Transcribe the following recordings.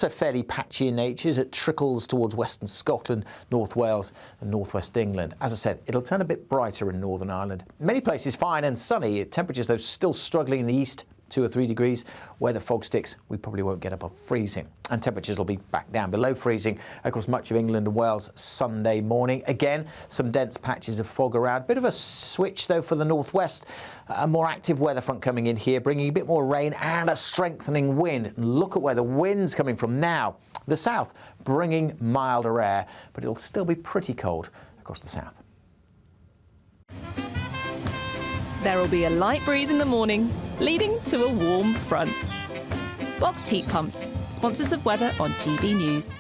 So fairly patchy in nature as it trickles towards western Scotland, North Wales and northwest England. As I said, it'll turn a bit brighter in Northern Ireland. Many places fine and sunny. Temperatures, though, still struggling in the east, 2 or 3 degrees. Where the fog sticks, we probably won't get above freezing. And temperatures will be back down below freezing across much of England and Wales Sunday morning. Again, some dense patches of fog around. Bit of a switch, though, for the northwest. A more active weather front coming in here, bringing a bit more rain and a strengthening wind. And look at where the wind's coming from now. The south bringing milder air, but it'll still be pretty cold across the south. There will be a light breeze in the morning, leading to a warm front. Boxed heat pumps, sponsors of weather on GB News.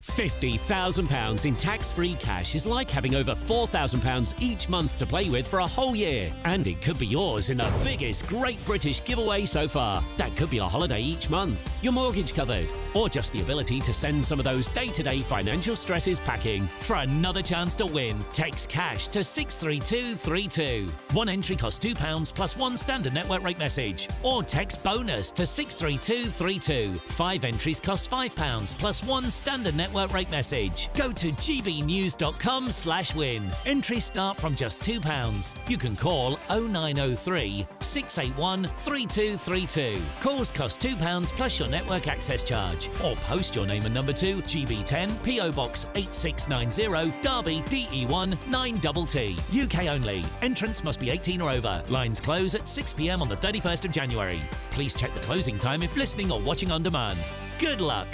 £50,000 in tax-free cash is like having over £4,000 each month to play with for a whole year. And it could be yours in the biggest Great British giveaway so far. That could be a holiday each month, your mortgage covered, or just the ability to send some of those day-to-day financial stresses packing. For another chance to win, text cash to 63232. One entry costs £2 plus one standard network rate message. Or text bonus to 63232. 5 entries cost £5 plus one standard network rate message. Go to gbnews.com/win. Entries start from just £2. You can call 0903 681 3232. Calls cost £2 plus your network access charge. Or post your name and number to GB10 PO Box 8690 Derby DE1 9TT. UK only. Entrance must be 18 or over. Lines close at 6 p.m. on the 31st of January. Please check the closing time if listening or watching on demand. Good luck.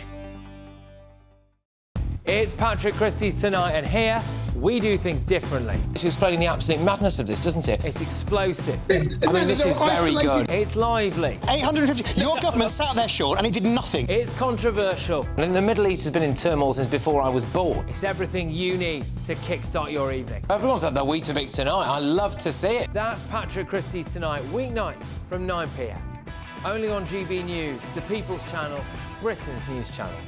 It's Patrick Christys tonight, and here we do things differently. It's explaining the absolute madness of this, doesn't it? It's explosive. I mean, this is very good. It's lively. 850. Your government sat there, Sean, and it did nothing. It's controversial. And the Middle East has been in turmoil since before I was born. It's everything you need to kickstart your evening. Everyone's had their Weetabix tonight. I love to see it. That's Patrick Christys tonight, weeknights from 9 p.m. Only on GB News, the People's Channel, Britain's news channel.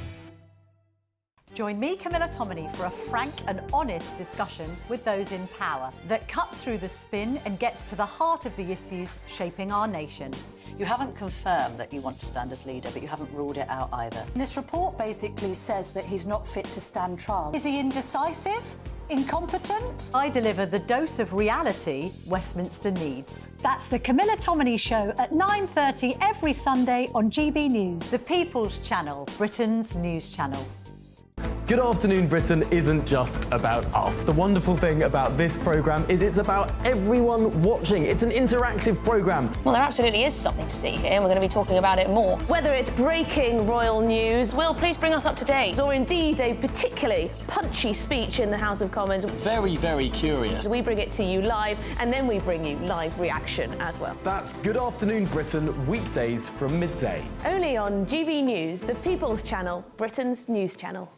Join me, Camilla Tominey, for a frank and honest discussion with those in power that cuts through the spin and gets to the heart of the issues shaping our nation. You haven't confirmed that you want to stand as leader, but you haven't ruled it out either. This report basically says that he's not fit to stand trial. Is he indecisive? Incompetent? I deliver the dose of reality Westminster needs. That's the Camilla Tominey Show at 9:30 every Sunday on GB News, the People's Channel, Britain's news channel. Good Afternoon Britain isn't just about us. The wonderful thing about this programme is it's about everyone watching. It's an interactive programme. Well, there absolutely is something to see here, and we're going to be talking about it more. Whether it's breaking royal news, Will, please bring us up to date, or indeed a particularly punchy speech in the House of Commons. Very, very curious. We bring it to you live, and then we bring you live reaction as well. That's Good Afternoon Britain, weekdays from midday. Only on GB News, the People's Channel, Britain's news channel.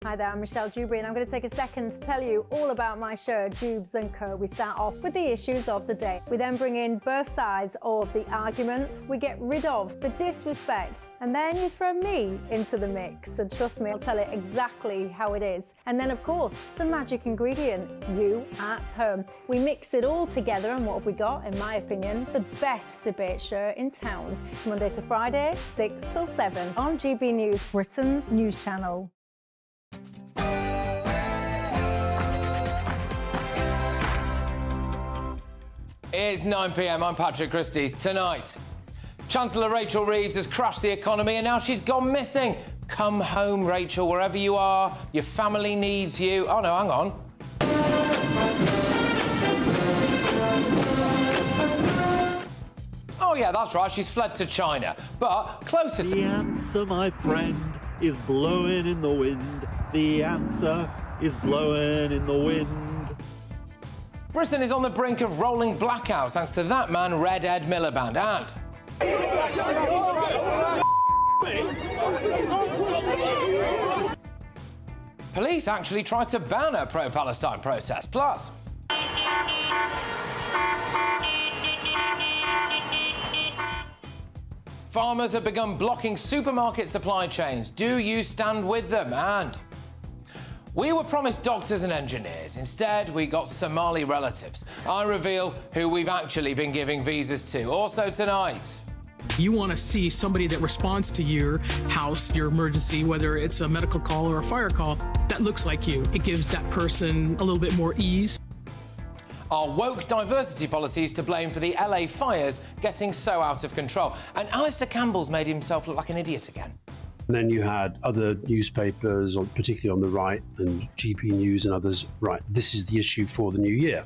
Hi there, I'm Michelle Dewberry, and I'm going to take a second to tell you all about my show, Dubes & Co. We start off with the issues of the day. We then bring in both sides of the arguments. We get rid of the disrespect, and then you throw me into the mix. And trust me, I'll tell it exactly how it is. And then, of course, the magic ingredient, you at home. We mix it all together, and what have we got? In my opinion, the best debate show in town. Monday to Friday, 6 till 7 on GB News, Britain's news channel. It's 9 p.m. I'm Patrick Christys. Tonight, Chancellor Rachel Reeves has crashed the economy and now she's gone missing. Come home, Rachel, wherever you are. Your family needs you. Oh, no, hang on. Oh, yeah, that's right. She's fled to China. But closer to... The answer, my friend, is blowing in the wind. The answer is blowing in the wind. Britain is on the brink of rolling blackouts thanks to that man, Red Ed Miliband. And police actually tried to ban a pro-Palestine protest. Plus, farmers have begun blocking supermarket supply chains. Do you stand with them? And we were promised doctors and engineers. Instead, we got Somali relatives. I reveal who we've actually been giving visas to. Also tonight, You want to see somebody that responds to your house, your emergency, whether it's a medical call or a fire call, that looks like you. It gives that person a little bit more ease. Are woke diversity policies to blame for the LA fires getting so out of control? And Alistair Campbell's made himself look like an idiot again. And then you had other newspapers, particularly on the right, and GBNews and others, right, this is the issue for the new year.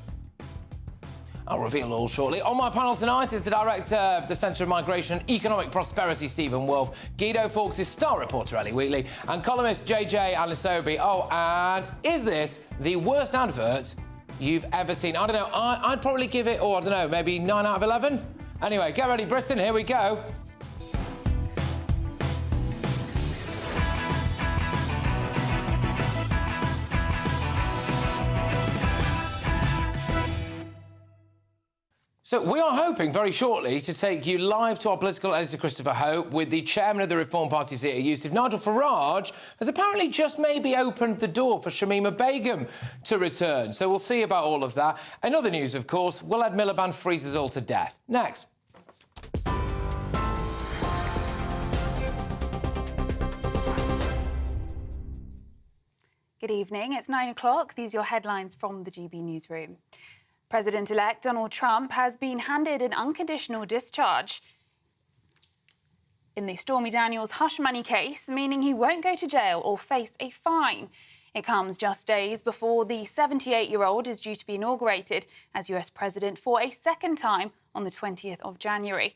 I'll reveal all shortly. On my panel tonight is the director of the Centre of Migration and Economic Prosperity, Stephen Wolfe, Guido Fawkes' star reporter, Ellie Wheatley, and columnist JJ Alisobi. Oh, and is this the worst advert you've ever seen? I don't know. I'd probably give it, I don't know, maybe 9 out of 11? Anyway, get ready, Britain. Here we go. So we are hoping very shortly to take you live to our political editor, Christopher Hope, with the chairman of the Reform Party, Zia Youssef. Nigel Farage has apparently just maybe opened the door for Shamima Begum to return. So we'll see about all of that. In other news, of course, will Ed Miliband freeze us all to death? Next. Good evening. It's 9 o'clock. These are your headlines from the GB newsroom. President-elect Donald Trump has been handed an unconditional discharge in the Stormy Daniels hush money case, meaning he won't go to jail or face a fine. It comes just days before the 78-year-old is due to be inaugurated as US president for a second time on the 20th of January.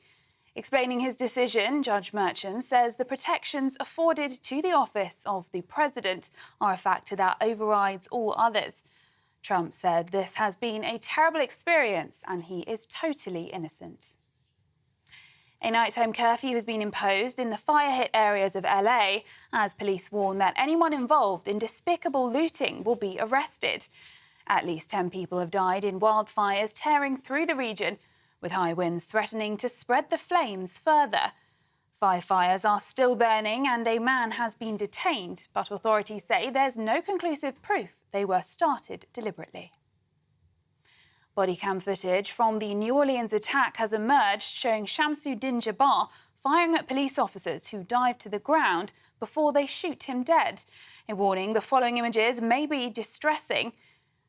Explaining his decision, Judge Merchant says the protections afforded to the office of the president are a factor that overrides all others. Trump said this has been a terrible experience and he is totally innocent. A nighttime curfew has been imposed in the fire-hit areas of LA as police warn that anyone involved in despicable looting will be arrested. At least 10 people have died in wildfires tearing through the region, with high winds threatening to spread the flames further. 5 fires are still burning and a man has been detained, but authorities say there's no conclusive proof they were started deliberately. Body cam footage from the New Orleans attack has emerged showing Shamsuddin Jabbar firing at police officers who dive to the ground before they shoot him dead. A warning, the following images may be distressing.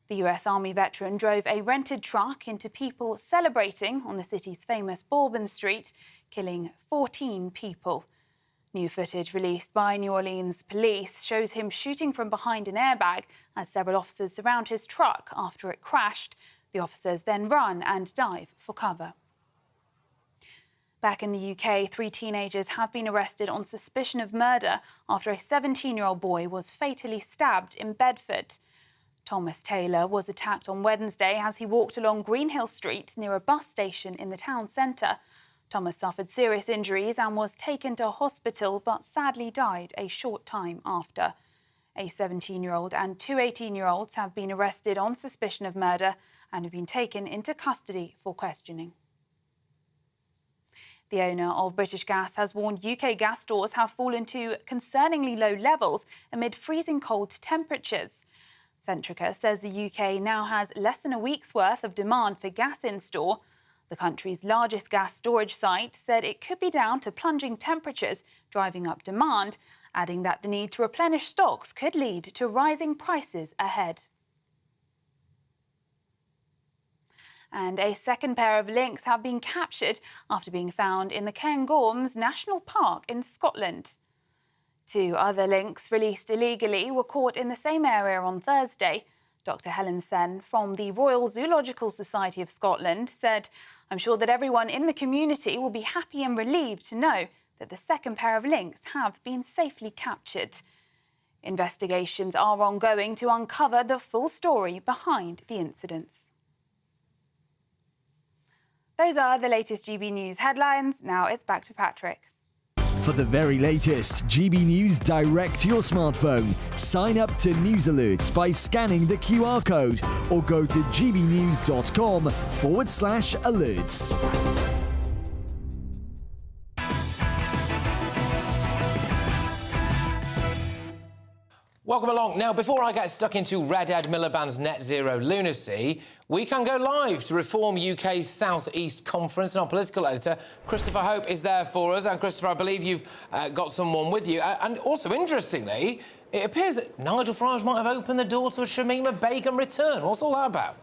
The US Army veteran drove a rented truck into people celebrating on the city's famous Bourbon Street, killing 14 people. New footage released by New Orleans police shows him shooting from behind an airbag as several officers surround his truck after it crashed. The officers then run and dive for cover. Back in the UK, 3 teenagers have been arrested on suspicion of murder after a 17-year-old boy was fatally stabbed in Bedford. Thomas Taylor was attacked on Wednesday as he walked along Greenhill Street near a bus station in the town centre. Thomas suffered serious injuries and was taken to hospital but sadly died a short time after. A 17-year-old and 2 18-year-olds have been arrested on suspicion of murder and have been taken into custody for questioning. The owner of British Gas has warned UK gas stores have fallen to concerningly low levels amid freezing cold temperatures. Centrica says the UK now has less than a week's worth of demand for gas in store. The country's largest gas storage site said it could be down to plunging temperatures driving up demand, adding that the need to replenish stocks could lead to rising prices ahead. And a second pair of lynx have been captured after being found in the Cairngorms National Park in Scotland. 2 other lynx released illegally were caught in the same area on Thursday. Dr. Helen Sen from the Royal Zoological Society of Scotland said, "I'm sure that everyone in the community will be happy and relieved to know that the second pair of lynx have been safely captured." Investigations are ongoing to uncover the full story behind the incidents. Those are the latest GB News headlines. Now it's back to Patrick. For the very latest GB News direct to your smartphone, sign up to News Alerts by scanning the QR code or go to gbnews.com/alerts. Welcome along. Now, before I get stuck into Red Ed Miliband's net zero lunacy, we can go live to Reform UK's South East Conference, and our political editor, Christopher Hope, is there for us. And, Christopher, I believe you've got someone with you. And also, interestingly, it appears that Nigel Farage might have opened the door to a Shamima Begum return. What's all that about?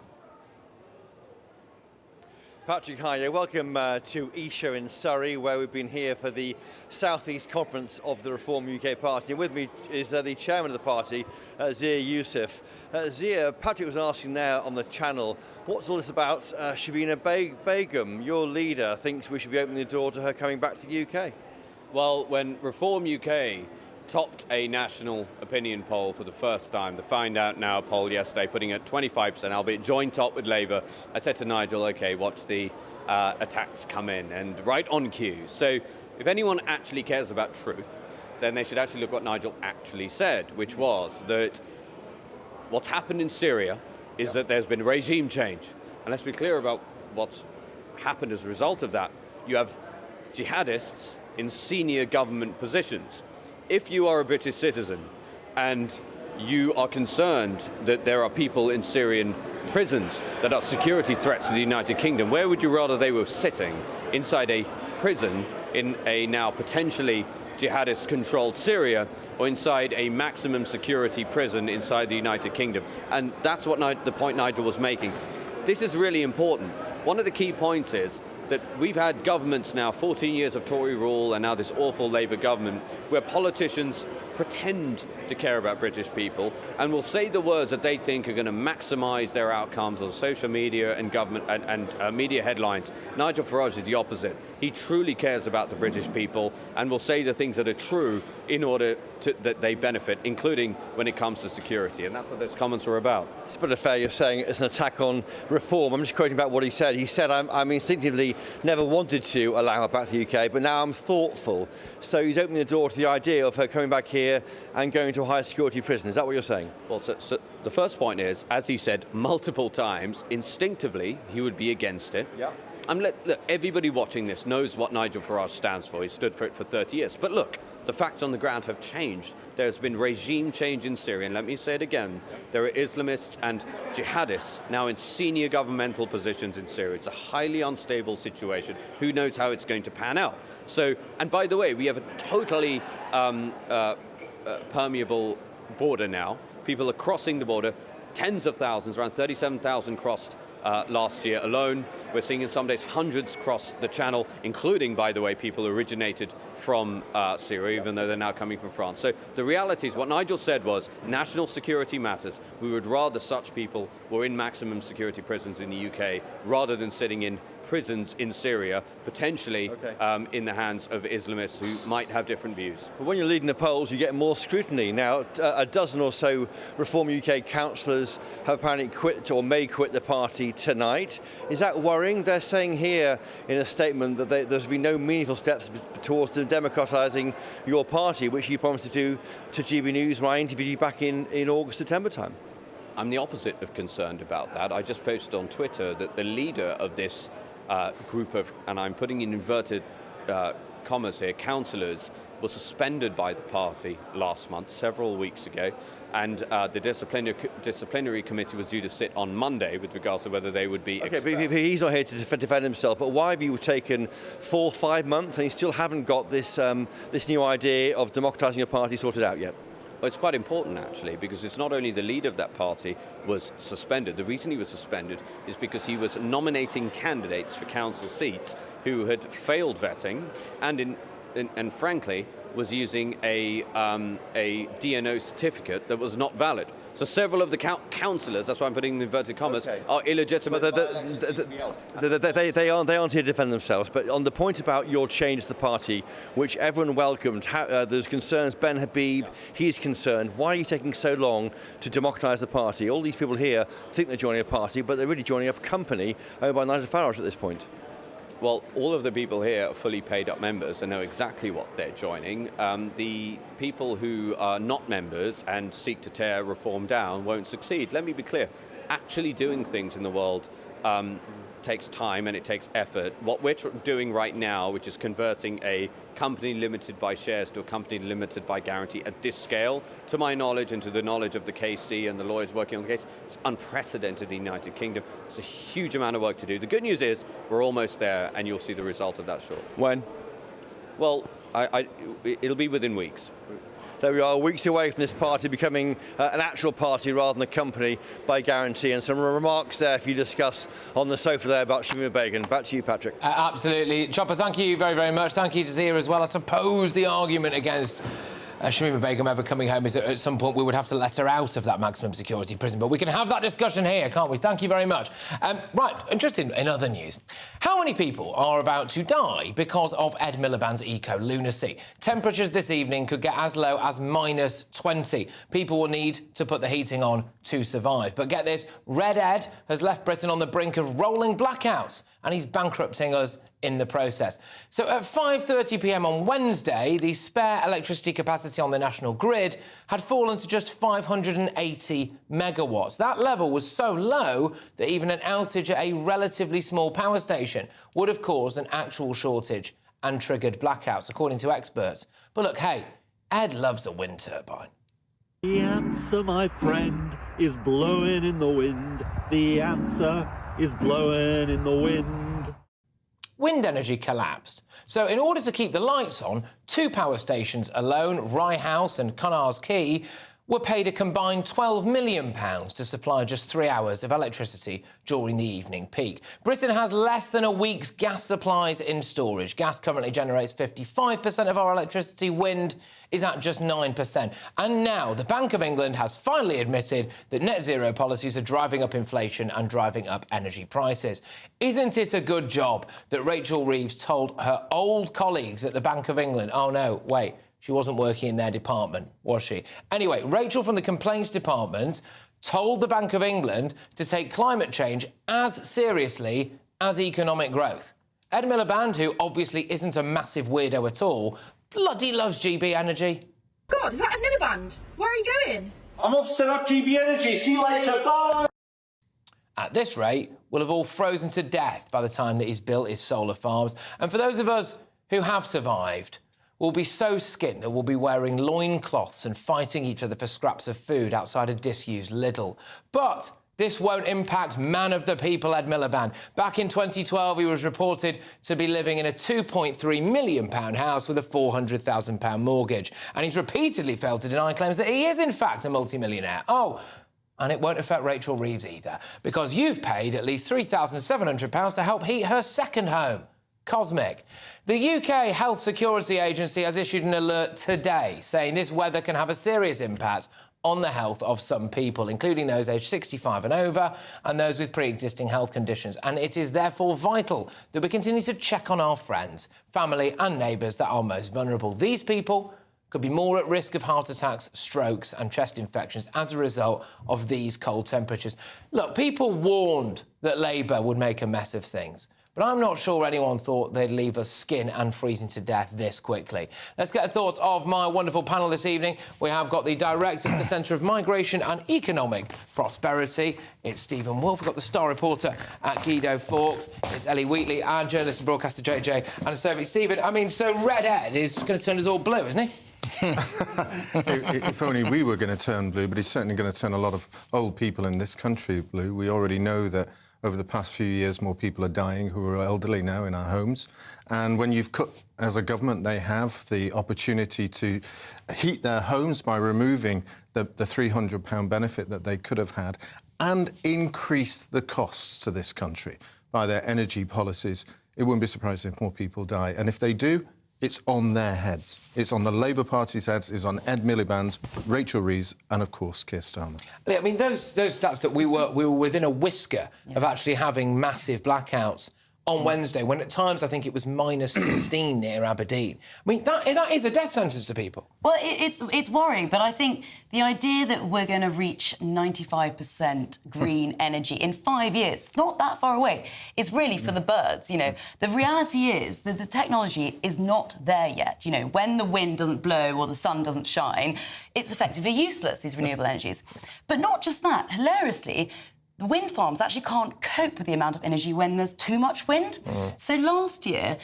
Patrick, hi. Yeah, welcome to Esher in Surrey, where we've been here for the South East Conference of the Reform UK Party. And with me is the chairman of the party, Zia Youssef. Zia, Patrick was asking now on the channel, what's all this about Shamima Begum? Your leader thinks we should be opening the door to her coming back to the UK. Well, when Reform UK topped a national opinion poll for the first time, the Find Out Now poll yesterday, putting it at 25%, albeit joint top with Labour, I said to Nigel, OK, watch the attacks come in, and right on cue. So if anyone actually cares about truth, then they should actually look what Nigel actually said, which was that what's happened in Syria is that there's been regime change. And let's be clear about what's happened as a result of that. You have jihadists in senior government positions. If you are a British citizen and you are concerned that there are people in Syrian prisons that are security threats to the United Kingdom, where would you rather they were sitting? Inside a prison in a now potentially jihadist-controlled Syria, or inside a maximum security prison inside the United Kingdom? And that's what the point Nigel was making. This is really important. One of the key points is that we've had governments now, 14 years of Tory rule, and now this awful Labour government, where politicians pretend to care about British people and will say the words that they think are going to maximise their outcomes on social media and government and media headlines. Nigel Farage is the opposite. He truly cares about the British people and will say the things that are true in order that they benefit, including when it comes to security. And that's what those comments are about. It's pretty fair you're saying it's an attack on reform. I'm just quoting about what he said. He said, I'm instinctively never wanted to allow her back to the UK, but now I'm thoughtful. So he's opening the door to the idea of her coming back here and going to a higher security prison. Is that what you're saying? Well, so the first point is, as he said multiple times, instinctively he would be against it. Yeah. And look, everybody watching this knows what Nigel Farage stands for. He stood for it for 30 years. But look, the facts on the ground have changed. There's been regime change in Syria, and let me say it again, there are Islamists and jihadists now in senior governmental positions in Syria. It's a highly unstable situation. Who knows how it's going to pan out? So, and by the way, we have a totally permeable border now. People are crossing the border, tens of thousands, around 37,000 crossed last year alone. We're seeing in some days hundreds cross the channel, including, by the way, people who originated from Syria, even though they're now coming from France. So the reality is what Nigel said was national security matters. We would rather such people were in maximum security prisons in the UK rather than sitting in prisons in Syria, potentially in the hands of Islamists who might have different views. But when you're leading the polls, you get more scrutiny. Now, a dozen or so Reform UK councillors have apparently quit or may quit the party tonight. Is that worrying? They're saying here in a statement that there's been no meaningful steps towards democratising your party, which you promised to do to GB News when I interviewed you back in August, September time. I'm the opposite of concerned about that. I just posted on Twitter that the leader of this group of, and I'm putting in inverted commas here, councillors was suspended by the party last month, several weeks ago, and the disciplinary committee was due to sit on Monday with regards to whether they would be but he's not here to defend himself, but why have you taken 4 or 5 months and you still haven't got this this new idea of democratising your party sorted out yet? Well, it's quite important, actually, because it's not only the leader of that party was suspended. The reason he was suspended is because he was nominating candidates for council seats who had failed vetting and frankly, was using a DNO certificate that was not valid. So several of the councillors, that's why I'm putting in inverted commas, are illegitimate. They aren't here to defend themselves. But on the point about your change to the party, which everyone welcomed, there's concerns. Ben Habib, he's concerned. Why are you taking so long to democratise the party? All these people here think they're joining a party, but they're really joining a company owned by Nigel Farage at this point. Well, all of the people here are fully paid up members and know exactly what they're joining. The people who are not members and seek to tear reform down won't succeed. Let me be clear, actually doing things in the world takes time and it takes effort. What we're doing right now, which is converting a company limited by shares to a company limited by guarantee at this scale, to my knowledge and to the knowledge of the KC and the lawyers working on the case, it's unprecedented in the United Kingdom. It's a huge amount of work to do. The good news is we're almost there, and you'll see the result of that shortly. When? Well, it'll be within weeks. There we are, weeks away from this party becoming an actual party rather than a company by guarantee. And some remarks there for you to discuss on the sofa there about Shamima Begum. Back to you, Patrick. Absolutely. Chopper, thank you very, very much. Thank you to Zia as well. I suppose the argument against Shamima Begum ever coming home is that at some point we would have to let her out of that maximum security prison. But we can have that discussion here, can't we? Thank you very much. Right, interesting in other news. How many people are about to die because of Ed Miliband's eco-lunacy? Temperatures this evening could get as low as -20. People will need to put the heating on to survive. But get this, Red Ed has left Britain on the brink of rolling blackouts, and he's bankrupting us in the process. So at 5:30 p.m. on Wednesday, the spare electricity capacity on the national grid had fallen to just 580 megawatts. That level was so low that even an outage at a relatively small power station would have caused an actual shortage and triggered blackouts, according to experts. But look, hey, Ed loves a wind turbine. The answer, my friend, is blowing in the wind. The answer is blowing in the wind. Wind energy collapsed. So in order to keep the lights on, two power stations alone, Rye House and Connar's Quay, were paid a combined £12 million to supply just 3 hours of electricity during the evening peak. Britain has less than a week's gas supplies in storage. Gas currently generates 55% of our electricity. Wind is at just 9%. And now the Bank of England has finally admitted that net zero policies are driving up inflation and driving up energy prices. Isn't it a good job that Rachel Reeves told her old colleagues at the Bank of England, oh no, wait, she wasn't working in their department, was she? Anyway, Rachel from the Complaints Department told the Bank of England to take climate change as seriously as economic growth. Ed Miliband, who obviously isn't a massive weirdo at all, bloody loves GB Energy. God, is that Ed Miliband? Where are you going? I'm off to set up GB Energy. See you later. Bye. At this rate, we'll have all frozen to death by the time that he's built his solar farms. And for those of us who have survived, we'll be so skint that we'll be wearing loincloths and fighting each other for scraps of food outside a disused Lidl. But this won't impact man of the people Ed Miliband. Back in 2012, he was reported to be living in a £2.3 million house with a £400,000 mortgage. And he's repeatedly failed to deny claims that he is, in fact, a multimillionaire. Oh, and it won't affect Rachel Reeves either, because you've paid at least £3,700 to help heat her second home. Cosmic. The UK Health Security Agency has issued an alert today saying this weather can have a serious impact on the health of some people, including those aged 65 and over and those with pre-existing health conditions. And it is therefore vital that we continue to check on our friends, family and neighbours that are most vulnerable. These people could be more at risk of heart attacks, strokes and chest infections as a result of these cold temperatures. Look, people warned that Labour would make a mess of things, but I'm not sure anyone thought they'd leave us skin and freezing to death this quickly. Let's get the thoughts of my wonderful panel this evening. We have got the Director at the Centre of Migration and Economic Prosperity. It's Stephen Wolfe. We've got the star reporter at Guido Fawkes. It's Ellie Wheatley and journalist and broadcaster JJ and Sophie. Stephen, I mean, so Red Ed is going to turn us all blue, isn't he? If only we were going to turn blue, but he's certainly going to turn a lot of old people in this country blue. We already know that over the past few years, more people are dying who are elderly now in our homes. And when you've cut, as a government, they have the opportunity to heat their homes by removing the £300 benefit that they could have had and increase the costs to this country by their energy policies. It wouldn't be surprising if more people die. And if they do, it's on their heads. It's on the Labour Party's heads, it's on Ed Miliband, Rachel Reeves and, of course, Keir Starmer. I mean, those stats that we were within a whisker of actually having massive blackouts on Wednesday, when at times I think it was -16 near Aberdeen. I mean, that is a death sentence to people. Well, it's worrying, but I think the idea that we're going to reach 95% green energy in 5 years, it's not that far away, is really for the birds. You know, the reality is that the technology is not there yet. You know, when the wind doesn't blow or the sun doesn't shine, it's effectively useless, these renewable energies. But not just that. Hilariously, the wind farms actually can't cope with the amount of energy when there's too much wind. So last year,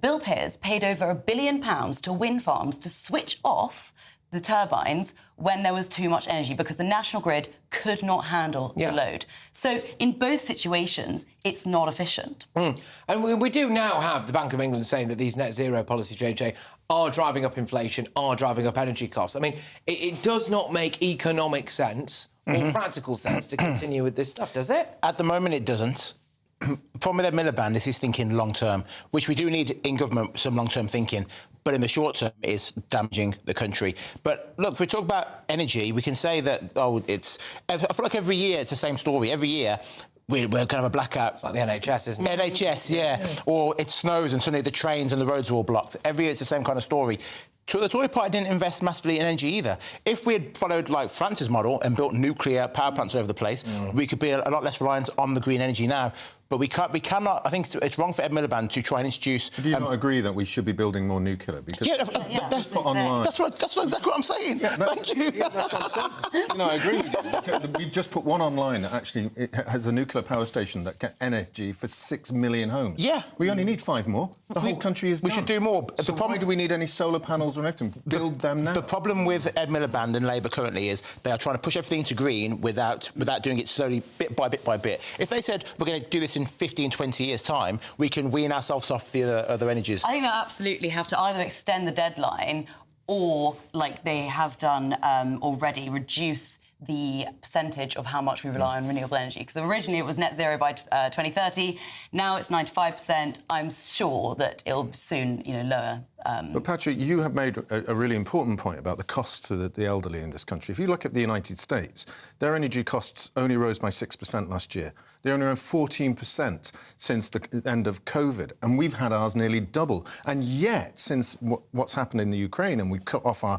bill payers paid over £1 billion to wind farms to switch off the turbines when there was too much energy because the national grid could not handle the load. So in both situations, it's not efficient. And we do now have the Bank of England saying that these net zero policies, JJ, are driving up inflation, are driving up energy costs. I mean, it does not make economic sense or practical sense to continue with this stuff, does it? At the moment, it doesn't. The problem with Ed Miliband is he's thinking long-term, which we do need in government, some long-term thinking, but in the short term, it is damaging the country. But look, if we talk about energy, we can say that, I feel like every year it's the same story. Every year, we're kind of a blackout. It's like the NHS, isn't it? NHS, yeah. Or it snows and suddenly the trains and the roads are all blocked. Every year it's the same kind of story. The Tory party didn't invest massively in energy either. If we had followed, like, France's model and built nuclear power plants over the place, we could be a lot less reliant on the green energy now. But we cannot. I think it's wrong for Ed Miliband to try and introduce. Do you not agree that we should be building more nuclear? Because that's online. That's exactly what I'm saying. Thank you. Yeah, that's what I'm saying. You know, I agree. We've just put one online that actually has a nuclear power station that gets energy for 6 million homes. Yeah. We only need 5 more. The whole country is done. We should do more. So why do we need any solar panels or anything? Build them now. The problem with Ed Miliband and Labour currently is they are trying to push everything to green without doing it slowly, bit by bit by bit. If they said we're going to do this in 15, 20 years' time, we can wean ourselves off the other energies. I think they absolutely have to either extend the deadline or, like they have done already, reduce the percentage of how much we rely on renewable energy. Because originally it was net zero by 2030. Now it's 95%. I'm sure that it'll soon, lower. But Patrick, you have made a really important point about the costs to the elderly in this country. If you look at the United States, their energy costs only rose by 6% last year. They're only around 14% since the end of COVID, and we've had ours nearly double. And yet, since what's happened in the Ukraine, and we've cut off our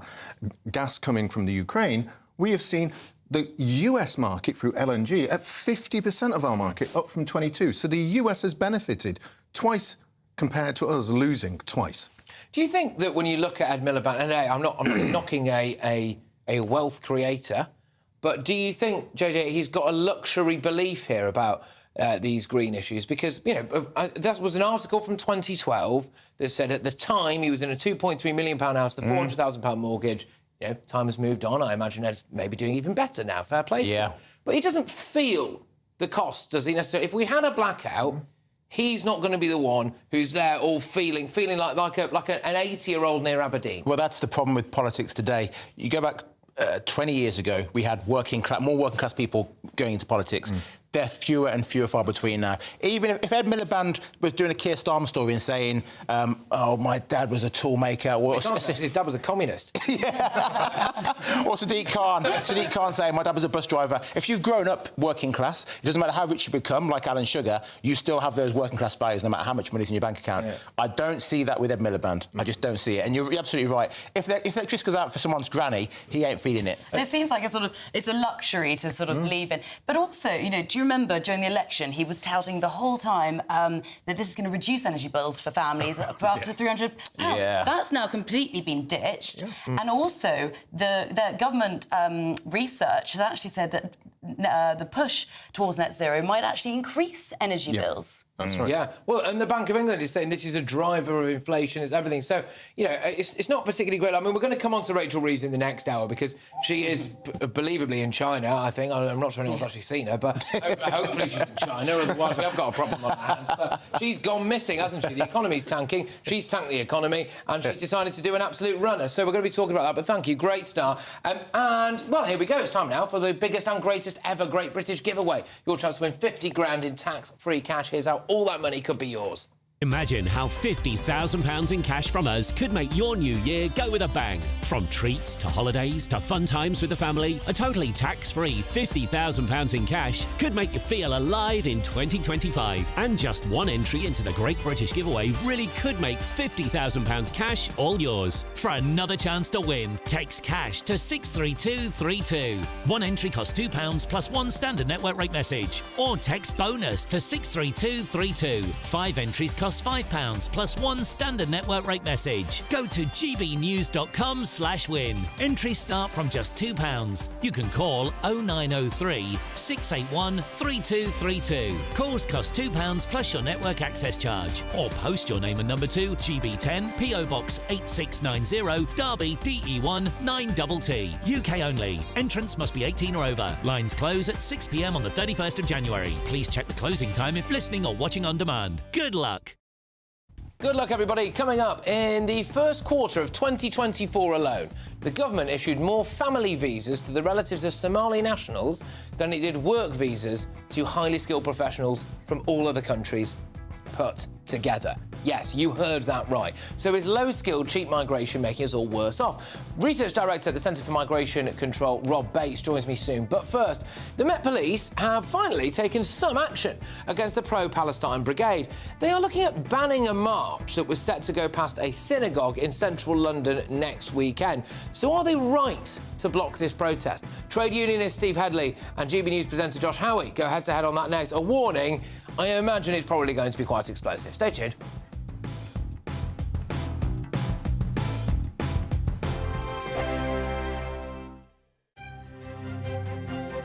gas coming from the Ukraine, we have seen the US market through LNG at 50% of our market, up from 22%. So the US has benefited twice compared to us losing twice. Do you think that when you look at Ed Miliband, and I'm not knocking a wealth creator, but do you think, JJ, he's got a luxury belief here about these green issues? Because, that was an article from 2012 that said at the time he was in a £2.3 million house, the £400,000 mortgage. Time has moved on. I imagine Ed's maybe doing even better now. Fair play to him. But he doesn't feel the cost, does he necessarily? If we had a blackout, he's not going to be the one who's there all feeling like an 80-year-old near Aberdeen. Well, that's the problem with politics today. You go back 20 years ago, we had more working class people going into politics. They're fewer and fewer far between now. Even if Ed Miliband was doing a Keir Starmer story and saying, my dad was a tool maker... Or his dad was a communist. Or Sadiq Khan saying, my dad was a bus driver. If you've grown up working class, it doesn't matter how rich you become, like Alan Sugar, you still have those working class values no matter how much money's in your bank account. I don't see that with Ed Miliband. I just don't see it. And you're absolutely right. If electricity goes out for someone's granny, he ain't feeling it. And it seems like it's a luxury to sort of believe in. But also, do you remember during the election, he was touting the whole time that this is going to reduce energy bills for families up to £300. That's now completely been ditched. And also, the government research has actually said that the push towards net zero might actually increase energy bills. That's right. Yeah. Well, and the Bank of England is saying this is a driver of inflation, it's everything. So, it's not particularly great. I mean, we're going to come on to Rachel Reeves in the next hour because she is believably in China, I think. I'm not sure anyone's actually seen her, but hopefully she's in China. Otherwise, we have got a problem on our hands. But she's gone missing, hasn't she? The economy's tanking. She's tanked the economy, and she's decided to do an absolute runner. So we're going to be talking about that. But thank you, great star. Well, here we go. It's time now for the biggest and greatest ever Great British giveaway. Your chance to win 50 grand in tax-free cash. Here's how all that money could be yours. Imagine how £50,000 in cash from us could make your new year go with a bang. From treats to holidays to fun times with the family, a totally tax-free £50,000 in cash could make you feel alive in 2025. And just one entry into the Great British Giveaway really could make £50,000 cash all yours. For another chance to win, text cash to 63232. One entry costs £2 plus one standard network rate message. Or text bonus to 63232. 5 entries cost £5 plus one standard network rate message. Go to gbnews.com/bonus GBNews.com/win. Entries start from just £2. You can call 0903 681 3232. Calls cost £2 plus your network access charge. Or post your name and number to GB10 PO Box 8690 Derby DE1 9TT. UK only. Entrance must be 18 or over. Lines close at 6 p.m. on the 31st of January. Please check the closing time if listening or watching on demand. Good luck. Good luck, everybody. Coming up, in the first quarter of 2024 alone, the government issued more family visas to the relatives of Somali nationals than it did work visas to highly skilled professionals from all other countries put together. Yes, you heard that right. So is low-skilled, cheap migration making us all worse off? Research Director at the Centre for Migration Control, Rob Bates, joins me soon. But first, the Met Police have finally taken some action against the pro-Palestine brigade. They are looking at banning a march that was set to go past a synagogue in central London next weekend. So are they right to block this protest? Trade unionist Steve Headley and GB News presenter Josh Howie go head-to-head on that next. A warning, I imagine it's probably going to be quite explosive. Stay tuned.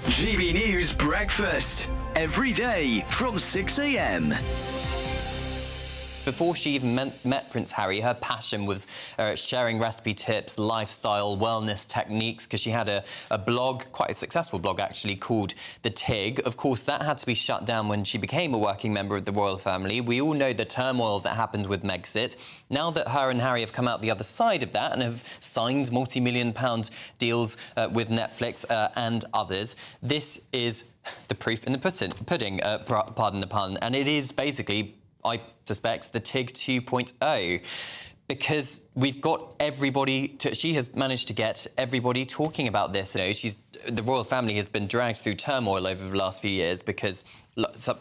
GB News Breakfast, every day from 6 a.m. Before she even met Prince Harry, her passion was sharing recipe tips, lifestyle, wellness techniques, because she had a blog, quite a successful blog actually, called The Tig. Of course, that had to be shut down when she became a working member of the royal family. We all know the turmoil that happened with Megxit. Now that her and Harry have come out the other side of that and have signed multi-million-pound deals with Netflix and others, this is the proof in the pudding, pardon the pun, and it is basically, I suspect, the TIG 2.0, because we've got everybody. She has managed to get everybody talking about this. You know, the royal family has been dragged through turmoil over the last few years because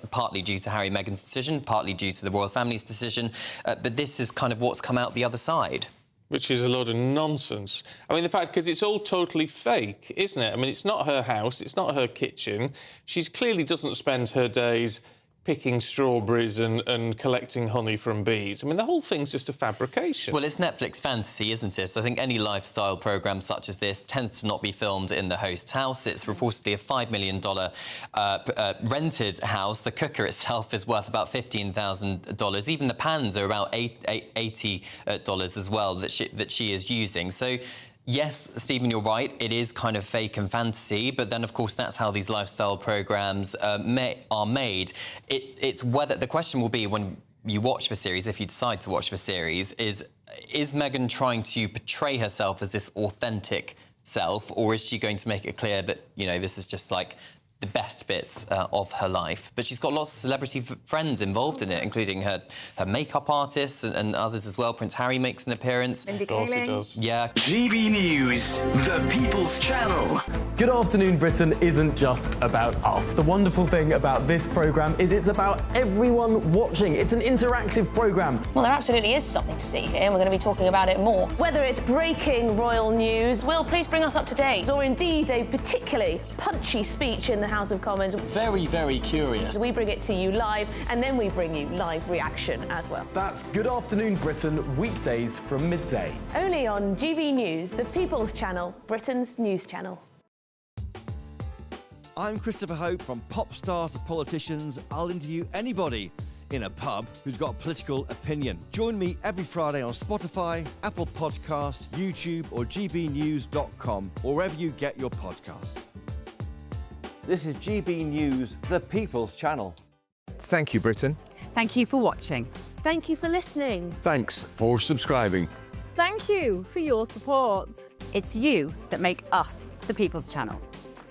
partly due to Harry and Meghan's decision, partly due to the royal family's decision. But this is kind of what's come out the other side. Which is a load of nonsense. I mean, the fact, because it's all totally fake, isn't it? I mean, it's not her house, it's not her kitchen. She clearly doesn't spend her days picking strawberries and collecting honey from bees. I mean, the whole thing's just a fabrication. Well, it's Netflix fantasy, isn't it? So I think any lifestyle programme such as this tends to not be filmed in the host's house. It's reportedly a $5 million rented house. The cooker itself is worth about $15,000. Even the pans are about $80 as well that she is using. So yes, Stephen, you're right. It is kind of fake and fantasy, but then, of course, that's how these lifestyle programmes are made. It's whether the question will be when you watch the series, if you decide to watch the series, is Meghan trying to portray herself as this authentic self, or is she going to make it clear that, you know, this is just like the best bits of her life? But she's got lots of celebrity friends involved in it, including her makeup artists and others as well. Prince Harry makes an appearance. Of course he does. Yeah. GB News, the People's Channel. Good Afternoon Britain isn't just about us. The wonderful thing about this programme is it's about everyone watching. It's an interactive programme. Well, there absolutely is something to see here, and we're going to be talking about it more. Whether it's breaking royal news, Will, please bring us up to date, or indeed a particularly punchy speech in the House of Commons. Very, very curious. We bring it to you live, and then we bring you live reaction as well. That's Good Afternoon Britain, weekdays from midday. Only on GB News, the People's Channel, Britain's news channel. I'm Christopher Hope. From pop stars to politicians, I'll interview anybody in a pub who's got a political opinion. Join me every Friday on Spotify, Apple Podcasts, YouTube or gbnews.com, or wherever you get your podcasts. This is GB News, the People's Channel. Thank you, Britain. Thank you for watching. Thank you for listening. Thanks for subscribing. Thank you for your support. It's you that make us the People's Channel.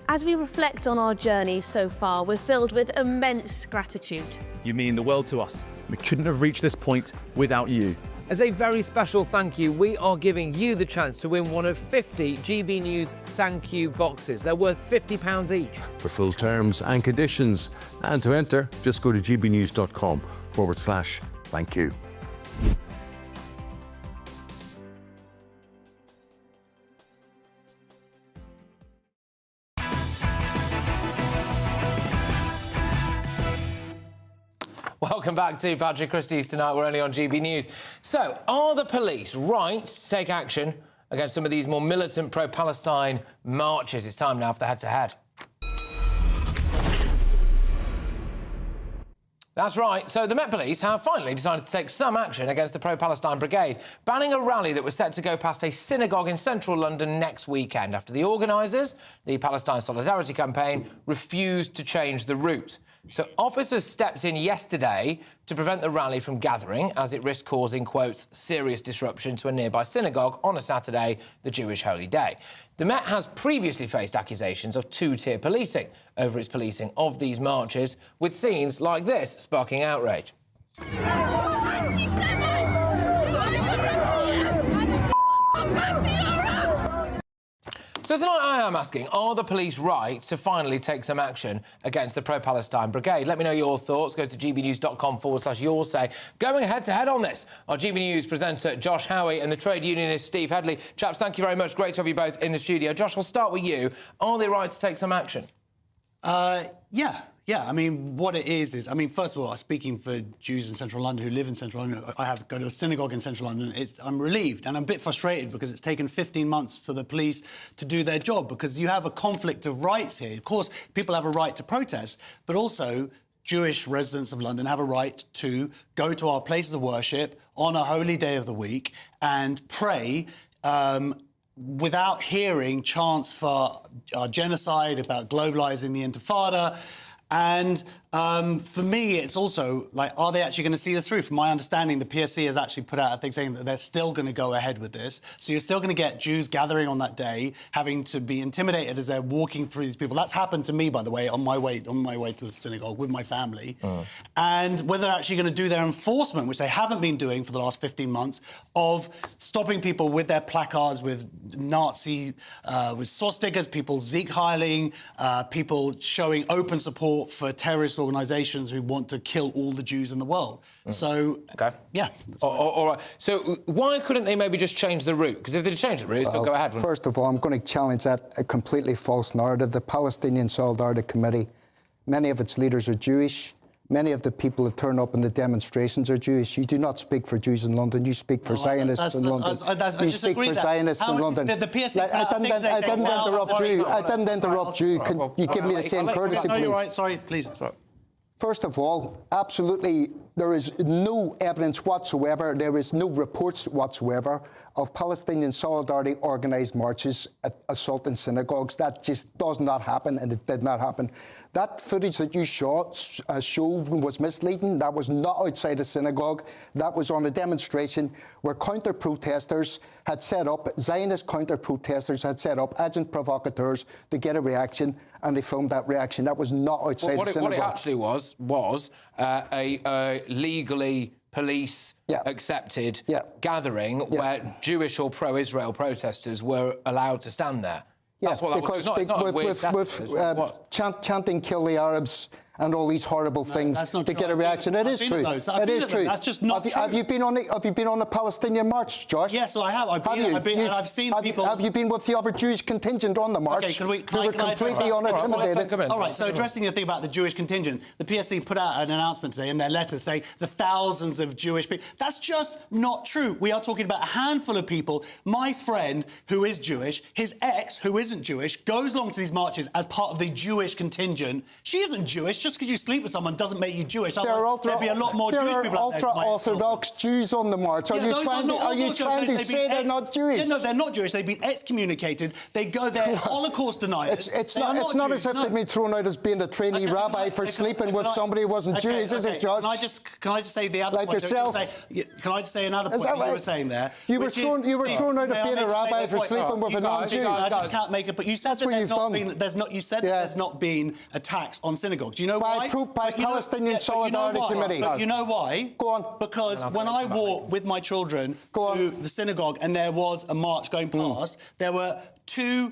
As we reflect on our journey so far, we're filled with immense gratitude. You mean the world to us. We couldn't have reached this point without you. As a very special thank you, we are giving you the chance to win one of 50 GB News thank you boxes. They're worth £50 each. For full terms and conditions, and to enter, just go to gbnews.com/thank you. Welcome back to Patrick Christys Tonight. We're only on GB News. So, are the police right to take action against some of these more militant pro-Palestine marches. It's time now for the head-to-head. That's right. So the Met Police have finally decided to take some action against the pro-Palestine brigade, banning a rally that was set to go past a synagogue in central London next weekend after the organisers, the Palestine Solidarity Campaign, refused to change the route. So officers stepped in yesterday to prevent the rally from gathering as it risked causing, quotes, serious disruption to a nearby synagogue on a Saturday, the Jewish holy day. The Met has previously faced accusations of two-tier policing over its policing of these marches, with scenes like this sparking outrage. So tonight I am asking, are the police right to finally take some action against the pro-Palestine brigade? Let me know your thoughts. Go to gbnews.com/your say. Going head-to-head on this, our GB News presenter Josh Howie and the trade unionist Steve Headley. Chaps, thank you very much. Great to have you both in the studio. Josh, I'll start with you. Are they right to take some action? Yeah. I mean, what it is, I mean, first of all, speaking for Jews in central London who live in central London, I go to a synagogue in central London. I'm relieved and I'm a bit frustrated because it's taken 15 months for the police to do their job because you have a conflict of rights here. Of course, people have a right to protest, but also Jewish residents of London have a right to go to our places of worship on a holy day of the week and pray without hearing chants for genocide, about globalising the Intifada. And for me, it's also, like, are they actually going to see this through? From my understanding, the PSC has actually put out a thing saying that they're still going to go ahead with this. So you're still going to get Jews gathering on that day, having to be intimidated as they're walking through these people. That's happened to me, by the way, on my way to the synagogue with my family. And whether they're actually going to do their enforcement, which they haven't been doing for the last 15 months, of stopping people with their placards with Nazi, with swastikas, people Sieg-heiling, people showing open support for terrorist organisations who want to kill all the Jews in the world. So, yeah. All right. So why couldn't they maybe just change the route? Because if they'd changed the route, still go ahead. First of all, I'm going to challenge that a completely false narrative. The Palestinian Solidarity Committee, many of its leaders are Jewish. Many of the people that turn up in the demonstrations are Jewish. You do not speak for Jews in London. You speak for Zionists in London. You speak for Zionists in London. I didn't interrupt you. Can you give me the same courtesy, please? No, you're right. Sorry, please. First of all, absolutely, there is no evidence whatsoever, there is no reports whatsoever of Palestinian Solidarity organised marches assaulting synagogues. That just does not happen, and it did not happen. That footage that you showed was misleading. That was not outside a synagogue. That was on a demonstration where counter-protesters had set up, Zionist counter-protesters had set up agent provocateurs to get a reaction, and they filmed that reaction. That was not outside a synagogue. What it actually was a legally police-accepted gathering where Jewish or pro-Israel protesters were allowed to stand there. That's what that was. It's not a weird chanting "Kill the Arabs" and all these horrible things to get a reaction. It is true. It is true. That's just not true. Have you been on the Palestinian march, Josh? Yes, I have. I've seen people. Have you been with the other Jewish contingent on the march? Okay, Who were completely unintimidated. All right. So addressing the thing about the Jewish contingent, the PSC put out an announcement today in their letter saying the thousands of Jewish people. That's just not true. We are talking about a handful of people. My friend, who is Jewish, his ex, who isn't Jewish, goes along to these marches as part of the Jewish contingent. She isn't Jewish. Just because you sleep with someone doesn't make you Jewish. Otherwise, there'd be a lot more Jewish people out there. There are ultra-Orthodox Jews on the march. Are you trying to say they're not Jewish? Yeah, no, they're not Jewish. They've been excommunicated. They go there, Holocaust deniers. It's not as if they've been thrown out as being a trainee rabbi for sleeping with somebody who wasn't Jewish, is it, George? Can I just say the other point? Yourself? Can I just say another point that you were saying there? You were thrown out of being a rabbi for sleeping with a non-Jew. I just can't make it. But you said that there's not been attacks on synagogues. Do you know why? By Palestinian Solidarity Committee. But you know why? Go on. Because when I walked with my children to the synagogue and there was a march going past, there were two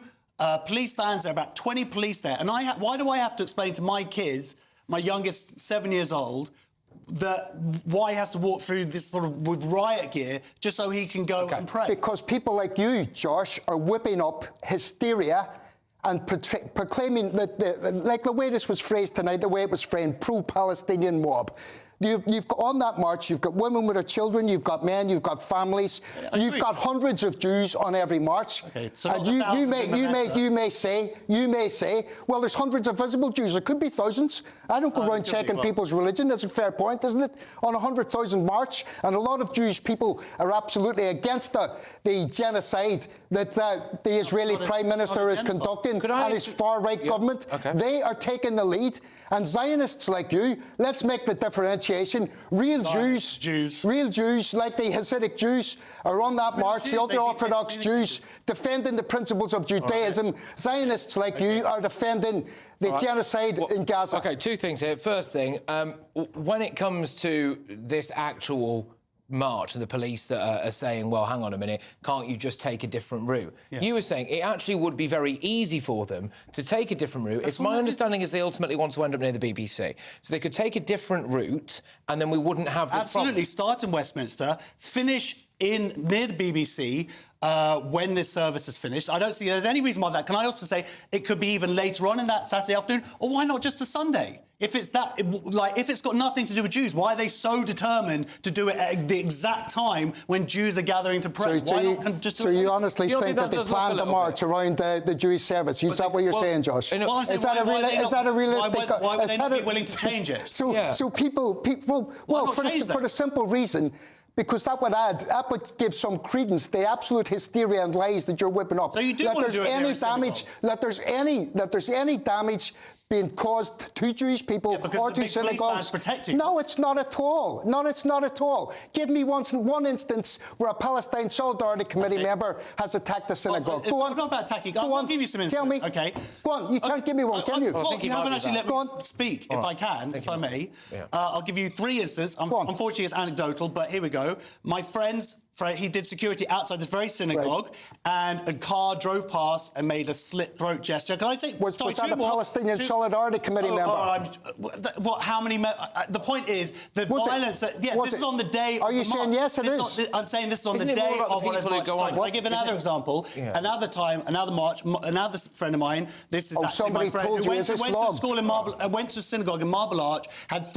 police vans there, about 20 police there. And why do I have to explain to my kids, my youngest 7 years old, that why he has to walk through this sort of with riot gear just so he can go and pray? Because people like you, Josh, are whipping up hysteria and proclaiming that, like the way this was phrased tonight, the way it was framed, pro-Palestinian mob. You've got on that march, you've got women with their children, you've got men, you've got families, you've got hundreds of Jews on every march. Okay, so and you may say, well, there's hundreds of visible Jews. There could be thousands. I don't go around checking people's religion. That's a fair point, isn't it? On a 100,000 march, and a lot of Jewish people are absolutely against the genocide that the Israeli Prime Minister is conducting and his far-right government. They are taking the lead. And Zionists like you, let's make the differentiation. Real Jews, like the Hasidic Jews, are on that march, the ultra-Orthodox Jews, defending the principles of Judaism. Zionists like you are defending the genocide in Gaza. OK, two things here. First thing, when it comes to this actual march and the police that are saying, well, hang on a minute, can't you just take a different route? You were saying it actually would be very easy for them to take a different route. If my understanding is they ultimately want to end up near the BBC. So they could take a different route and then we wouldn't have this Absolutely. Start in Westminster, finish near the BBC when this service is finished. I don't see there's any reason why that. Can I also say it could be even later on in that Saturday afternoon, or why not just a Sunday? If it's that, like, if it's got nothing to do with Jews, why are they so determined to do it at the exact time when Jews are gathering to pray? So you honestly think that they planned the march around the Jewish service? Is that what you're saying, Josh? Is that a realistic? Why would they not be willing to change it? So people, well, for the simple reason. Because that would give some credence to the absolute hysteria and lies that you're whipping up. So you do want to do it near a synagogue? That there's any damage being caused to Jewish people or to synagogues. No, it's not at all. No, it's not at all. Give me one instance where a Palestine Solidarity Committee member has attacked a synagogue. Go on. It's not about attacking. I'll give you some instances. Tell me. Okay. Go on. You can't give me one, can you? Well, you haven't actually let me speak, if I can, if I may. I'll give you 3 instances. Unfortunately, it's anecdotal, but here we go. My friend's he did security outside this very synagogue, and a car drove past and made a slit-throat gesture. Can I say... Was that a Palestinian Solidarity Committee member? How many... the point is, the violence... this is on the day... Are you saying yes, it is? I'm saying this is on the day of one of those marches. I'll give another example. Another time, another march, another friend of mine, this is actually my friend, who went to school in went to synagogue in Marble Arch, had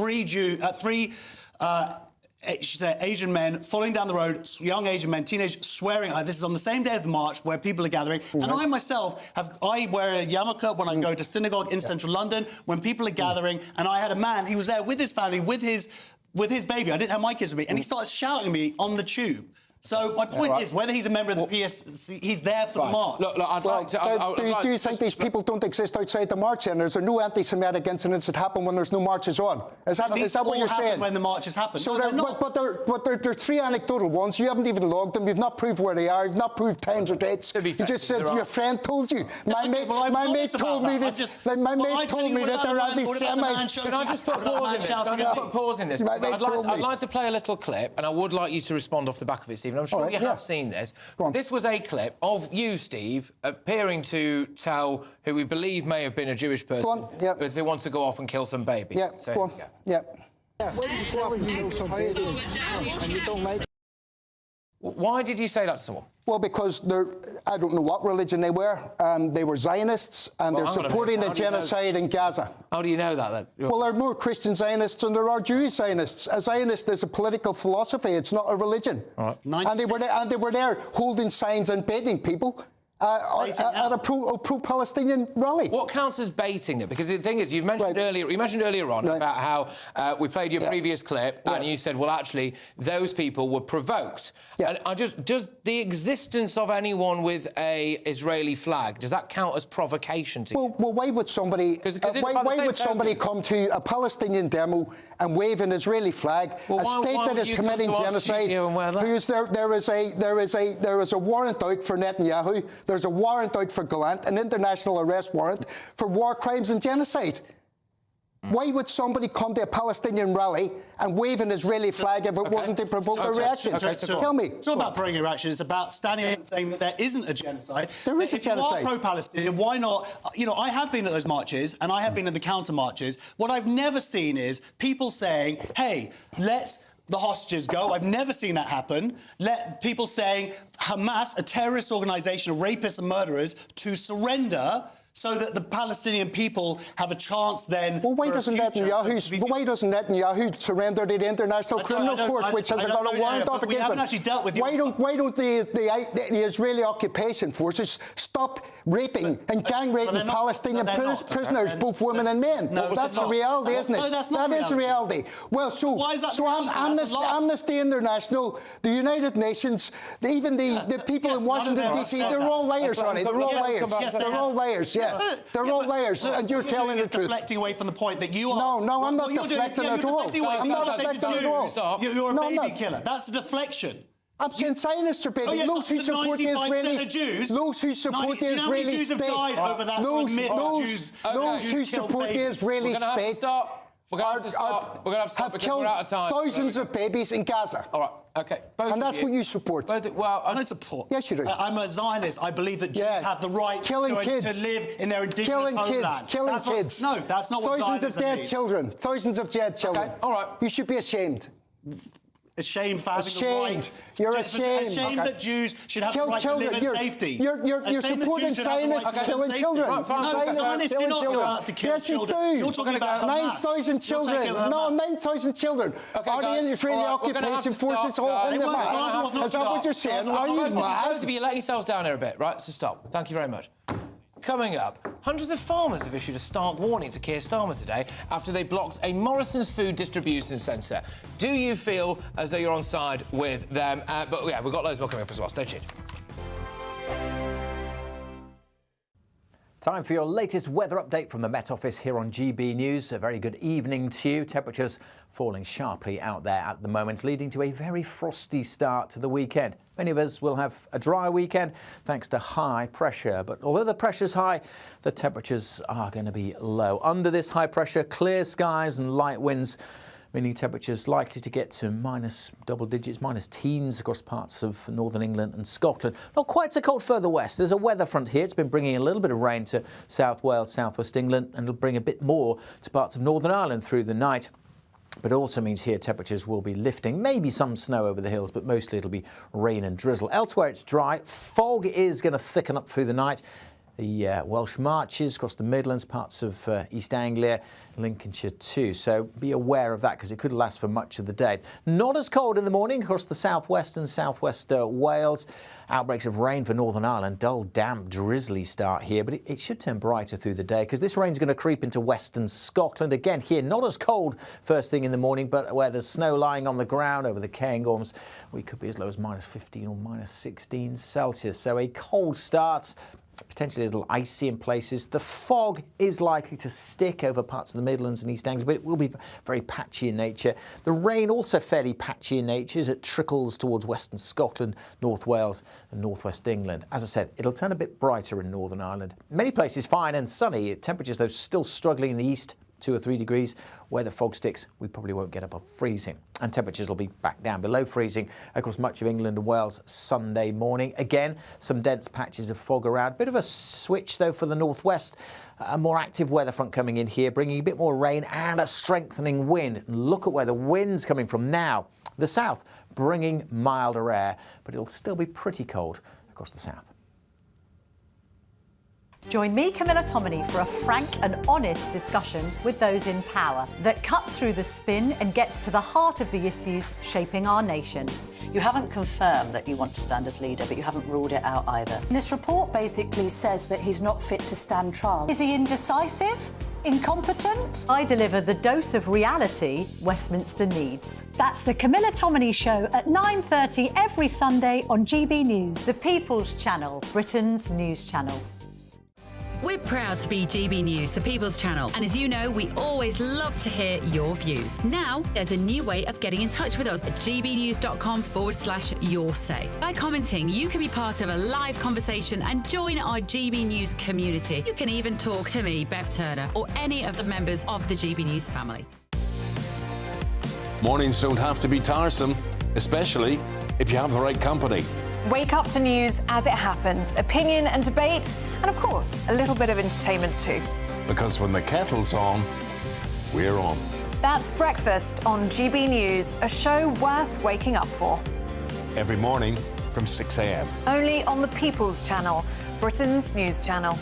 she said Asian men following down the road, young Asian men, teenage, swearing. This is on the same day of the march where people are gathering. And I myself I wear a yarmulke when I go to synagogue in central London when people are gathering. And I had a man, he was there with his family, with his baby. I didn't have my kids with me, and he started shouting at me on the tube. So my point is, whether he's a member of the PSC, he's there for the march. Look, I'd like to... Do you think these people don't exist outside the march, and there's no anti-Semitic incidents that happen when there's no marches on? Is that what you're saying? When the marches happen. So they're 3 anecdotal ones. You haven't even logged them. You've not proved where they are. You've not proved times or dates. You just said your friend told you. My mate told me that they're anti-Semites. Can I just put pause in this? I'd like to play a little clip, and I would like you to respond off the back of it, Steve. I'm sure you have seen this. This was a clip of you, Steve, appearing to tell who we believe may have been a Jewish person if they want to go off and kill some babies. Yeah, so, go on. Yeah. Why did you say that to someone? Well, because I don't know what religion they were. They were Zionists, and they're supporting the genocide in Gaza. How do you know that, then? Well, there are more Christian Zionists than there are Jewish Zionists. A Zionist is a political philosophy. It's not a religion. All right. And they were there holding signs and baiting people. At a pro-Palestinian rally. What counts as baiting it? Because the thing is, you mentioned earlier on about how we played your previous clip, and you said, well, actually, those people were provoked. And does the existence of anyone with a Israeli flag, does that count as provocation to you? Well, why would somebody come to a Palestinian demo and wave an Israeli flag, a state that is committing genocide? There is a warrant out for Netanyahu. There's a warrant out for Gallant, an international arrest warrant for war crimes and genocide. Why would somebody come to a Palestinian rally and wave an Israeli flag if it wasn't to provoke a reaction? Tell me. It's not about provoking a reaction. It's about standing up and saying that there isn't a genocide. There is a genocide. If you are pro-Palestinian, why not? You know, I have been at those marches, and I have been at the counter marches. What I've never seen is people saying, hey, let's the hostages go. I've never seen that happen. Let people saying Hamas, a terrorist organisation of rapists and murderers, to surrender so that the Palestinian people have a chance then. Well, why doesn't Netanyahu surrender to the International Criminal Court, which has got a warrant off against him? We haven't actually dealt with. Why don't the Israeli occupation forces stop raping and gang raping Palestinian prisoners, both women and men? That's a reality, isn't it? No, that's not. That is a reality. Well, so Amnesty International, the United Nations, even the people in Washington D.C. They're all liars, Ronnie. They're all liars. They're all liars. Yeah, they're all liars, and you're telling the truth. Deflecting away from the point that you are. No, I'm not deflecting at all. I'm not deflecting at all. You're a baby killer. That's a deflection. I'm saying Zionists are baby. Those who support the Israelis, those who support the Israeli state, those who support the Israeli state have killed thousands of babies in Gaza. All right. Okay, and that's what you support. I don't support. Yes, you do. I'm a Zionist. I believe that Jews have the right to live in their indigenous homeland. Killing kids. No, that's not what Zionism means. Thousands of dead children. Okay, all right. You should be ashamed. Ashamed for having the right. You're ashamed. Ashamed that Jews should have the right to live in safety. You're supporting Zionists killing children. No, Zionists do not go out to kill children. Yes, you do. You're talking about 9,000 children. No, 9,000 children. Are the Israeli occupation forces holding them back? Is that what you're saying? Are you mad? Both of you, let yourselves down here a bit, right? So stop. Thank you very much. Coming up, hundreds of farmers have issued a stark warning to Keir Starmer today after they blocked a Morrison's food distribution centre. Do you feel as though you're on side with them? But yeah, we've got loads more coming up as well. Stay tuned. Time for your latest weather update from the Met Office here on GB News. A very good evening to you. Temperatures falling sharply out there at the moment, leading to a very frosty start to the weekend. Many of us will have a dry weekend thanks to high pressure. But although the pressure's high, the temperatures are going to be low. Under this high pressure, clear skies and light winds, meaning temperatures likely to get to minus double digits, minus teens across parts of northern England and Scotland. Not quite so cold further west. There's a weather front here. It's been bringing a little bit of rain to South Wales, southwest England, and it'll bring a bit more to parts of Northern Ireland through the night. But it also means here temperatures will be lifting, maybe some snow over the hills, but mostly it'll be rain and drizzle. Elsewhere it's dry. Fog is going to thicken up through the night. The Welsh Marches across the Midlands, parts of East Anglia, Lincolnshire too. So be aware of that because it could last for much of the day. Not as cold in the morning across the southwest and southwest Wales. Outbreaks of rain for Northern Ireland. Dull, damp, drizzly start here, but it should turn brighter through the day because this rain's going to creep into western Scotland. Again, here, not as cold first thing in the morning, but where there's snow lying on the ground over the Cairngorms, we could be as low as minus 15 or minus 16 Celsius. So a cold start. Potentially a little icy in places. The fog is likely to stick over parts of the Midlands and East Anglia, but it will be very patchy in nature. The rain also fairly patchy in nature as it trickles towards western Scotland, North Wales and northwest England. As I said, it'll turn a bit brighter in Northern Ireland. Many places fine and sunny. Temperatures, though, still struggling in the east. 2 or 3 degrees. Where the fog sticks, we probably won't get above freezing. And temperatures will be back down below freezing across much of England and Wales Sunday morning. Again, some dense patches of fog around. Bit of a switch, though, for the northwest. A more active weather front coming in here, bringing a bit more rain and a strengthening wind. And look at where the wind's coming from now. The south bringing milder air, but it'll still be pretty cold across the south. Join me, Camilla Tominey, for a frank and honest discussion with those in power that cuts through the spin and gets to the heart of the issues shaping our nation. You haven't confirmed that you want to stand as leader, but you haven't ruled it out either. This report basically says that he's not fit to stand trial. Is he indecisive? Incompetent? I deliver the dose of reality Westminster needs. That's the Camilla Tominey Show at 9:30 every Sunday on GB News. The People's Channel, Britain's news channel. We're proud to be GB News, the People's Channel. And as you know, we always love to hear your views. Now, there's a new way of getting in touch with us at gbnews.com/yoursay. By commenting, you can be part of a live conversation and join our GB News community. You can even talk to me, Bev Turner, or any of the members of the GB News family. Mornings don't have to be tiresome, especially if you have the right company. Wake up to news as it happens, opinion and debate, and of course, a little bit of entertainment too. Because when the kettle's on, we're on. That's Breakfast on GB News, a show worth waking up for. Every morning from 6 a.m. Only on the People's Channel, Britain's news channel.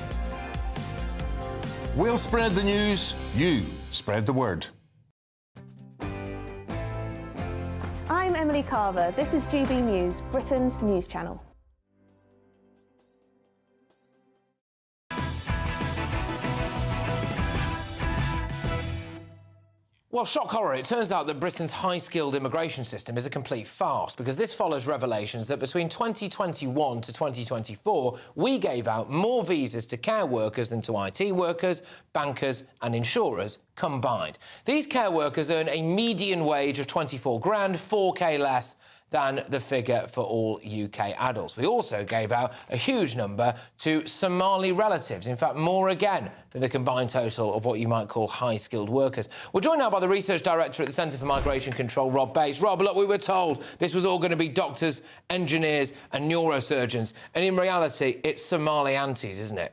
We'll spread the news, you spread the word. I'm Emily Carver. This is GB News, Britain's news channel. Well, shock horror, it turns out that Britain's high-skilled immigration system is a complete farce, because this follows revelations that between 2021 to 2024, we gave out more visas to care workers than to IT workers, bankers and insurers combined. These care workers earn a median wage of 24 grand, 4k less than the figure for all UK adults. We also gave out a huge number to Somali relatives, in fact more again than the combined total of what you might call high-skilled workers. We're joined now by the research director at the Centre for Migration Control, Rob Bates. Rob, look, we were told this was all going to be doctors, engineers and neurosurgeons, and in reality it's Somali aunties, isn't it?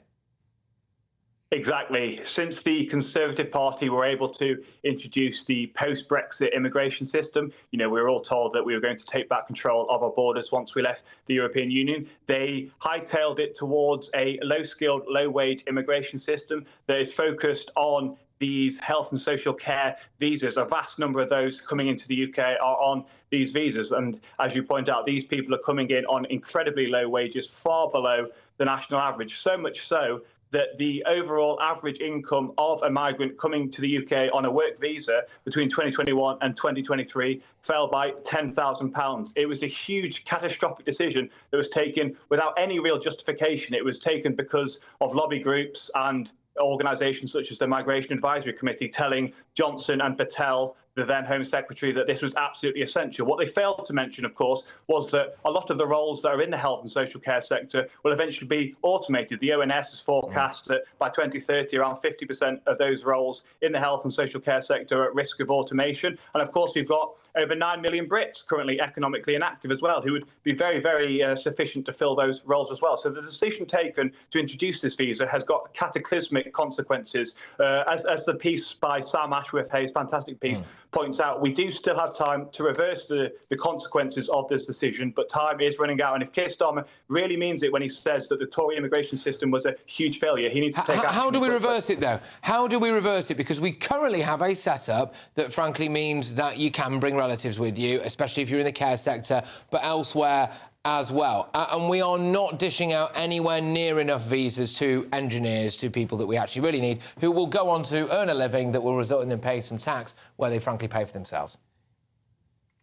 Exactly. Since the Conservative Party were able to introduce the post-Brexit immigration system, we were all told that we were going to take back control of our borders once we left the European Union. They hightailed it towards a low-skilled, low-wage immigration system that is focused on these health and social care visas. A vast number of those coming into the UK are on these visas. And as you point out, these people are coming in on incredibly low wages, far below the national average, so much so that the overall average income of a migrant coming to the UK on a work visa between 2021 and 2023 fell by £10,000. It was a huge catastrophic decision that was taken without any real justification. It was taken because of lobby groups and organisations such as the Migration Advisory Committee telling Johnson and Patel, the then Home Secretary, that this was absolutely essential. What they failed to mention, of course, was that a lot of the roles that are in the health and social care sector will eventually be automated. The ONS has forecast that by 2030, around 50% of those roles in the health and social care sector are at risk of automation. And of course, we've got over 9 million Brits currently economically inactive as well, who would be very, very sufficient to fill those roles as well. So the decision taken to introduce this visa has got cataclysmic consequences. As the piece by Sam Ashworth-Hayes, fantastic piece, points out, we do still have time to reverse the consequences of this decision, but time is running out. And if Keir Starmer really means it when he says that the Tory immigration system was a huge failure, he needs to take action. How do we reverse it, though? How do we reverse it? Because we currently have a setup that, frankly, means that you can bring relatives with you, especially if you're in the care sector, but elsewhere as well. And we are not dishing out anywhere near enough visas to engineers, to people that we actually really need, who will go on to earn a living that will result in them paying some tax where they frankly pay for themselves.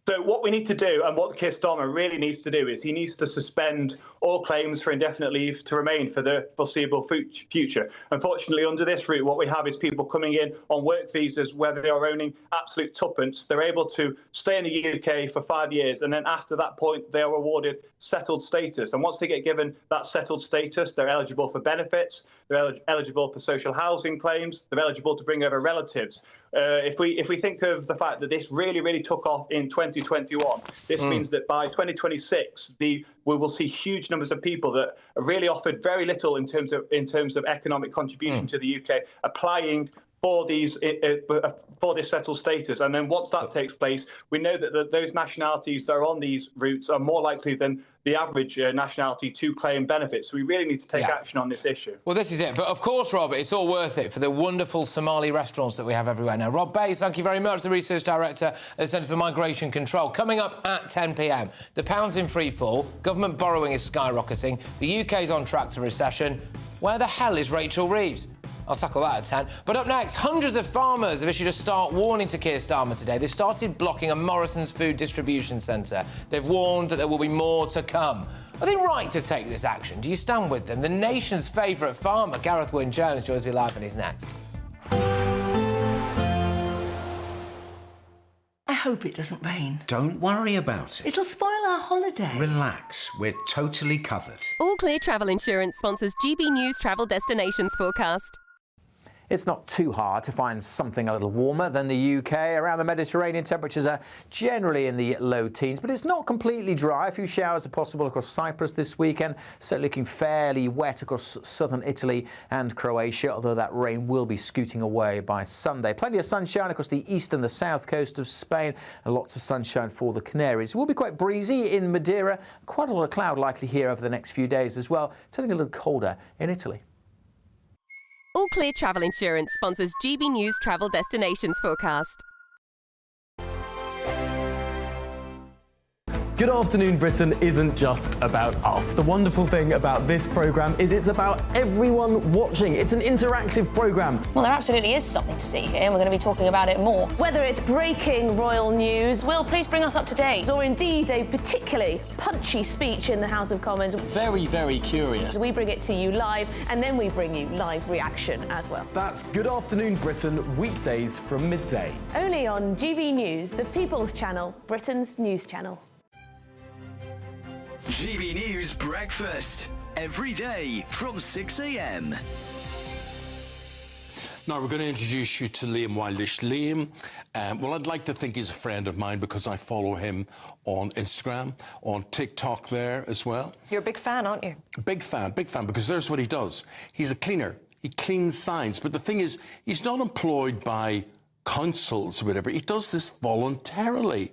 So what we need to do, and what Keir Starmer really needs to do, is he needs to suspend all claims for indefinite leave to remain for the foreseeable future. Unfortunately, under this route, what we have is people coming in on work visas where they are earning absolute tuppence. They're able to stay in the UK for 5 years, and then after that point, they are awarded settled status. And once they get given that settled status, they're eligible for benefits, they're eligible for social housing claims, they're eligible to bring over relatives. If we think of the fact that this really took off in 2021, this means that by 2026 we will see huge numbers of people that are really offered very little in terms of economic contribution to the UK applying for this settled status. And then once that takes place, we know that those nationalities that are on these routes are more likely than the average nationality to claim benefits. So we really need to take action on this issue. Well, this is it. But of course, Rob, it's all worth it for the wonderful Somali restaurants that we have everywhere now. Rob Bates, thank you very much, the research director at the Centre for Migration Control. Coming up at 10 p.m, the pound's in free fall, government borrowing is skyrocketing, the UK's on track to recession. Where the hell is Rachel Reeves? I'll tackle that at 10. But up next, hundreds of farmers have issued a stark warning to Keir Starmer today. They've started blocking a Morrison's food distribution centre. They've warned that there will be more to come. Are they right to take this action? Do you stand with them? The nation's favourite farmer, Gareth Wyn-Jones, joins me live and he's next. I hope it doesn't rain. Don't worry about it. It'll spoil our holiday. Relax, we're totally covered. All Clear Travel Insurance sponsors GB News Travel Destinations Forecast. It's not too hard to find something a little warmer than the UK. Around the Mediterranean, temperatures are generally in the low teens, but it's not completely dry. A few showers are possible across Cyprus this weekend. So looking fairly wet across southern Italy and Croatia, although that rain will be scooting away by Sunday. Plenty of sunshine across the east and the south coast of Spain, and lots of sunshine for the Canaries. It will be quite breezy in Madeira. Quite a lot of cloud likely here over the next few days as well, turning a little colder in Italy. All Clear Travel Insurance sponsors GB News Travel Destinations Forecast. Good Afternoon Britain isn't just about us. The wonderful thing about this programme is it's about everyone watching. It's an interactive programme. Well, there absolutely is something to see here, and we're going to be talking about it more. Whether it's breaking royal news, Will, please bring us up to date, or indeed a particularly punchy speech in the House of Commons. Very, very curious. We bring it to you live, and then we bring you live reaction as well. That's Good Afternoon Britain, weekdays from midday. Only on GB News, the People's Channel, Britain's news channel. GB News Breakfast, every day from 6 a.m. Now, we're going to introduce you to Liam Wildish. Liam, well, I'd like to think he's a friend of mine because I follow him on Instagram, on TikTok there as well. You're a big fan, aren't you? Big fan, because there's what he does. He's a cleaner. He cleans signs. But the thing is, he's not employed by councils or whatever. He does this voluntarily.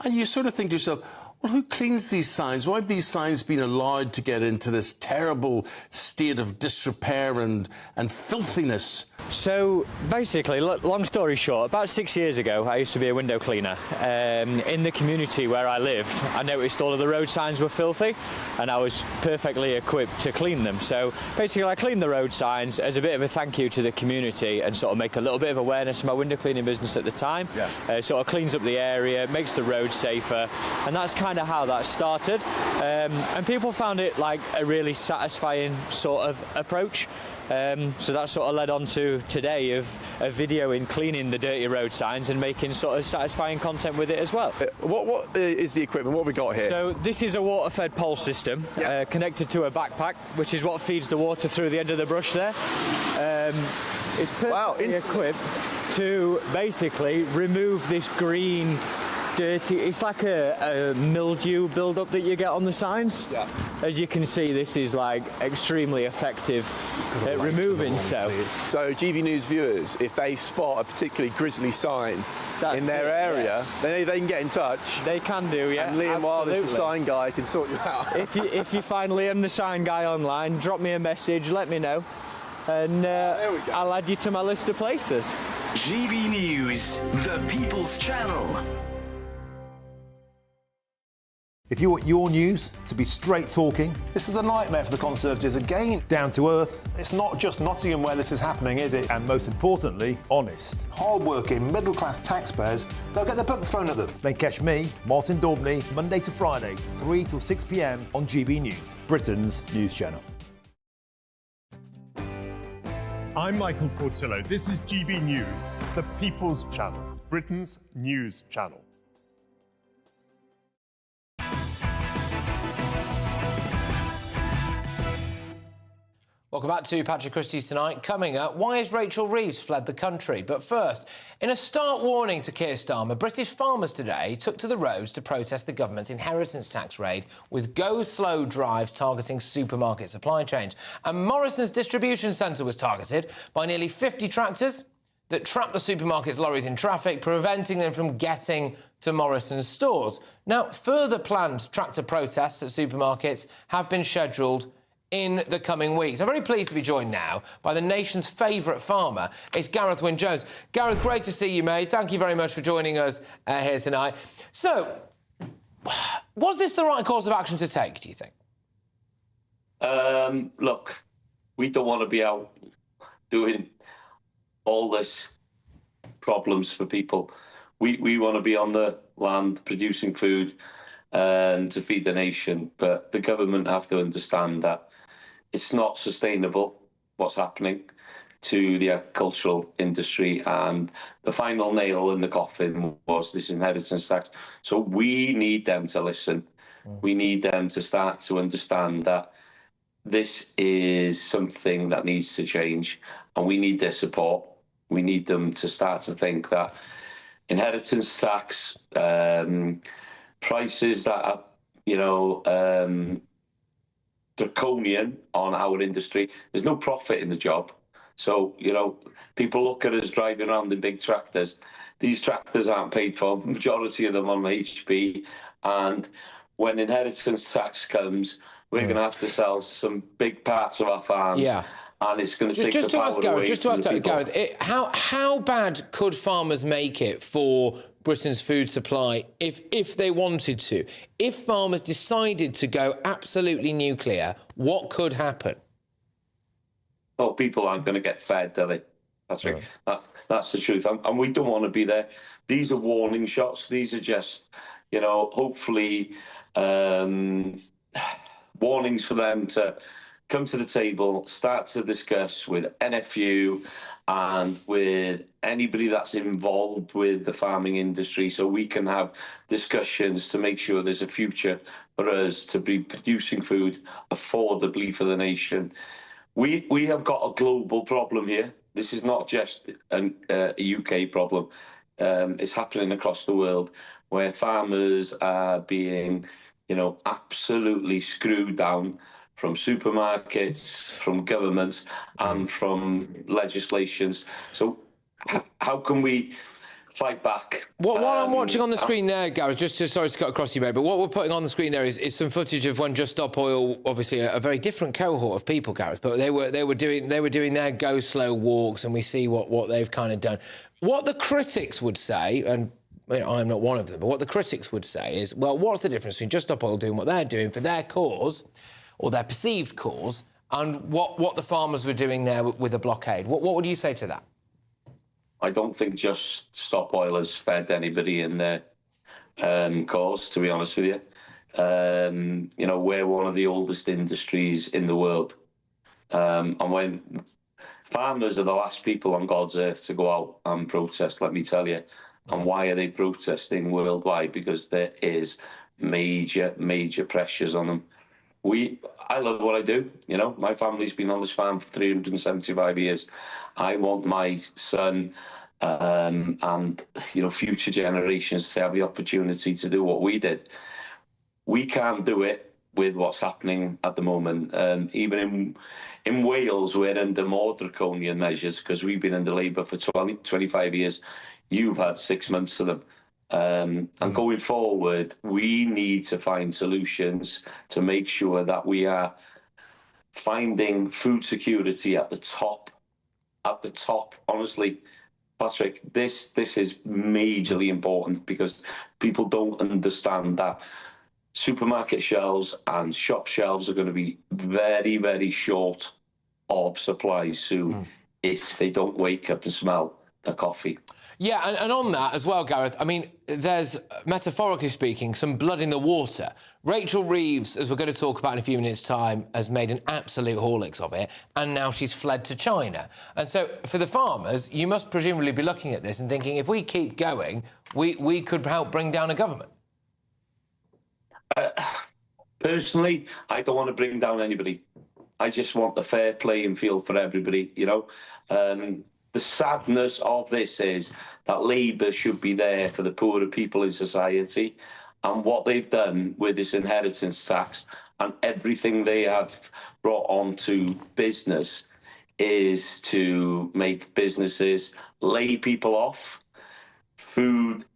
And you sort of think to yourself, well, who cleans these signs? Why have these signs been allowed to get into this terrible state of disrepair and filthiness? So basically, long story short, about 6 years ago, I used to be a window cleaner. In the community where I lived, I noticed all of the road signs were filthy, and I was perfectly equipped to clean them. So basically, I cleaned the road signs as a bit of a thank you to the community and sort of make a little bit of awareness of my window cleaning business at the time. Yeah. Sort of cleans up the area, makes the road safer, and that's kind of how that started. And people found it like a really satisfying sort of approach. So that sort of led on to today of a video in cleaning the dirty road signs and making sort of satisfying content with it as well. What is the equipment? What have we got here? So this is a water-fed pole system connected to a backpack, which is what feeds the water through the end of the brush there. It's perfectly equipped to basically remove this green dirty, it's like a mildew build-up that you get on the signs. Yeah. As you can see, this is like extremely effective at removing so. So GB News viewers, if they spot a particularly grisly sign in their area, then they can get in touch. They can do, yeah. And Liam Wildish, the sign guy, can sort you out. if you find Liam the sign guy online, drop me a message, let me know, and I'll add you to my list of places. GB News, the People's Channel. If you want your news to be straight talking... This is a nightmare for the Conservatives again. Down to earth. It's not just Nottingham where this is happening, is it? And most importantly, honest. Hard-working, middle-class taxpayers, they'll get their book thrown at them. Then catch me, Martin Daubney, Monday to Friday, 3 till 6 p.m. on GB News, Britain's news channel. I'm Michael Portillo. This is GB News, the People's Channel, Britain's news channel. Welcome back to Patrick Christys tonight. Coming up, why has Rachel Reeves fled the country? But first, in a stark warning to Keir Starmer, British farmers today took to the roads to protest the government's inheritance tax raid with go-slow drives targeting supermarket supply chains. And Morrison's distribution centre was targeted by nearly 50 tractors that trapped the supermarket's lorries in traffic, preventing them from getting to Morrison's stores. Now, further planned tractor protests at supermarkets have been scheduled in the coming weeks. I'm very pleased to be joined now by the nation's favourite farmer. It's Gareth Wyn-Jones. Gareth, great to see you, mate. Thank you very much for joining us here tonight. So, was this the right course of action to take, do you think? Look, we don't want to be out doing all this problems for people. We want to be on the land producing food to feed the nation, but the government have to understand that it's not sustainable what's happening to the agricultural industry, and the final nail in the coffin was this inheritance tax. So we need them to listen. We need them to start to understand that this is something that needs to change, and we need their support. We need them to start to think that inheritance tax, prices that are, draconian on our industry. There's no profit in the job. So, people look at us driving around in big tractors. These tractors aren't paid for, majority of them on HP. And when inheritance tax comes, We're going to have to sell some big parts of our farms. Yeah. And it's going to take the power away Just to ask from the people. Gareth, how bad could farmers make it for Britain's food supply if they wanted to? If farmers decided to go absolutely nuclear, what could happen? Well, people aren't going to get fed, are they? That's right. That's the truth. And we don't want to be there. These are warning shots. These are just, hopefully warnings for them to come to the table, start to discuss with NFU and with anybody that's involved with the farming industry, so we can have discussions to make sure there's a future for us to be producing food affordably for the nation. We have got a global problem here. This is not just a UK problem. It's happening across the world, where farmers are being, absolutely screwed down from supermarkets, from governments, and from legislations. So how can we fight back? What I'm watching on the screen there, Gareth, sorry to cut across you, mate, but what we're putting on the screen there is some footage of when Just Stop Oil, obviously a very different cohort of people, Gareth, but they were doing their go slow walks, and we see what they've kind of done. What the critics would say, and I'm not one of them, but what the critics would say is, well, what's the difference between Just Stop Oil doing what they're doing for their cause, or their perceived cause, and what the farmers were doing there with a blockade? What would you say to that? I don't think Just Stop Oil has fed anybody in their cause, to be honest with you. We're one of the oldest industries in the world. And when farmers are the last people on God's earth to go out and protest, let me tell you. And why are they protesting worldwide? Because there is major, major pressures on them. I love what I do. My family's been on this farm for 375 years. I want my son and future generations to have the opportunity to do what we did. We can't do it with what's happening at the moment. Even in Wales, we're under more draconian measures because we've been under Labour for 25 years. You've had 6 months of them. And going forward, we need to find solutions to make sure that we are finding food security at the top. At the top, honestly, Patrick, this is majorly important because people don't understand that supermarket shelves and shop shelves are going to be very, very short of supplies soon if they don't wake up and smell the coffee. Yeah, and on that as well, Gareth, I mean, there's, metaphorically speaking, some blood in the water. Rachel Reeves, as we're going to talk about in a few minutes' time, has made an absolute Horlicks of it, and now she's fled to China. And so, for the farmers, you must presumably be looking at this and thinking, if we keep going, we could help bring down a government. Personally, I don't want to bring down anybody. I just want the fair playing field for everybody, The sadness of this is that Labour should be there for the poorer people in society, and what they've done with this inheritance tax and everything they have brought onto business is to make businesses lay people off. Food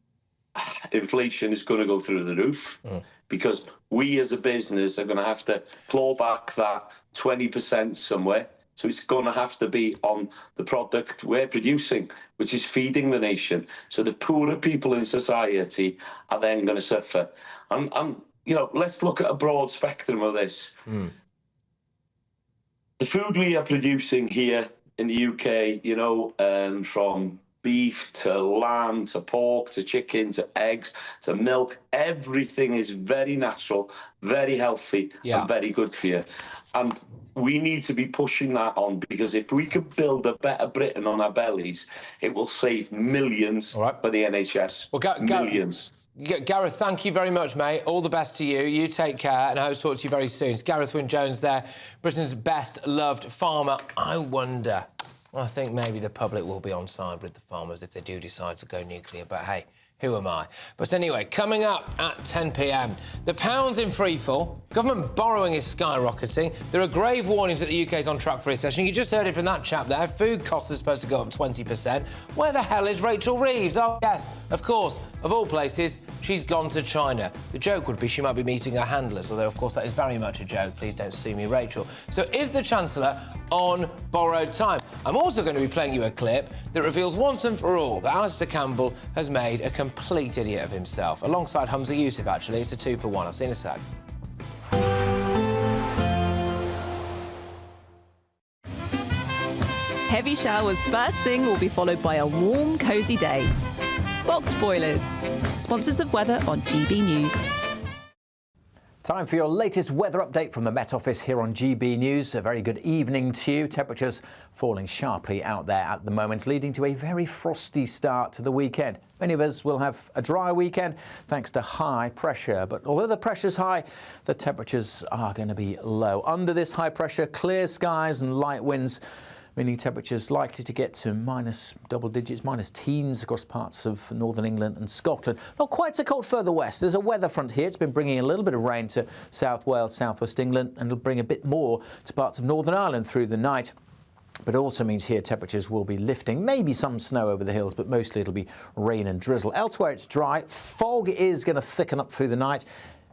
inflation is going to go through the roof because we as a business are going to have to claw back that 20% somewhere. So it's going to have to be on the product we're producing, which is feeding the nation. So the poorer people in society are then going to suffer. And let's look at a broad spectrum of this. The food we are producing here in the UK, from beef to lamb to pork to chicken to eggs to milk, everything is very natural, very healthy, and very good for you. And we need to be pushing that on, because if we can build a better Britain on our bellies, it will save millions for the NHS. Millions. Gareth, thank you very much, mate. All the best to you. You take care, and I hope to talk to you very soon. It's Gareth Wyn-Jones there, Britain's best-loved farmer. I wonder, I think maybe the public will be on side with the farmers if they do decide to go nuclear. But, hey, Who am I? But anyway, coming up at 10 p.m, the pound's in freefall, government borrowing is skyrocketing, there are grave warnings that the UK is on track for a recession. You just heard it from that chap there. Food costs are supposed to go up 20%. Where the hell is Rachel Reeves? Oh, yes, of course, of all places, she's gone to China. The joke would be she might be meeting her handlers, although, of course, that is very much a joke. Please don't sue me, Rachel. So is the Chancellor on borrowed time? I'm also going to be playing you a clip that reveals once and for all that Alistair Campbell has made a complete idiot of himself, alongside Hamza Yusuf, actually. It's a 2-for-1. I'll see you in a sec. Heavy showers first thing will be followed by a warm, cosy day. Boxed Boilers, sponsors of weather on GB News. Time for your latest weather update from the Met Office here on GB News. A very good evening to you. Temperatures falling sharply out there at the moment, leading to a very frosty start to the weekend. Many of us will have a dry weekend thanks to high pressure. But although the pressure's high, the temperatures are going to be low. Under this high pressure, clear skies and light winds, meaning temperatures likely to get to minus double digits, minus teens across parts of northern England and Scotland. Not quite so cold further west. There's a weather front here. It's been bringing a little bit of rain to South Wales, southwest England, and it'll bring a bit more to parts of Northern Ireland through the night. But it also means here temperatures will be lifting, maybe some snow over the hills, but mostly it'll be rain and drizzle. Elsewhere it's dry. Fog is going to thicken up through the night.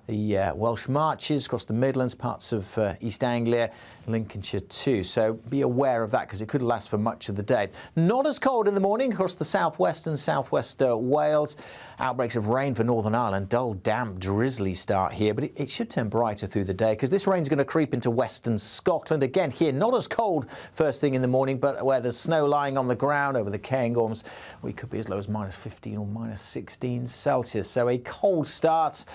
The Welsh Marches across the Midlands, parts of East Anglia, Lincolnshire too. So be aware of that because it could last for much of the day. Not as cold in the morning across the southwest and southwest Wales. Outbreaks of rain for Northern Ireland. Dull, damp, drizzly start here, but it should turn brighter through the day because this rain's going to creep into western Scotland. Again, here, not as cold first thing in the morning, but where there's snow lying on the ground over the Cairngorms, we could be as low as minus 15 or minus 16 Celsius. So a cold start.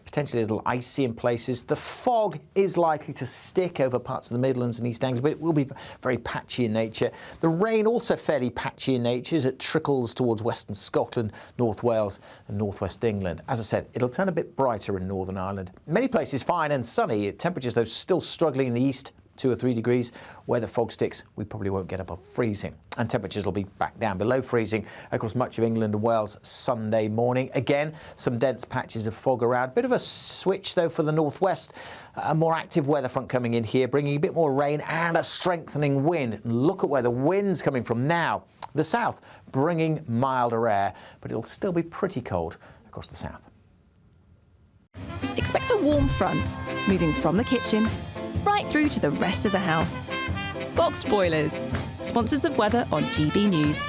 Potentially a little icy in places. The fog is likely to stick over parts of the Midlands and East Anglia, but it will be very patchy in nature. The rain also fairly patchy in nature as it trickles towards western Scotland, North Wales and northwest England. As I said, it'll turn a bit brighter in Northern Ireland. Many places fine and sunny. Temperatures, though, still struggling in the east. 2 or 3 degrees. Where the fog sticks, we probably won't get above freezing. And temperatures will be back down below freezing across much of England and Wales Sunday morning. Again, some dense patches of fog around. Bit of a switch, though, for the northwest. A more active weather front coming in here, bringing a bit more rain and a strengthening wind. And look at where the wind's coming from now. The south bringing milder air, but it'll still be pretty cold across the south. Expect a warm front, moving from the kitchen right through to the rest of the house. Boxed Boilers, sponsors of weather on GB News.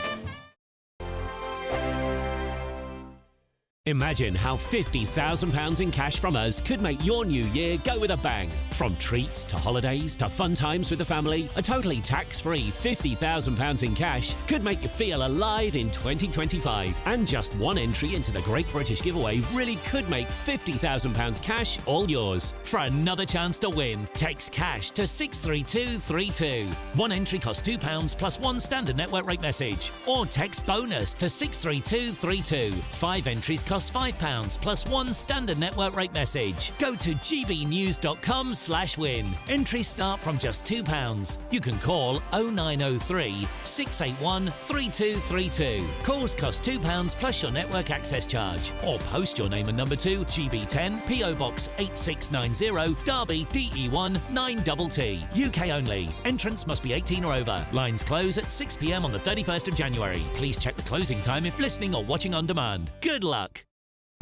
Imagine how £50,000 in cash from us could make your new year go with a bang. From treats to holidays to fun times with the family, a totally tax-free £50,000 in cash could make you feel alive in 2025. And just one entry into the Great British Giveaway really could make £50,000 cash all yours. For another chance to win, text cash to 63232. One entry costs £2 plus one standard network rate message. Or text bonus to 63232. 5 entries cost £5 plus one standard network rate message. Go to gbnews.com/win. Entries start from just £2. You can call 0903 681 3232. Calls cost £2 plus your network access charge. Or post your name and number to GB10 PO Box 8690 Derby DE1 9TT. UK only. Entrants must be 18 or over. Lines close at 6 p.m. on the 31st of January. Please check the closing time if listening or watching on demand. Good luck.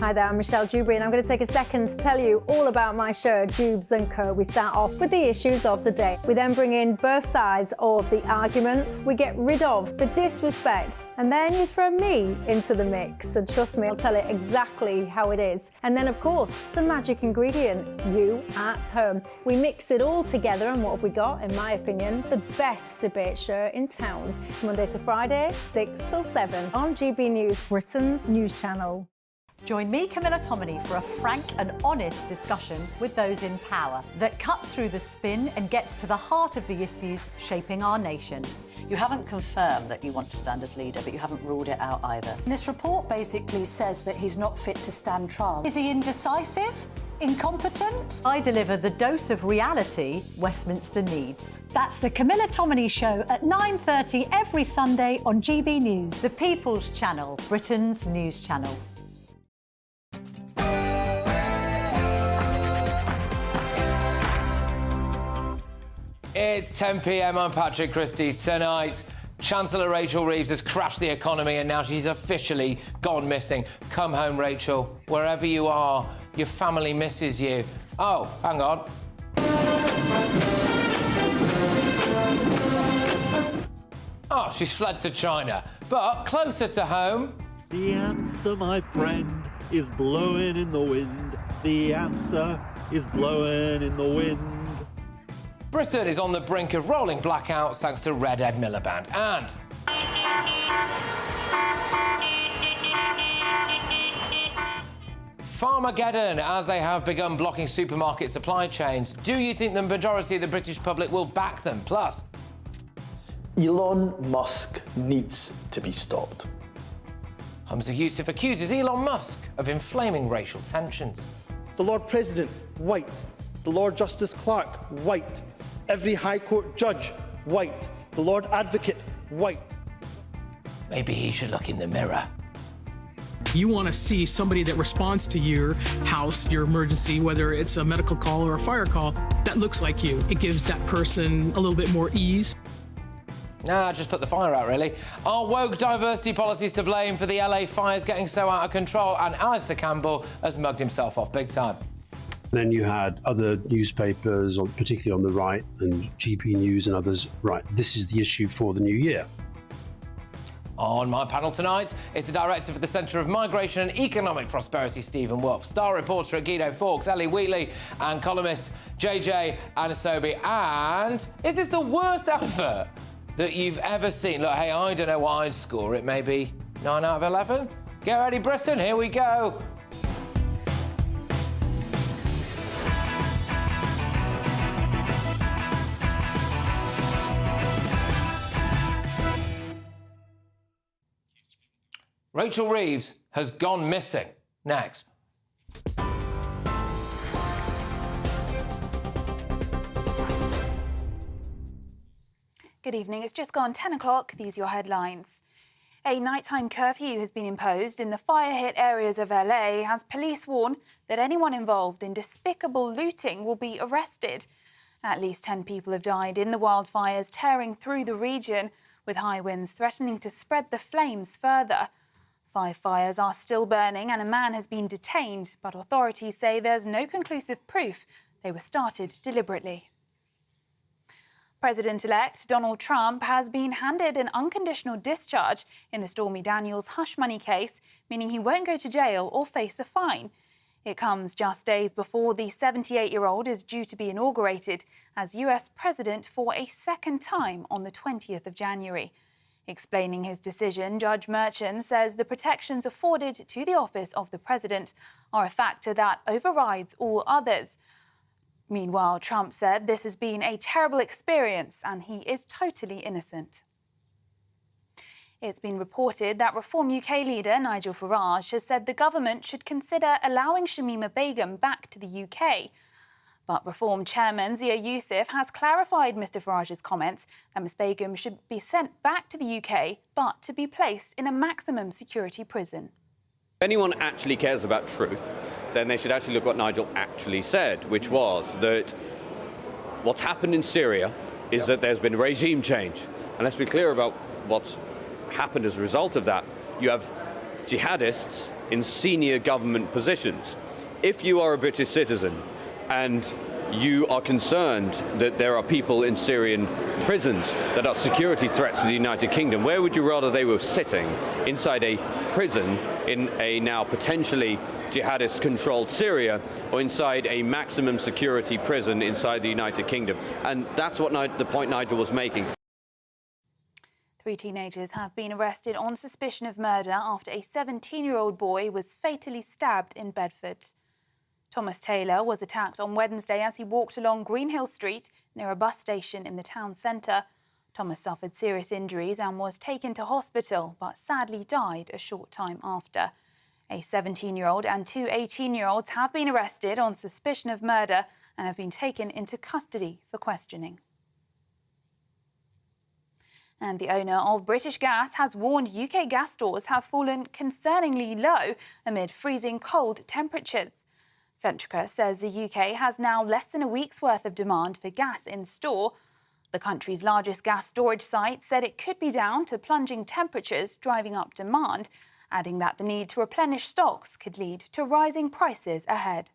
Hi there, I'm Michelle Dewberry and I'm going to take a second to tell you all about my show, Dubes & Co. We start off with the issues of the day. We then bring in both sides of the argument. We get rid of the disrespect. And then you throw me into the mix. And trust me, I'll tell it exactly how it is. And then, of course, the magic ingredient, you at home. We mix it all together and what have we got, in my opinion, the best debate show in town. Monday to Friday, 6 till 7 on GB News, Britain's news channel. Join me, Camilla Tominey, for a frank and honest discussion with those in power that cuts through the spin and gets to the heart of the issues shaping our nation. You haven't confirmed that you want to stand as leader, but you haven't ruled it out either. This report basically says that he's not fit to stand trial. Is he indecisive? Incompetent? I deliver the dose of reality Westminster needs. That's the Camilla Tominey Show at 9:30 every Sunday on GB News. The People's Channel, Britain's news channel. It's 10 p.m. I'm Patrick Christys. Tonight, Chancellor Rachel Reeves has crashed the economy and now she's officially gone missing. Come home, Rachel. Wherever you are, your family misses you. Oh, hang on. Oh, she's fled to China. But closer to home... The answer, my friend, is blowing in the wind. The answer is blowing in the wind. Britain is on the brink of rolling blackouts thanks to Red Ed Miliband. And... Farmageddon, as they have begun blocking supermarket supply chains. Do you think the majority of the British public will back them? Plus... Elon Musk needs to be stopped. Hamza Yusuf accuses Elon Musk of inflaming racial tensions. The Lord President, white. The Lord Justice Clerk, white. Every High Court judge, white. The Lord Advocate, white. Maybe he should look in the mirror. You want to see somebody that responds to your house, your emergency, whether it's a medical call or a fire call, that looks like you. It gives that person a little bit more ease. Nah, just put the fire out, really. Are woke diversity policies to blame for the LA fires getting so out of control? And Alistair Campbell has mugged himself off big time. Then you had other newspapers, particularly on the right, and GBNews and others, right, this is the issue for the new year. On my panel tonight is the director for the Centre of Migration and Economic Prosperity, Stephen Wolfe, star reporter at Guido Fawkes, Ellie Wheatley, and columnist JJ Anasobi. And is this the worst advert that you've ever seen? Look, hey, I don't know what I'd score it. Maybe 9 out of 11? Get ready, Britain. Here we go. Rachel Reeves has gone missing. Next. Good evening. It's just gone 10 o'clock. These are your headlines. A nighttime curfew has been imposed in the fire-hit areas of LA as police warn that anyone involved in despicable looting will be arrested. At least 10 people have died in the wildfires tearing through the region, with high winds threatening to spread the flames further. 5 fires are still burning and a man has been detained, but authorities say there's no conclusive proof they were started deliberately. President-elect Donald Trump has been handed an unconditional discharge in the Stormy Daniels hush money case, meaning he won't go to jail or face a fine. It comes just days before the 78-year-old is due to be inaugurated as US president for a second time on the 20th of January. Explaining his decision, Judge Merchant says the protections afforded to the office of the president are a factor that overrides all others. Meanwhile, Trump said this has been a terrible experience and he is totally innocent. It's been reported that Reform UK leader Nigel Farage has said the government should consider allowing Shamima Begum back to the UK. But Reform chairman Zia Youssef has clarified Mr Farage's comments that Ms Begum should be sent back to the UK, but to be placed in a maximum security prison. If anyone actually cares about truth, then they should actually look what Nigel actually said, which was that what's happened in Syria is that there's been regime change. And let's be clear about what's happened as a result of that. You have jihadists in senior government positions. If you are a British citizen and you are concerned that there are people in Syrian prisons that are security threats to the United Kingdom, where would you rather they were sitting? Inside a prison in a now potentially jihadist-controlled Syria, or inside a maximum security prison inside the United Kingdom? And that's what the point Nigel was making. 3 teenagers have been arrested on suspicion of murder after a 17-year-old boy was fatally stabbed in Bedford. Thomas Taylor was attacked on Wednesday as he walked along Greenhill Street near a bus station in the town centre. Thomas suffered serious injuries and was taken to hospital, but sadly died a short time after. A 17-year-old and 2 18-year-olds have been arrested on suspicion of murder and have been taken into custody for questioning. And the owner of British Gas has warned UK gas stores have fallen concerningly low amid freezing cold temperatures. Centrica says the UK has now less than a week's worth of demand for gas in store. The country's largest gas storage site said it could be down to plunging temperatures driving up demand, adding that the need to replenish stocks could lead to rising prices ahead.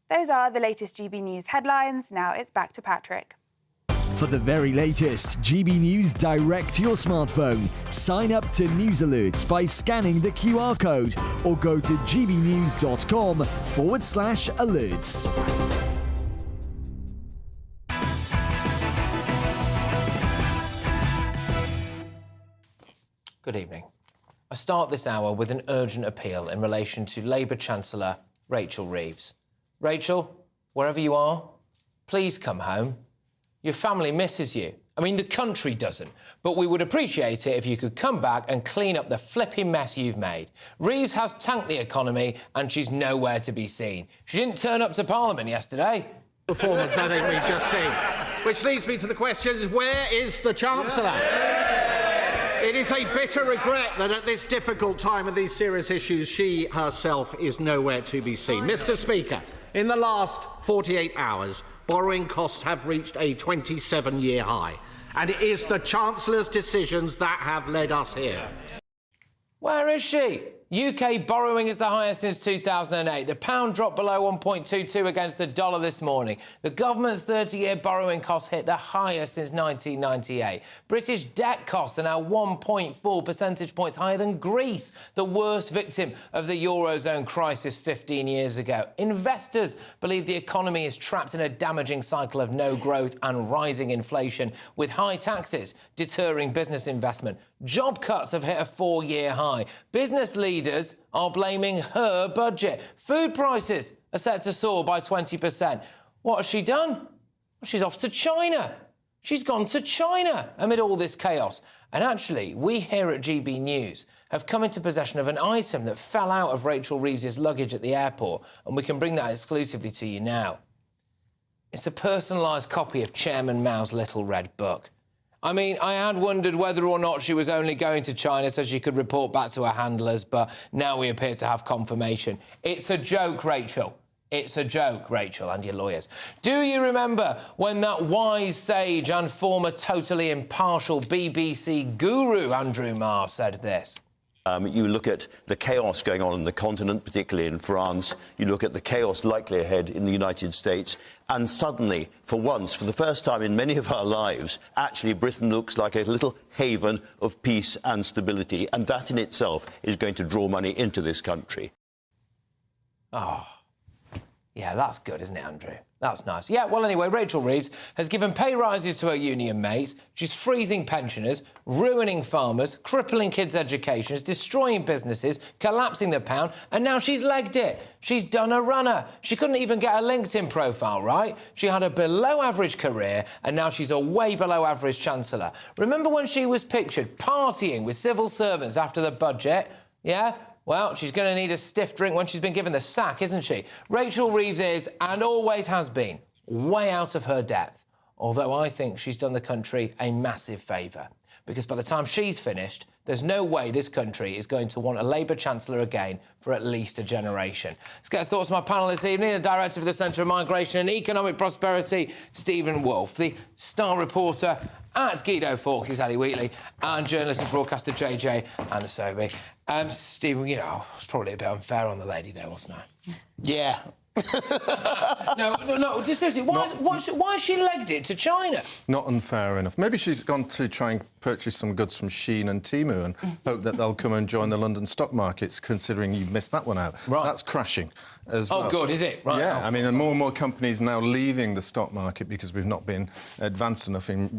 Those are the latest GB News headlines. Now it's back to Patrick. For the very latest GB News direct to your smartphone, sign up to News Alerts by scanning the QR code or go to gbnews.com/alerts. Good evening. I start this hour with an urgent appeal in relation to Labour Chancellor Rachel Reeves. Rachel, wherever you are, please come home. Your family misses you. I mean, the country doesn't, but we would appreciate it if you could come back and clean up the flipping mess you've made. Reeves has tanked the economy and she's nowhere to be seen. She didn't turn up to Parliament yesterday. Performance, I think we've just seen. Which leads me to the question, where is the Chancellor? It is a bitter regret that at this difficult time of these serious issues, she herself is nowhere to be seen. Mr. Speaker, in the last 48 hours, borrowing costs have reached a 27-year high, and it is the Chancellor's decisions that have led us here. Where is she? UK borrowing is the highest since 2008. The pound dropped below 1.22 against the dollar this morning. The government's 30-year borrowing costs hit the highest since 1998. British debt costs are now 1.4 percentage points higher than Greece, the worst victim of the Eurozone crisis 15 years ago. Investors believe the economy is trapped in a damaging cycle of no growth and rising inflation, with high taxes deterring business investment. Job cuts have hit a 4-year high. Business leaders are blaming her budget. Food prices are set to soar by 20%. What has she done? Well, she's off to China. She's gone to China amid all this chaos. And actually, we here at GB News have come into possession of an item that fell out of Rachel Reeves' luggage at the airport, and we can bring that exclusively to you now. It's a personalised copy of Chairman Mao's Little Red Book. I mean, I had wondered whether or not she was only going to China so she could report back to her handlers, but now we appear to have confirmation. It's a joke, Rachel. It's a joke, Rachel, and your lawyers. Do you remember when that wise sage and former totally impartial BBC guru Andrew Marr said this? You look at the chaos going on the continent, particularly in France. You look at the chaos likely ahead in the United States. And suddenly, for once, for the first time in many of our lives, actually Britain looks like a little haven of peace and stability. And that in itself is going to draw money into this country. Oh, yeah, that's good, isn't it, Andrew? That's nice. Yeah, well, anyway, Rachel Reeves has given pay rises to her union mates. She's freezing pensioners, ruining farmers, crippling kids' educations, destroying businesses, collapsing the pound, and now she's legged it. She's done a runner. She couldn't even get a LinkedIn profile, right? She had a below-average career, and now she's a way below-average chancellor. Remember when she was pictured partying with civil servants after the budget? Yeah? Well, she's going to need a stiff drink when she's been given the sack, isn't she? Rachel Reeves is, and always has been, way out of her depth. Although I think she's done the country a massive favour. Because by the time she's finished, there's no way this country is going to want a Labour Chancellor again for at least a generation. Let's get thoughts from my panel this evening. The Director for the Centre of Migration and Economic Prosperity, Stephen Wolfe. The star reporter at Guido Fawkes, Ali Wheatley, and journalist and broadcaster JJ Anasobi. Stephen, you know, I was probably a bit unfair on the lady there, wasn't I? Yeah. No, seriously, why has she legged it to China? Not unfair enough. Maybe she's gone to try and purchase some goods from Shein and Temu and hope that they'll come and join the London stock markets, considering you've missed that one out. Right. That's crashing as well. Oh, good, is it? Right. Yeah, I mean, and more companies now leaving the stock market because we've not been advanced enough in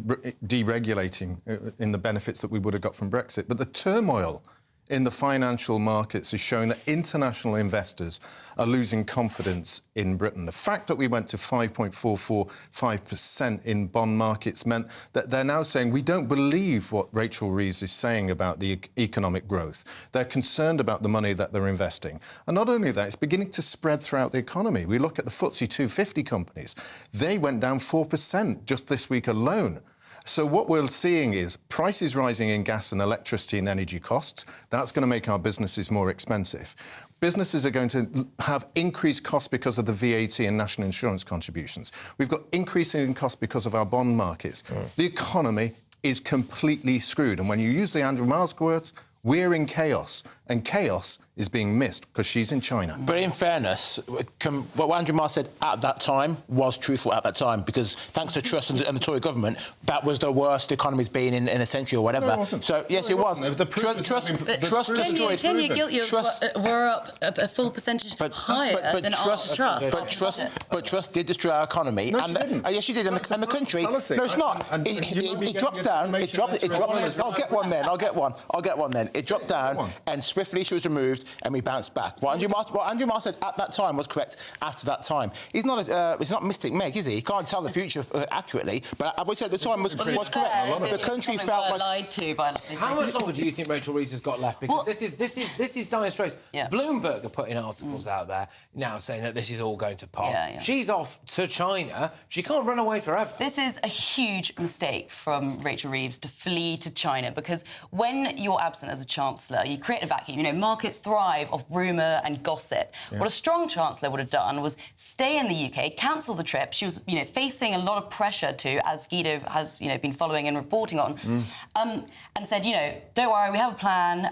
deregulating in the benefits that we would have got from Brexit. But the turmoil in the financial markets is showing that international investors are losing confidence in Britain. The fact that we went to 5.445% in bond markets meant that they're now saying we don't believe what Rachel Reeves is saying about the economic growth. They're concerned about the money that they're investing. And not only that, it's beginning to spread throughout the economy. We look at the FTSE 250 companies. They went down 4% just this week alone. So what we're seeing is prices rising in gas and electricity and energy costs. That's going to make our businesses more expensive. Businesses are going to have increased costs because of the VAT and national insurance contributions. We've got increasing costs because of our bond markets. The economy is completely screwed. And when you use the Andrew Marsk words, we're in chaos, and chaos is being missed because she's in China. But in fairness, what Andrew Marr said at that time was truthful at that time, because thanks to Truss and the Tory government, that was the worst the economy's been in a century or whatever. No, it wasn't. So, yes, it was. Truss destroyed. 10-year gilt yields were up a full percentage higher than Truss. But Truss did destroy our economy. No, she didn't. Yes, she did. And the country... No, it's not. It dropped down. It dropped... I'll get one then. I'll get one then. It dropped down, and swiftly she was removed, and we bounced back. What Andrew Marr said at that time was correct at that time. He's not Mystic Meg, is he? He can't tell the future accurately, but what he said at the time was correct. The country felt like... lied to by... How much longer do you think Rachel Reeves has got left? Because this is dire straits. Yeah. Bloomberg are putting articles out there now saying that this is all going to pop. Yeah. She's off to China. She can't run away forever. This is a huge mistake from Rachel Reeves to flee to China, because when you're absent as a Chancellor, you create a vacuum. You know, markets thrive off rumour and gossip. Yeah. What a strong Chancellor would have done was stay in the UK, cancel the trip. She was, facing a lot of pressure to, as Guido has, been following and reporting on, and said, don't worry, we have a plan.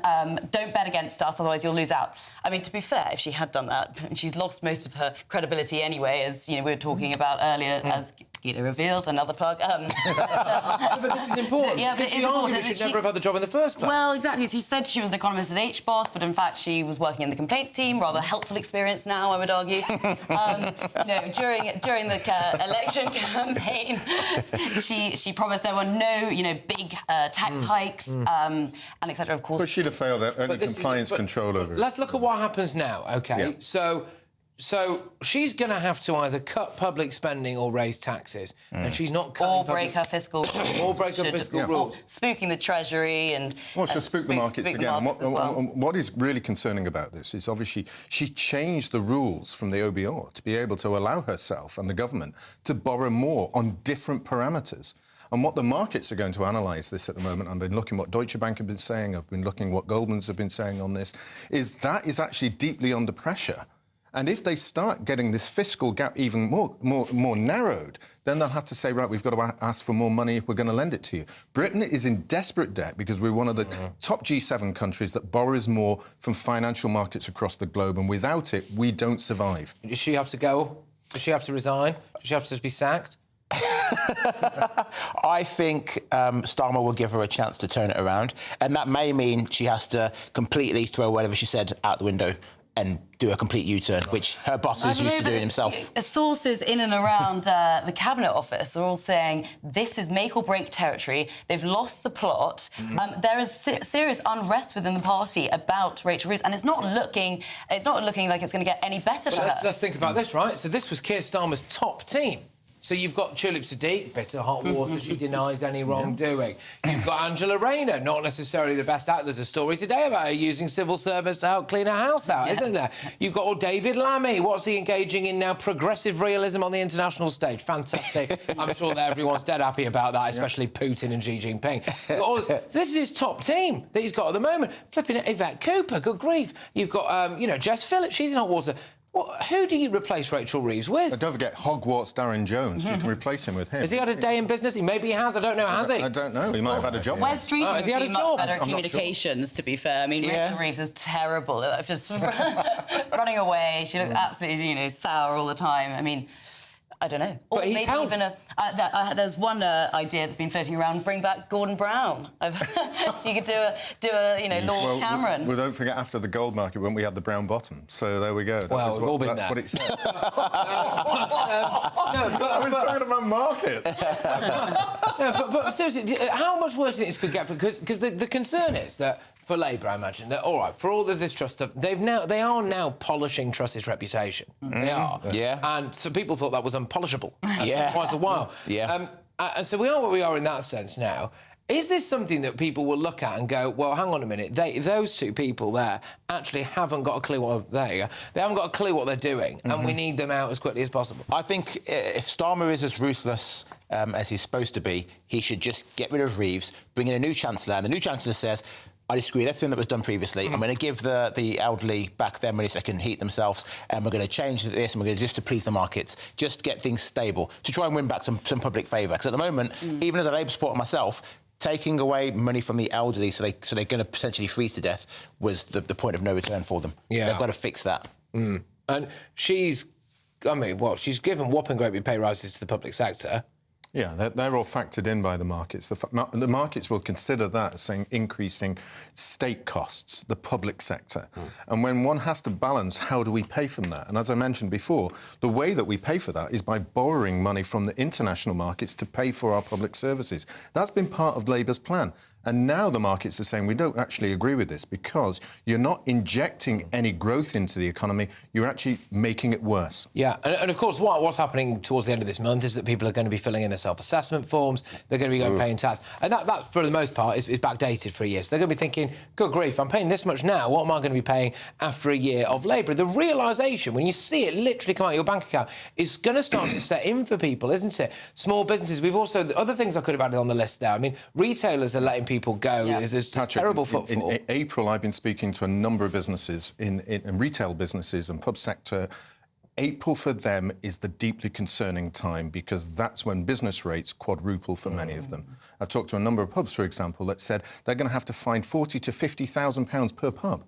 Don't bet against us, otherwise you'll lose out. I mean, to be fair, if she had done that, she's lost most of her credibility anyway, as we were talking about earlier, as Guido revealed, another plug. But this is important. Yeah, but she argued that she'd never have had the job in the first place. Well, exactly. She said she was an economist at HBOS, but in fact she was working in the complaints team. Rather helpful experience now, I would argue. During the election campaign, she promised there were no, big tax hikes, and etc. Of course, but she'd have failed any compliance control over it. Let's look at what happens now. Okay, Yeah. So she's going to have to either cut public spending or raise taxes, and she's not cutting or break her fiscal rules, spooking the Treasury and she'll spook the markets again. What is really concerning about this is obviously she changed the rules from the OBR to be able to allow herself and the government to borrow more on different parameters. And what the markets are going to analyse this at the moment, I've been looking what Deutsche Bank have been saying, I've been looking what Goldman's have been saying on this, is that is actually deeply under pressure. And if they start getting this fiscal gap even more narrowed, then they'll have to say, right, we've got to ask for more money if we're going to lend it to you. Britain is in desperate debt because we're one of the top G7 countries that borrows more from financial markets across the globe, and without it, we don't survive. Does she have to go? Does she have to resign? Does she have to be sacked? I think Starmer will give her a chance to turn it around, and that may mean she has to completely throw whatever she said out the window and do a complete U-turn, which her boss is used to doing himself. Sources in and around the Cabinet Office are all saying this is make or break territory. They've lost the plot. There is serious unrest within the party about Rachel Reeves, and it's not looking like it's going to get any better for her. Let's think about this, right? So this was Keir Starmer's top team. So you've got Tulip Sadiq, bitter hot water, she denies any wrongdoing. You've got Angela Rayner, not necessarily the best out. There's a story today about her using civil service to help clean her house out, isn't there? You've got old David Lammy. What's he engaging in now? Progressive realism on the international stage. Fantastic. I'm sure that everyone's dead happy about that, especially Putin and Xi Jinping. So this is his top team that he's got at the moment. Flipping Yvette Cooper, good grief. You've got, Jess Phillips, she's in hot water. Who do you replace Rachel Reeves with? Don't forget Hogwarts Darren Jones. You can replace him with him. Has he had a day in business? Maybe he has. I don't know. Has he? I don't know. He might have had a job. Wes Streeting has he had a job? Much better communications, to be fair. I mean, Rachel Reeves is terrible. Just running away. She looks absolutely, sour all the time. I mean, I don't know. Or but maybe even there's one idea that's been floating around: bring back Gordon Brown. You could do a Lord Cameron. Well, don't forget after the gold market when we had the brown bottom. So there we go. That's what it said. I was talking about markets. but seriously, how much worse do you think this could get? Because the concern is that. For Labour, I imagine that, all right, for all of this Truss stuff, they are now polishing Truss's reputation. They are. Yeah. And so people thought that was unpolishable. Yeah. For quite a while. Yeah. And so we are where we are in that sense now. Is this something that people will look at and go, well, hang on a minute, those two people there actually haven't got a clue what they haven't got a clue what they're doing, and we need them out as quickly as possible? I think if Starmer is as ruthless as he's supposed to be, he should just get rid of Reeves, bring in a new Chancellor, and the new Chancellor says, I disagree with everything that was done previously. I'm going to give the elderly back their money so they can heat themselves, and we're going to change this, and we're going to just to please the markets, just get things stable, to try and win back some public favour. Because at the moment, even as a Labour supporter myself, taking away money from the elderly so they're going to potentially freeze to death was the point of no return for them. Yeah. They've got to fix that. And she's given whopping great big pay rises to the public sector. Yeah, they're all factored in by the markets. The markets will consider that as saying increasing state costs, the public sector. And when one has to balance, how do we pay from that? And as I mentioned before, the way that we pay for that is by borrowing money from the international markets to pay for our public services. That's been part of Labour's plan. And now the markets are saying we don't actually agree with this because you're not injecting any growth into the economy, you're actually making it worse. Yeah, and of course what's happening towards the end of this month is that people are going to be filling in their self-assessment forms, they're going to be going paying tax. And that for the most part, is backdated for a year. So they're going to be thinking, good grief, I'm paying this much now, what am I going to be paying after a year of Labour? The realisation, when you see it literally come out of your bank account, is going to start to set in for people, isn't it? Small businesses, we've also... Other things I could have added on the list there. I mean, retailers are letting people go. Yeah. There's terrible footfall. In April, I've been speaking to a number of businesses in retail businesses and pub sector. April for them is the deeply concerning time because that's when business rates quadruple for many of them. I talked to a number of pubs, for example, that said they're going to have to find £40,000 to £50,000 per pub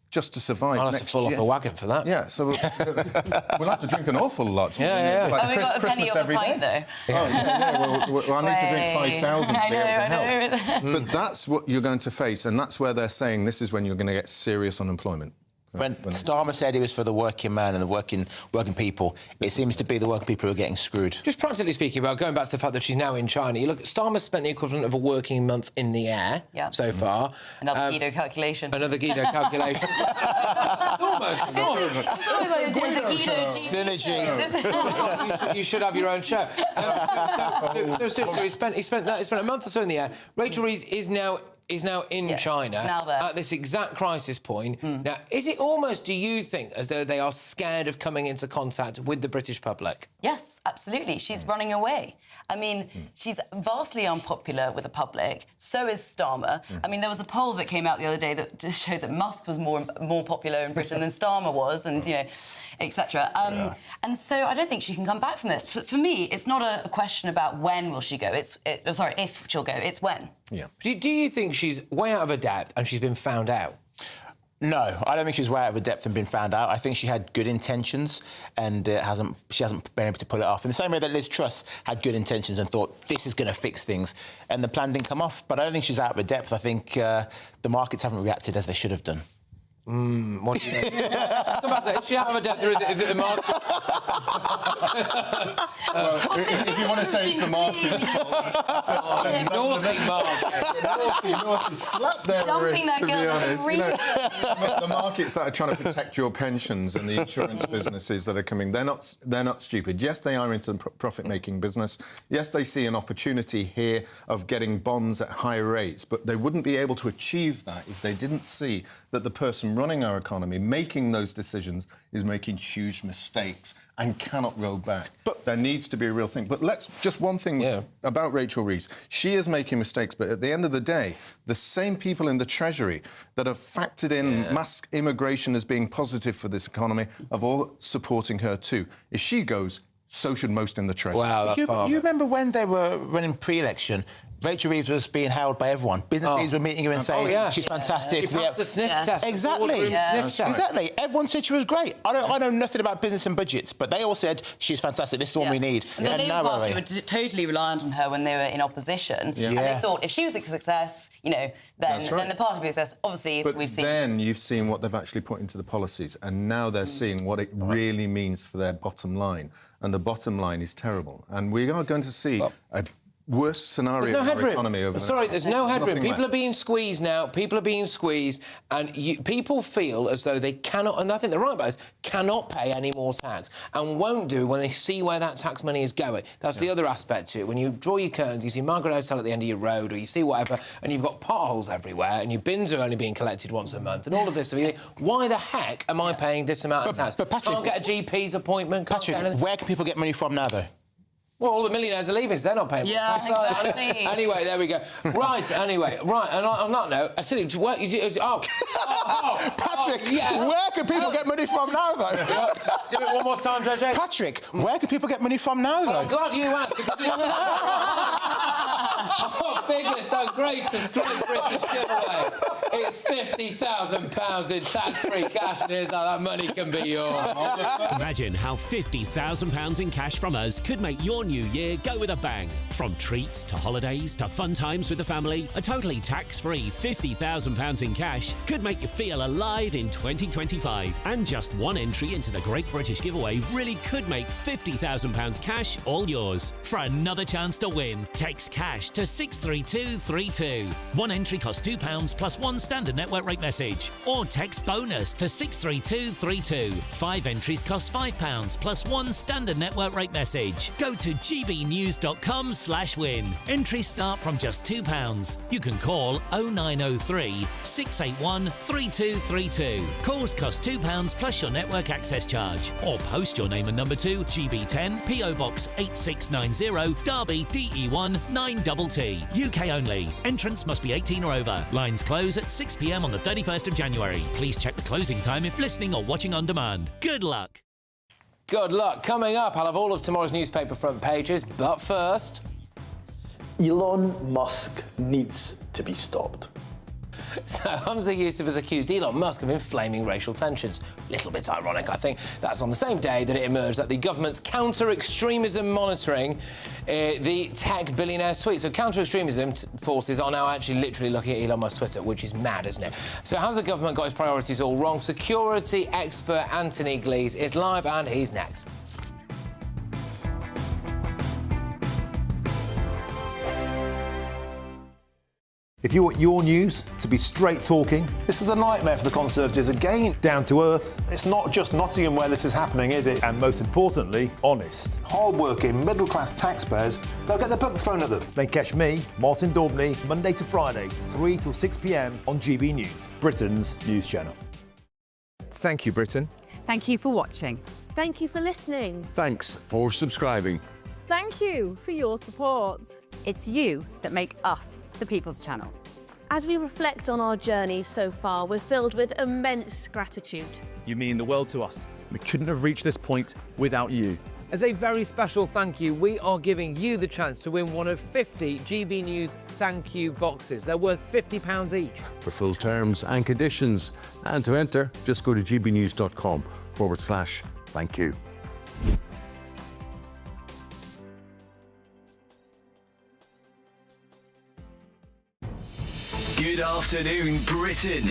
just to survive I'll have to fall off a wagon for that. Yeah, so we'll have to drink an awful lot. Yeah. Like we got a penny off a pint, though. Well, I need to drink 5,000 to be able to help. But that's what you're going to face, and that's where they're saying this is when you're going to get serious unemployment. When Starmer said he was for the working man and the working people, it seems to be the working people who are getting screwed. Just practically speaking, about going back to the fact that she's now in China, you look, Starmer's spent the equivalent of a working month in the air so far. Another Guido calculation. Another Guido calculation. Synergy. You should have your own show. So he spent a month or so in the air. Rachel Reeves is now in China now there. at this exact crisis point. Now, is it almost, do you think, as though they are scared of coming into contact with the British public? Yes, absolutely. She's running away. I mean, she's vastly unpopular with the public. So is Starmer. I mean, there was a poll that came out the other day that just showed that Musk was more popular in Britain than Starmer was, and, you know, etc. And so I don't think she can come back from this. For me, it's not a question about when will she go. If she'll go. It's when. Yeah. Do you think she's way out of her depth and she's been found out? No, I don't think she's way out of her depth and been found out. I think she had good intentions and she hasn't been able to pull it off. In the same way that Liz Truss had good intentions and thought this is going to fix things, and the plan didn't come off. But I don't think she's out of her depth. I think the markets haven't reacted as they should have done. What do you think? Is she out of her depth or is it the market? If you want to say it's the market, naughty market. naughty slap their wrist, to be honest. You know, the markets that are trying to protect your pensions and the insurance businesses that are coming, they're not stupid. Yes, they are into profit-making business. Yes, they see an opportunity here of getting bonds at higher rates, but they wouldn't be able to achieve that if they didn't see that the person running our economy, making those decisions, is making huge mistakes and cannot roll back. But there needs to be a real thing. But just one thing about Rachel Reeves. She is making mistakes, but at the end of the day, the same people in the Treasury that have factored in mass immigration as being positive for this economy are all supporting her too. If she goes, so should most in the Treasury. Wow, that's you remember when they were running pre-election, Rachel Reeves was being hailed by everyone. Business leaders were meeting her and saying she's fantastic. She passed the sniff test. Exactly. Exactly. Everyone said she was great. I know nothing about business and budgets, but they all said she's fantastic. This is the one we need. And the Labour Party were totally reliant on her when they were in opposition, and they thought if she was a success, you know, then the party would be a success. Obviously, we've seen. But then you've seen what they've actually put into the policies, and now they're seeing what it really means for their bottom line, and the bottom line is terrible. And we are going to see a worst scenario in our economy over there's no headroom. People are being squeezed now. People are being squeezed, and people feel as though they cannot, and I think they're right about this, cannot pay any more tax, and won't do when they see where that tax money is going. That's the other aspect to it. When you draw your curtains, you see Margaret Hotel at the end of your road, or you see whatever, and you've got potholes everywhere, and your bins are only being collected once a month, and all of this. So you think, why the heck am I paying this amount of tax? But Patrick, can't get a GP's appointment. Patrick, where can people get money from now, though? Well, all the millionaires are leaving, so they're not paying. Yeah, tax. exactly. Anyway, there we go. Right, anyway, right, and on that note, I said to work. Patrick, yeah. where can people get money from now, though? Do it one more time, JJ. Patrick, where can people get money from now, though? I'm glad you asked, because it's our biggest and greatest Great British giveaway. It's £50,000 in tax-free cash, and here's how that money can be yours. Imagine how £50,000 in cash from us could make your new year go with a bang. From treats to holidays to fun times with the family, a totally tax-free £50,000 in cash could make you feel alive in 2025. And just one entry into the Great British Giveaway really could make £50,000 cash all yours. For another chance to win, text cash to 63232. One entry costs £2 plus one standard network rate message. Or text bonus to 63232. 5 entries cost £5 plus one standard network rate message. Go to gbnews.com/win. Entries start from just £2. You can call 0903 681 3232. Calls cost £2 plus your network access charge. Or post your name and number to GB10 PO Box 8690 Derby DE1 9TT. UK only. Entrance must be 18 or over. Lines close at 6 p.m. on the 31st of January. Please check the closing time if listening or watching on demand. Good luck. Good luck. Coming up, I'll have all of tomorrow's newspaper front pages, but first... Elon Musk needs to be stopped. So Humza Yousaf has accused Elon Musk of inflaming racial tensions. A little bit ironic, I think. That's on the same day that it emerged that the government's counter-extremism monitoring the tech billionaire's tweets. So counter-extremism forces are now actually literally looking at Elon Musk's Twitter, which is mad, isn't it? So how's the government got its priorities all wrong? Security expert Anthony Glees is live and he's next. If you want your news to be straight talking... This is a nightmare for the Conservatives again. Down to earth. It's not just Nottingham where this is happening, is it? And most importantly, honest. Hard-working, middle-class taxpayers, they'll get the book thrown at them. Then catch me, Martin Daubney, Monday to Friday, 3 till 6 p.m. on GB News, Britain's news channel. Thank you, Britain. Thank you for watching. Thank you for listening. Thanks for subscribing. Thank you for your support. It's you that make us the People's Channel. As we reflect on our journey so far, we're filled with immense gratitude. You mean the world to us. We couldn't have reached this point without you. As a very special thank you, we are giving you the chance to win one of 50 GB News thank you boxes. They're worth £50 each. For full terms and conditions, and to enter, just go to gbnews.com/thank you. Good afternoon, Britain.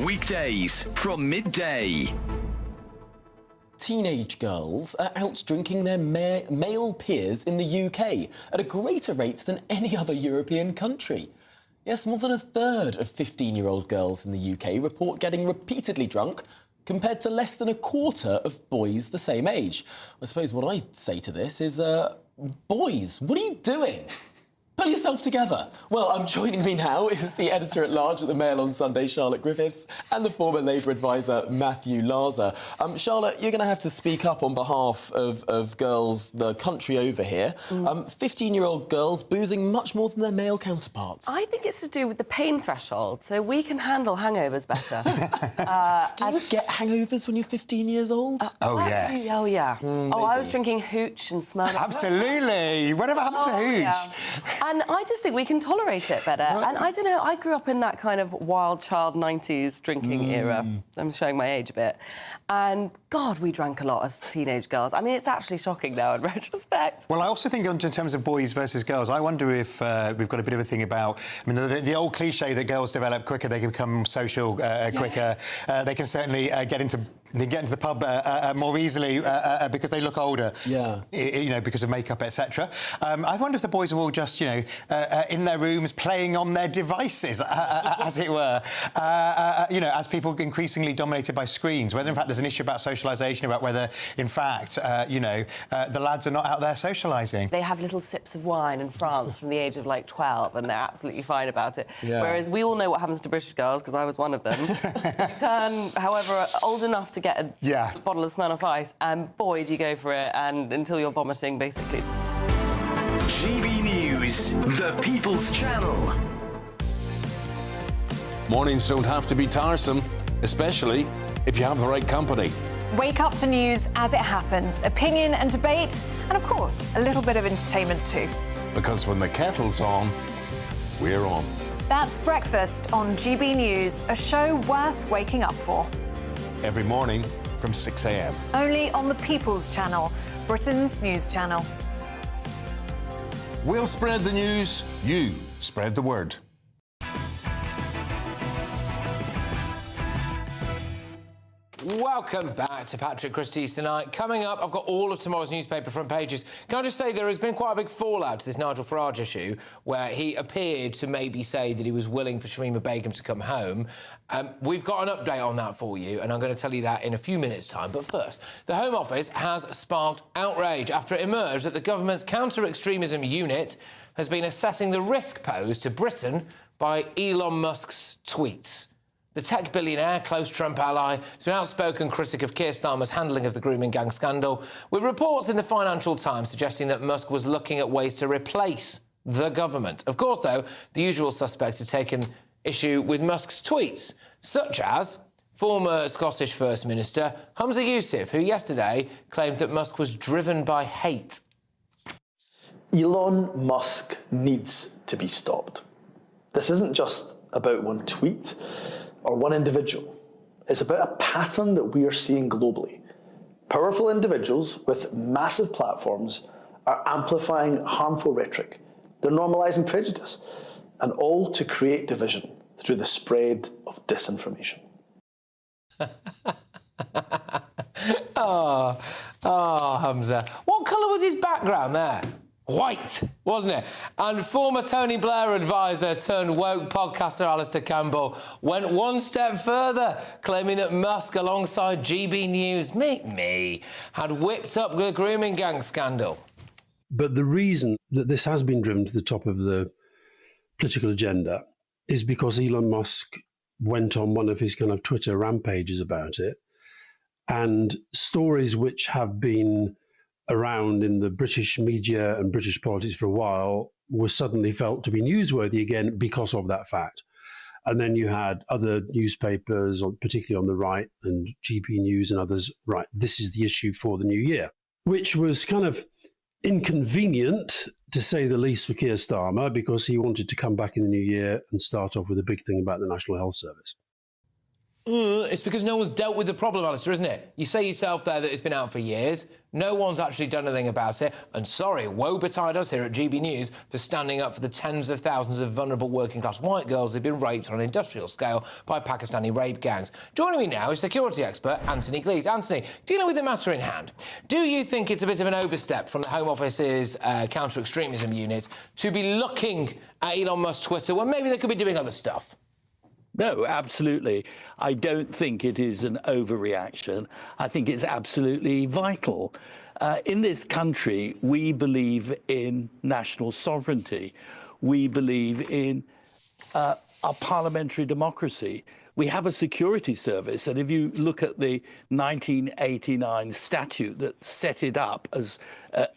Weekdays from midday. Teenage girls are out drinking their male peers in the UK at a greater rate than any other European country. Yes, more than a third of 15-year-old girls in the UK report getting repeatedly drunk, compared to less than a quarter of boys the same age. I suppose what I'd say to this is, boys, what are you doing? Pull yourself together. Well, joining me now is the editor-at-large at the Mail on Sunday, Charlotte Griffiths, and the former Labour advisor, Matthew Larzer. Charlotte, you're going to have to speak up on behalf of girls the country over here. 15-year-old girls boozing much more than their male counterparts. I think it's to do with the pain threshold, so we can handle hangovers better. Do you get hangovers when you're 15 years old? Oh, yes. Oh, yeah. I was drinking hooch and Smirnoff. Absolutely. Whatever happened to hooch? Yeah. And I just think we can tolerate it better. Right. And I don't know, I grew up in that kind of wild child 90s drinking era. I'm showing my age a bit. And, God, we drank a lot as teenage girls. I mean, it's actually shocking now in retrospect. Well, I also think in terms of boys versus girls, I wonder if we've got a bit of a thing about... I mean, the old cliché that girls develop quicker, they can become social quicker. They can certainly get into the pub more easily because they look older. Yeah. You know, because of makeup, etc. I wonder if the boys are all just, you know, in their rooms playing on their devices, as it were. You know, as people increasingly dominated by screens, whether in fact there's an issue about socialisation, about whether in fact, you know, the lads are not out there socialising. They have little sips of wine in France from the age of like 12 and they're absolutely fine about it. Yeah. Whereas we all know what happens to British girls, because I was one of them. You turn, however, old enough to get a bottle of Smirnoff Ice, and boy, do you go for it, and until you're vomiting, basically. News, the People's Channel. Mornings don't have to be tiresome, especially if you have the right company. Wake up to news as it happens, opinion and debate, and of course, a little bit of entertainment too. Because when the kettle's on, we're on. That's Breakfast on GB News, a show worth waking up for. Every morning from 6 a.m. Only on the People's Channel, Britain's news channel. We'll spread the news, you spread the word. Welcome back to Patrick Christys tonight. Coming up, I've got all of tomorrow's newspaper front pages. Can I just say there has been quite a big fallout to this Nigel Farage issue, where he appeared to maybe say that he was willing for Shamima Begum to come home. We've got an update on that for you, and I'm going to tell you that in a few minutes' time. But first, the Home Office has sparked outrage after it emerged that the government's counter-extremism unit has been assessing the risk posed to Britain by Elon Musk's tweets. The tech billionaire, close Trump ally, has been an outspoken critic of Keir Starmer's handling of the grooming gang scandal, with reports in the Financial Times suggesting that Musk was looking at ways to replace the government. Of course, though, the usual suspects have taken issue with Musk's tweets, such as former Scottish First Minister Humza Yousaf, who yesterday claimed that Musk was driven by hate. Elon Musk needs to be stopped. This isn't just about one tweet or one individual. It's about a pattern that we are seeing globally. Powerful individuals with massive platforms are amplifying harmful rhetoric. They're normalising prejudice, and all to create division through the spread of disinformation. Humza. What colour was his background there? White, wasn't it? And former Tony Blair advisor turned woke podcaster Alistair Campbell went one step further, claiming that Musk, alongside GB News, had whipped up the grooming gang scandal. But the reason that this has been driven to the top of the political agenda is because Elon Musk went on one of his kind of Twitter rampages about it, and stories which have been around in the British media and British politics for a while were suddenly felt to be newsworthy again because of that fact. And then you had other newspapers, particularly on the right, and GB News and others, right, this is the issue for the new year, which was kind of inconvenient, to say the least, for Keir Starmer, because he wanted to come back in the new year and start off with a big thing about the National Health Service. It's because no one's dealt with the problem, Alistair, isn't it? You say yourself there that it's been out for years. No one's actually done anything about it. And sorry, woe betide us here at GB News for standing up for the tens of thousands of vulnerable working-class white girls who've been raped on an industrial scale by Pakistani rape gangs. Joining me now is security expert Anthony Glees. Anthony, dealing with the matter in hand, do you think it's a bit of an overstep from the Home Office's counter-extremism unit to be looking at Elon Musk's Twitter when maybe they could be doing other stuff? No, absolutely. I don't think it is an overreaction. I think it's absolutely vital. In this country, we believe in national sovereignty. We believe in our parliamentary democracy. We have a security service, and if you look at the 1989 statute that set it up as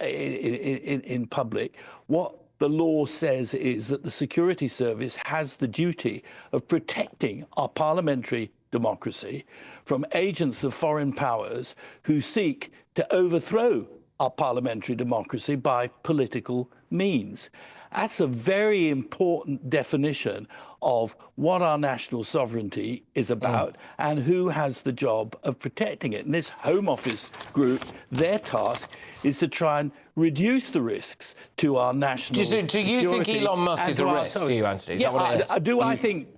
in public, what the law says is that the security service has the duty of protecting our parliamentary democracy from agents of foreign powers who seek to overthrow our parliamentary democracy by political means. That's a very important definition of what our national sovereignty is about and who has the job of protecting it. And this Home Office group, their task is to try and reduce the risks to our national security. Do you think Elon Musk is a risk, do you, Anthony? Is that what it is? Do I think...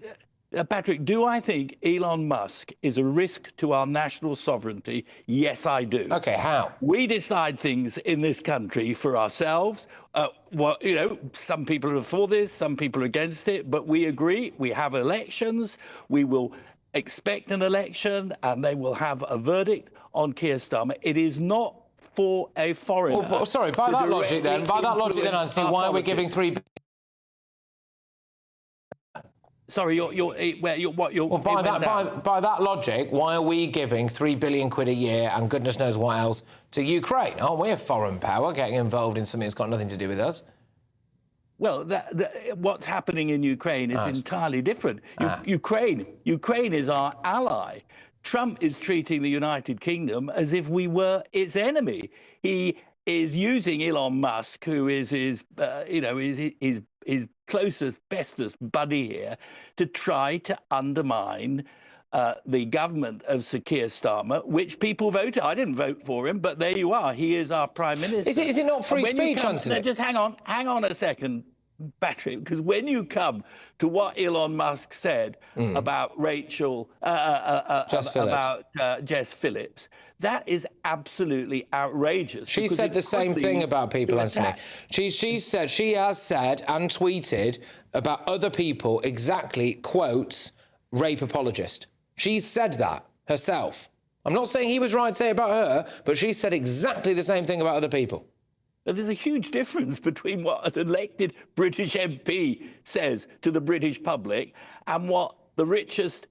Patrick, do I think Elon Musk is a risk to our national sovereignty? Yes, I do. OK, how? We decide things in this country for ourselves. Well, you know, some people are for this, some people are against it, but we agree. We have elections. We will expect an election, and they will have a verdict on Keir Starmer. It is not for a foreigner. Well, sorry, by that logic, then, Anthony, why are we giving $3 Sorry, by that logic, why are we giving £3 billion a year and goodness knows what else to Ukraine? Aren't we a foreign power getting involved in something that's got nothing to do with us? Well, what's happening in Ukraine is entirely different. Ukraine is our ally. Trump is treating the United Kingdom as if we were its enemy. He is using Elon Musk, who is his closest, bestest buddy here, to try to undermine the government of Sir Keir Starmer, which people voted. I didn't vote for him, but there you are. He is our prime minister. Is it not free speech, Anthony? Just hang on a second, Patrick, because when you come to what Elon Musk said about Jess Phillips, that is absolutely outrageous. She said the same thing about people, Anthony. She has said and tweeted about other people exactly, quotes, rape apologist. She said that herself. I'm not saying he was right to say about her, but she said exactly the same thing about other people. There's a huge difference between what an elected British MP says to the British public and what the richest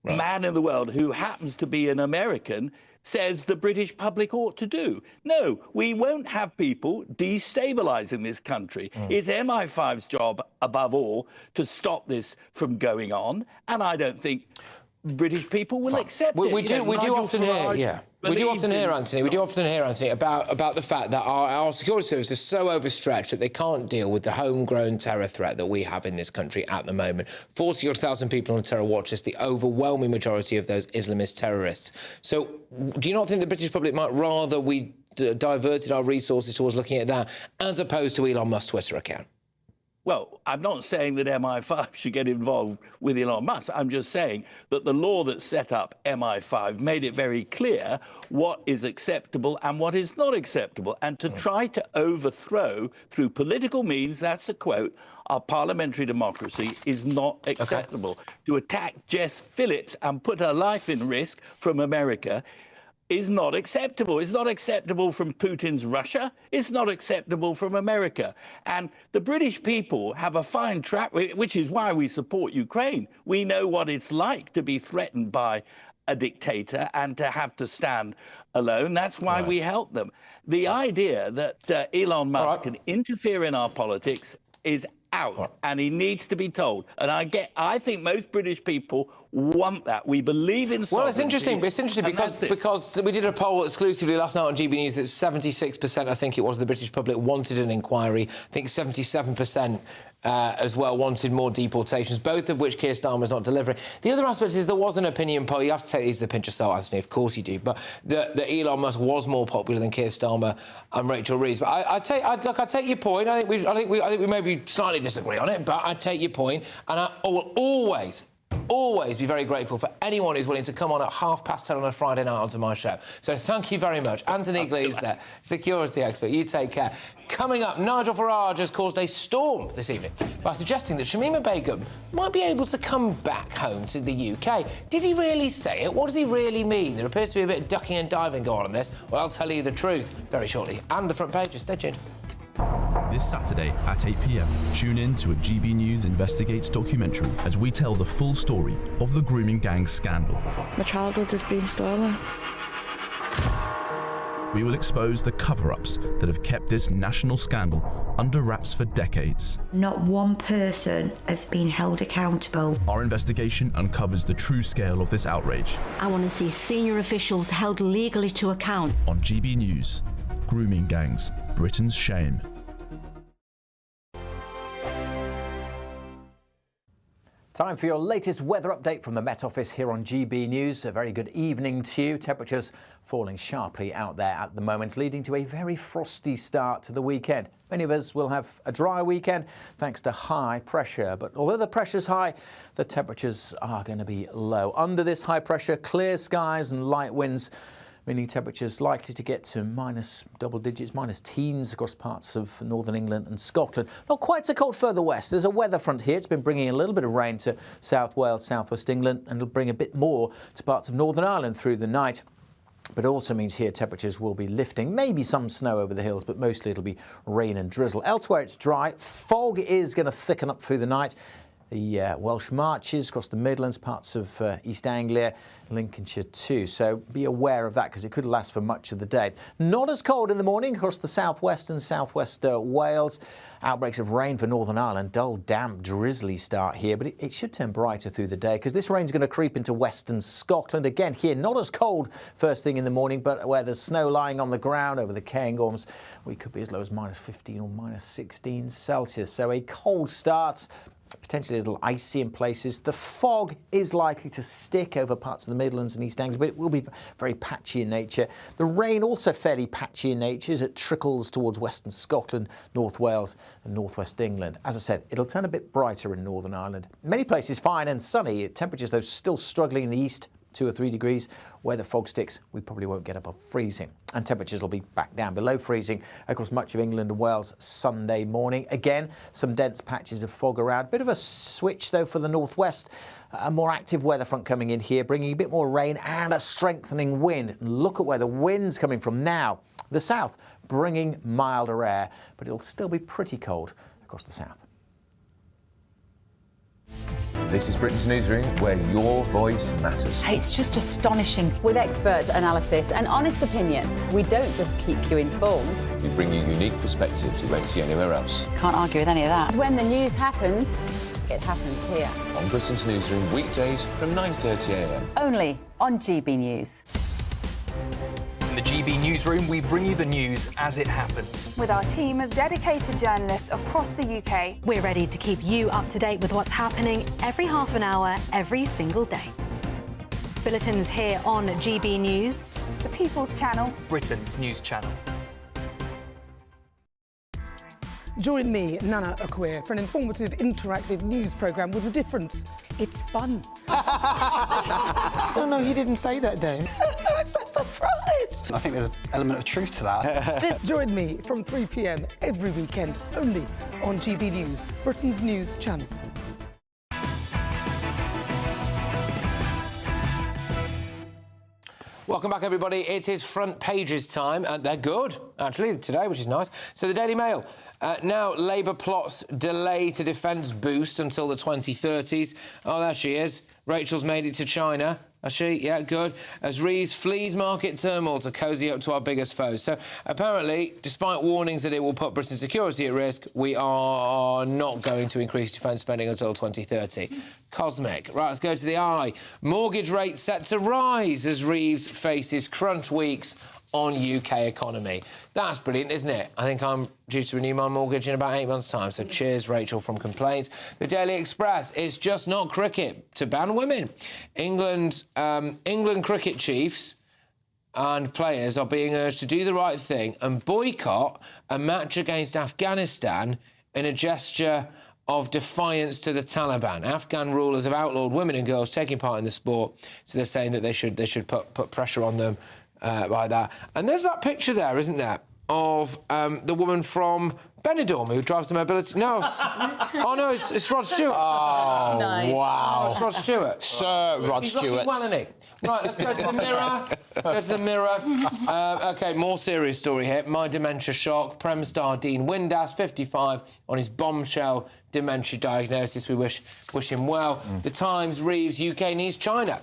man in the world, who happens to be an American, says the British public ought to do. No, we won't have people destabilising this country. It's MI5's job, above all, to stop this from going on, and I don't think British people will accept it. We do often hear, Anthony, about the fact that our security service is so overstretched that they can't deal with the homegrown terror threat that we have in this country at the moment. 40,000 people on a terror watch list, the overwhelming majority of those Islamist terrorists. So do you not think the British public might rather we diverted our resources towards looking at that as opposed to Elon Musk's Twitter account? Well, I'm not saying that MI5 should get involved with Elon Musk. I'm just saying that the law that set up MI5 made it very clear what is acceptable and what is not acceptable. And to try to overthrow, through political means, that's a quote, our parliamentary democracy is not acceptable. To attack Jess Phillips and put her life in risk from America is not acceptable. It's not acceptable from Putin's Russia. It's not acceptable from America. And the British people have a fine track, which is why we support Ukraine. We know what it's like to be threatened by a dictator and to have to stand alone. That's why we help them. The idea that Elon Musk can interfere in our politics is out, and he needs to be told. And I think most British people want that. We believe in sovereignty. Well, it's interesting because we did a poll exclusively last night on GB News that 76%, I think it was, the British public wanted an inquiry. I think 77% as well wanted more deportations, both of which Keir Starmer's not delivering. The other aspect is there was an opinion poll. You have to take these with a pinch of salt, Anthony, of course you do, but that Elon Musk was more popular than Keir Starmer and Rachel Reeves. But I take your point. I think we maybe slightly disagree on it, but I take your point, and I will always be very grateful for anyone who's willing to come on at 10:30 on a Friday night onto my show. So thank you very much. Anthony Glees there, security expert. You take care. Coming up, Nigel Farage has caused a storm this evening by suggesting that Shamima Begum might be able to come back home to the UK. Did he really say it? What does he really mean? There appears to be a bit of ducking and diving going on this. Well, I'll tell you the truth very shortly. And the front pages. Stay tuned. This Saturday at 8 p.m, tune in to a GB News Investigates documentary as we tell the full story of the grooming gang scandal. My childhood has been stolen. We will expose the cover-ups that have kept this national scandal under wraps for decades. Not one person has been held accountable. Our investigation uncovers the true scale of this outrage. I want to see senior officials held legally to account. On GB News, grooming gangs, Britain's shame. Time for your latest weather update from the Met Office here on GB News. A very good evening to you. Temperatures falling sharply out there at the moment, leading to a very frosty start to the weekend. Many of us will have a dry weekend thanks to high pressure. But although the pressure's high, the temperatures are going to be low. Under this high pressure, clear skies and light winds, meaning temperatures likely to get to minus double digits, minus teens across parts of northern England and Scotland. Not quite so cold further west. There's a weather front here. It's been bringing a little bit of rain to South Wales, southwest England, and it'll bring a bit more to parts of Northern Ireland through the night. But it also means here temperatures will be lifting, maybe some snow over the hills, but mostly it'll be rain and drizzle. Elsewhere it's dry. Fog is going to thicken up through the night. The Welsh marches across the Midlands, parts of East Anglia, Lincolnshire too. So be aware of that because it could last for much of the day. Not as cold in the morning across the southwest and southwest Wales. Outbreaks of rain for Northern Ireland. Dull, damp, drizzly start here, but it should turn brighter through the day because this rain's going to creep into western Scotland. Again, here, not as cold first thing in the morning, but where there's snow lying on the ground over the Cairngorms, we could be as low as -15 or -16 Celsius. So a cold start. Potentially a little icy in places. The fog is likely to stick over parts of the Midlands and East Anglia, but it will be very patchy in nature. The rain also fairly patchy in nature as it trickles towards western Scotland, North Wales and northwest England. As I said, it'll turn a bit brighter in Northern Ireland. Many places fine and sunny. Temperatures, though, still struggling in the east. 2 or 3 degrees. Where the fog sticks, we probably won't get above freezing. And temperatures will be back down below freezing across much of England and Wales Sunday morning. Again, some dense patches of fog around. Bit of a switch, though, for the northwest. A more active weather front coming in here, bringing a bit more rain and a strengthening wind. And look at where the wind's coming from now. The south, bringing milder air, but it'll still be pretty cold across the south. This is Britain's Newsroom, where your voice matters. It's just astonishing. With expert analysis and honest opinion, we don't just keep you informed. We bring you unique perspectives you won't see anywhere else. Can't argue with any of that. When the news happens, it happens here. On Britain's Newsroom, weekdays from 9:30 a.m. Only on GB News. In the GB Newsroom, we bring you the news as it happens. With our team of dedicated journalists across the UK, we're ready to keep you up to date with what's happening every half an hour, every single day. Bulletins here on GB News, the People's Channel, Britain's news channel. Join me, Nana Akwe, for an informative, interactive news programme with a difference. It's fun. No, he didn't say that, Dave. I'm so surprised. I think there's an element of truth to that. Join me from 3 p.m. every weekend, only on GB News, Britain's news channel. Welcome back, everybody. It is front pages time, and they're good, actually, today, which is nice. So the Daily Mail. Now, Labour plots delay to defence boost until the 2030s. Oh, there she is. Rachel's made it to China. Has she? Yeah, good. As Reeves flees market turmoil to cosy up to our biggest foes. So, apparently, despite warnings that it will put Britain's security at risk, we are not going to increase defence spending until 2030. Cosmic. Right, let's go to the Eye. Mortgage rates set to rise as Reeves faces crunch weeks on UK economy. That's brilliant, isn't it? I think I'm due to renew my mortgage in about 8 months' time, so cheers, Rachel, from complaints. The Daily Express, it's just not cricket to ban women. England cricket chiefs and players are being urged to do the right thing and boycott a match against Afghanistan in a gesture of defiance to the Taliban. Afghan rulers have outlawed women and girls taking part in the sport, so they're saying that they should put pressure on them by that. And there's that picture there, isn't there, of the woman from Benidorm who drives the mobility... No, oh, no, it's Rod Stewart. Oh, nice. Wow. Oh, it's Rod Stewart. Sir Rod Stewart. Well, isn't he? Right, let's go to the Mirror. Go to the Mirror. OK, more serious story here. My dementia shock. Prem star Dean Windass, 55, on his bombshell dementia diagnosis. We wish him well. The Times, Reeves, UK needs China.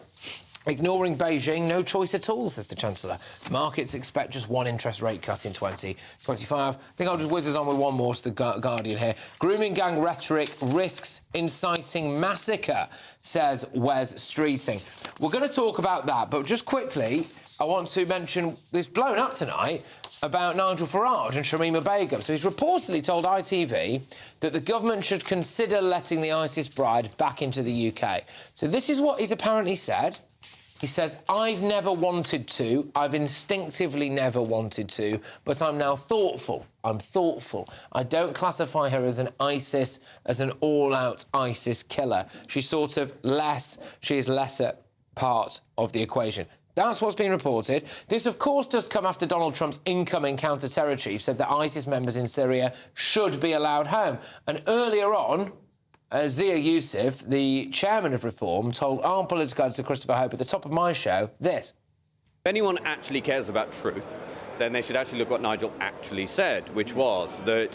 Ignoring Beijing, no choice at all, says the Chancellor. Markets expect just one interest rate cut in 2025. I think I'll just whiz us on with one more to the Guardian here. Grooming gang rhetoric risks inciting massacre, says Wes Streeting. We're going to talk about that, but just quickly, I want to mention this blown up tonight about Nigel Farage and Shamima Begum. So he's reportedly told ITV that the government should consider letting the ISIS bride back into the UK. So this is what he's apparently said. He says, I've never wanted to, I've instinctively never wanted to, but I'm now thoughtful. I'm thoughtful. I don't classify her as an ISIS, as an all-out ISIS killer. She's sort of she is lesser part of the equation. That's what's been reported. This, of course, does come after Donald Trump's incoming counter-terror chief said that ISIS members in Syria should be allowed home. And earlier on, Zia Youssef, the chairman of Reform, told our political editor Christopher Hope at the top of my show this. If anyone actually cares about truth, then they should actually look what Nigel actually said, which was that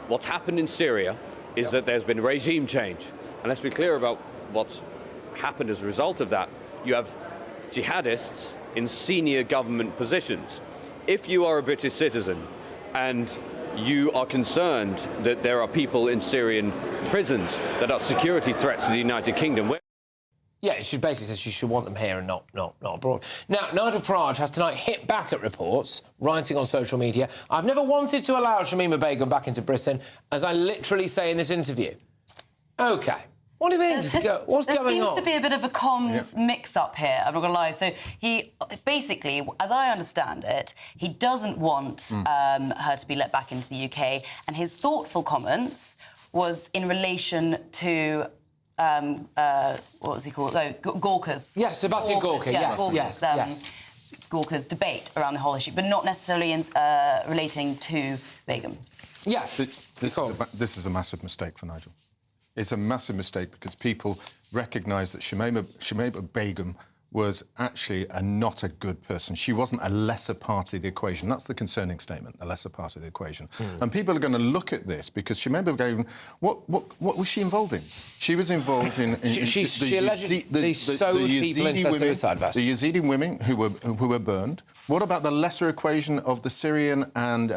what's happened in Syria is that there's been regime change. And let's be clear about what's happened as a result of that. You have jihadists in senior government positions. If you are a British citizen and you are concerned that there are people in Syrian prisons that are security threats to the United Kingdom... Yeah, she basically says she should want them here and not abroad. Now, Nigel Farage has tonight hit back at reports, writing on social media, "I've never wanted to allow Shamima Begum back into Britain, as I literally say in this interview." OK. What do you mean? What's going on? There seems to be a bit of a comms mix-up here, I'm not going to lie. So he, basically, as I understand it, he doesn't want her to be let back into the UK, and his thoughtful comments was in relation to... what was he called? Oh, Gorka's. Yes, Sebastian Gorka, yes. Gorka's debate around the whole issue, but not necessarily relating to Begum. Yeah. This is a massive mistake for Nigel. It's a massive mistake because people recognise that Shamima Begum was actually not a good person. She wasn't a lesser part of the equation. That's the concerning statement, a lesser part of the equation. And people are going to look at this because Shamima Begum, what was she involved in? She was involved in she allegedly sowed people into suicide vests. The Yazidi women who were burned. What about the lesser equation of the Syrian and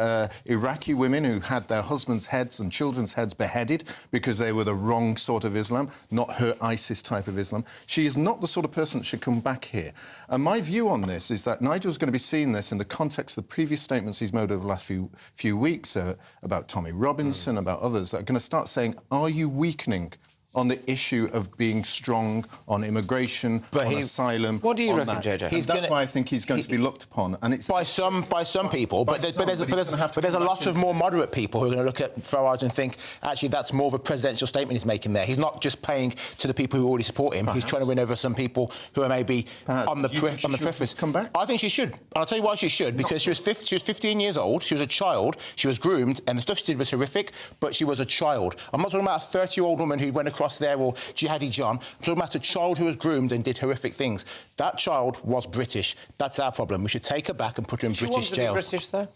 Iraqi women who had their husbands' heads and children's heads beheaded because they were the wrong sort of Islam, not her ISIS type of Islam? She is not the sort of person that should come back here. And my view on this is that Nigel's going to be seeing this in the context of the previous statements he's made over the last few weeks about Tommy Robinson, about others, that are going to start saying, are you weakening on the issue of being strong on immigration, on asylum? What do you reckon, JJ? That's why I think he's going to be looked upon, and it's by some people. But there's a lot of more moderate people who are going to look at Farage and think actually that's more of a presidential statement he's making there. He's not just playing to the people who already support him. He's trying to win over some people who are maybe on the periphery. Come back? I think she should. And I'll tell you why she should. Because she was 15 years old. She was a child. She was groomed, and the stuff she did was horrific. But she was a child. I'm not talking about a 30-year-old woman who went across there or Jihadi John. I'm talking about a child who was groomed and did horrific things. That child was British. That's our problem. We should take her back and put her in British jails. She British, though?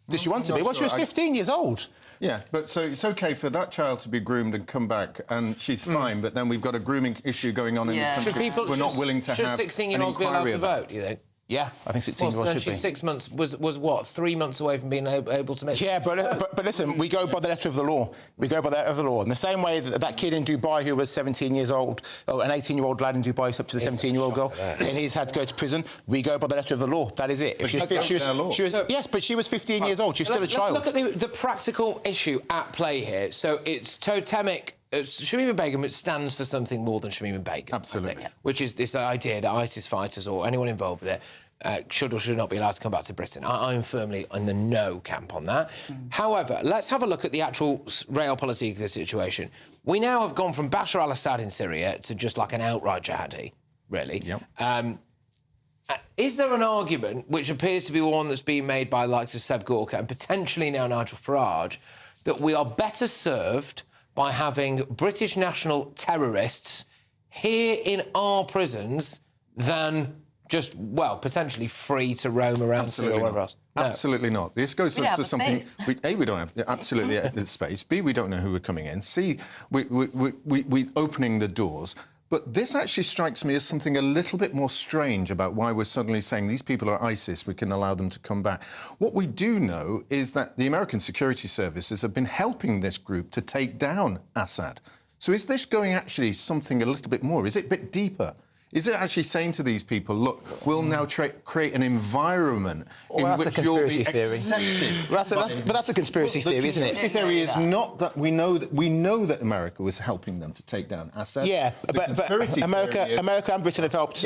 Does she want to be? Well, she was 15 years old. Yeah, but so it's OK for that child to be groomed and come back, and she's fine, but then we've got a grooming issue going on in this country. We're not willing to have an inquiry. Should 16-year-olds be allowed to vote, do you think? Yeah, I think 16-year-olds should be. She's 6 months, was what, 3 months away from being able to make... Yeah, but listen, we go by the letter of the law. We go by the letter of the law. In the same way that kid in Dubai who was 17 years old, or an 18-year-old lad in Dubai who's up to the 17-year-old girl, and he's had to go to prison, we go by the letter of the law. That is it. Yes, but she was 15 years old. She's still a child. Let's look at the practical issue at play here. So it's totemic... Shamima Begum, it stands for something more than Shamima Begum. Absolutely. Which is this idea that ISIS fighters or anyone involved with it should or should not be allowed to come back to Britain. I'm firmly in the no camp on that. However, let's have a look at the actual realpolitik of the situation. We now have gone from Bashar al-Assad in Syria to just like an outright jihadi, really. Yep. Is there an argument, which appears to be one that's being made by the likes of Seb Gorka and potentially now Nigel Farage, that we are better served by having British national terrorists here in our prisons than just, well, potentially free to roam around Syria or wherever else? No. Absolutely not. This goes to something... A, we don't have absolutely the space. B, we don't know who we're coming in. C, we're opening the doors. But this actually strikes me as something a little bit more strange about why we're suddenly saying these people are ISIS, we can allow them to come back. What we do know is that the American security services have been helping this group to take down Assad. So is this going actually something a little bit more? Is it a bit deeper? Is it actually saying to these people, look, we'll now create an environment in which you'll be accepted? But that's a conspiracy theory, isn't it? The conspiracy theory is not that we know that America was helping them to take down Assad. Yeah, but America and Britain have helped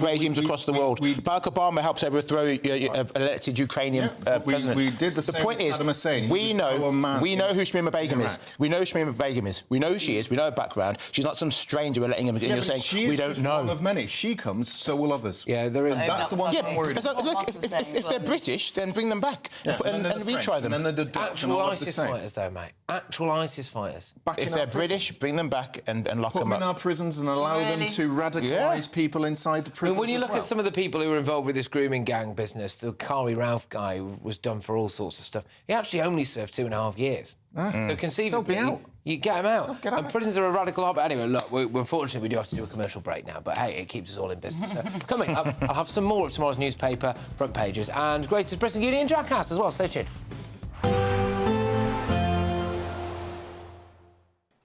regimes across the world. Barack Obama helped overthrow an elected Ukrainian president. We did the same with Saddam Hussein. We know who Shamima Begum is. We know who Shamima Begum is. We know who she is. We know her background. She's not some stranger we're letting him in. You're saying we don't know. Many. If she comes, so will others. Yeah, there is. That's the one I'm worried about. Look, if they're British, then bring them back and retry them. Actual ISIS fighters, though, mate. Actual ISIS fighters. If they're British, bring them back and lock them up. Put them in our prisons and allow them to radicalise people inside the prisons. When you look at some of the people who were involved with this grooming gang business, the Kari Ralph guy was done for all sorts of stuff. He actually only served 2.5 years. So conceivably, you get them out. And prisons are a radical option. Anyway, look, unfortunately, we do have to do a commercial break now, but hey, it keeps us all in business. So, coming up, I'll have some more of tomorrow's newspaper front pages and greatest Britain, Beauty and Jackass as well. Stay tuned.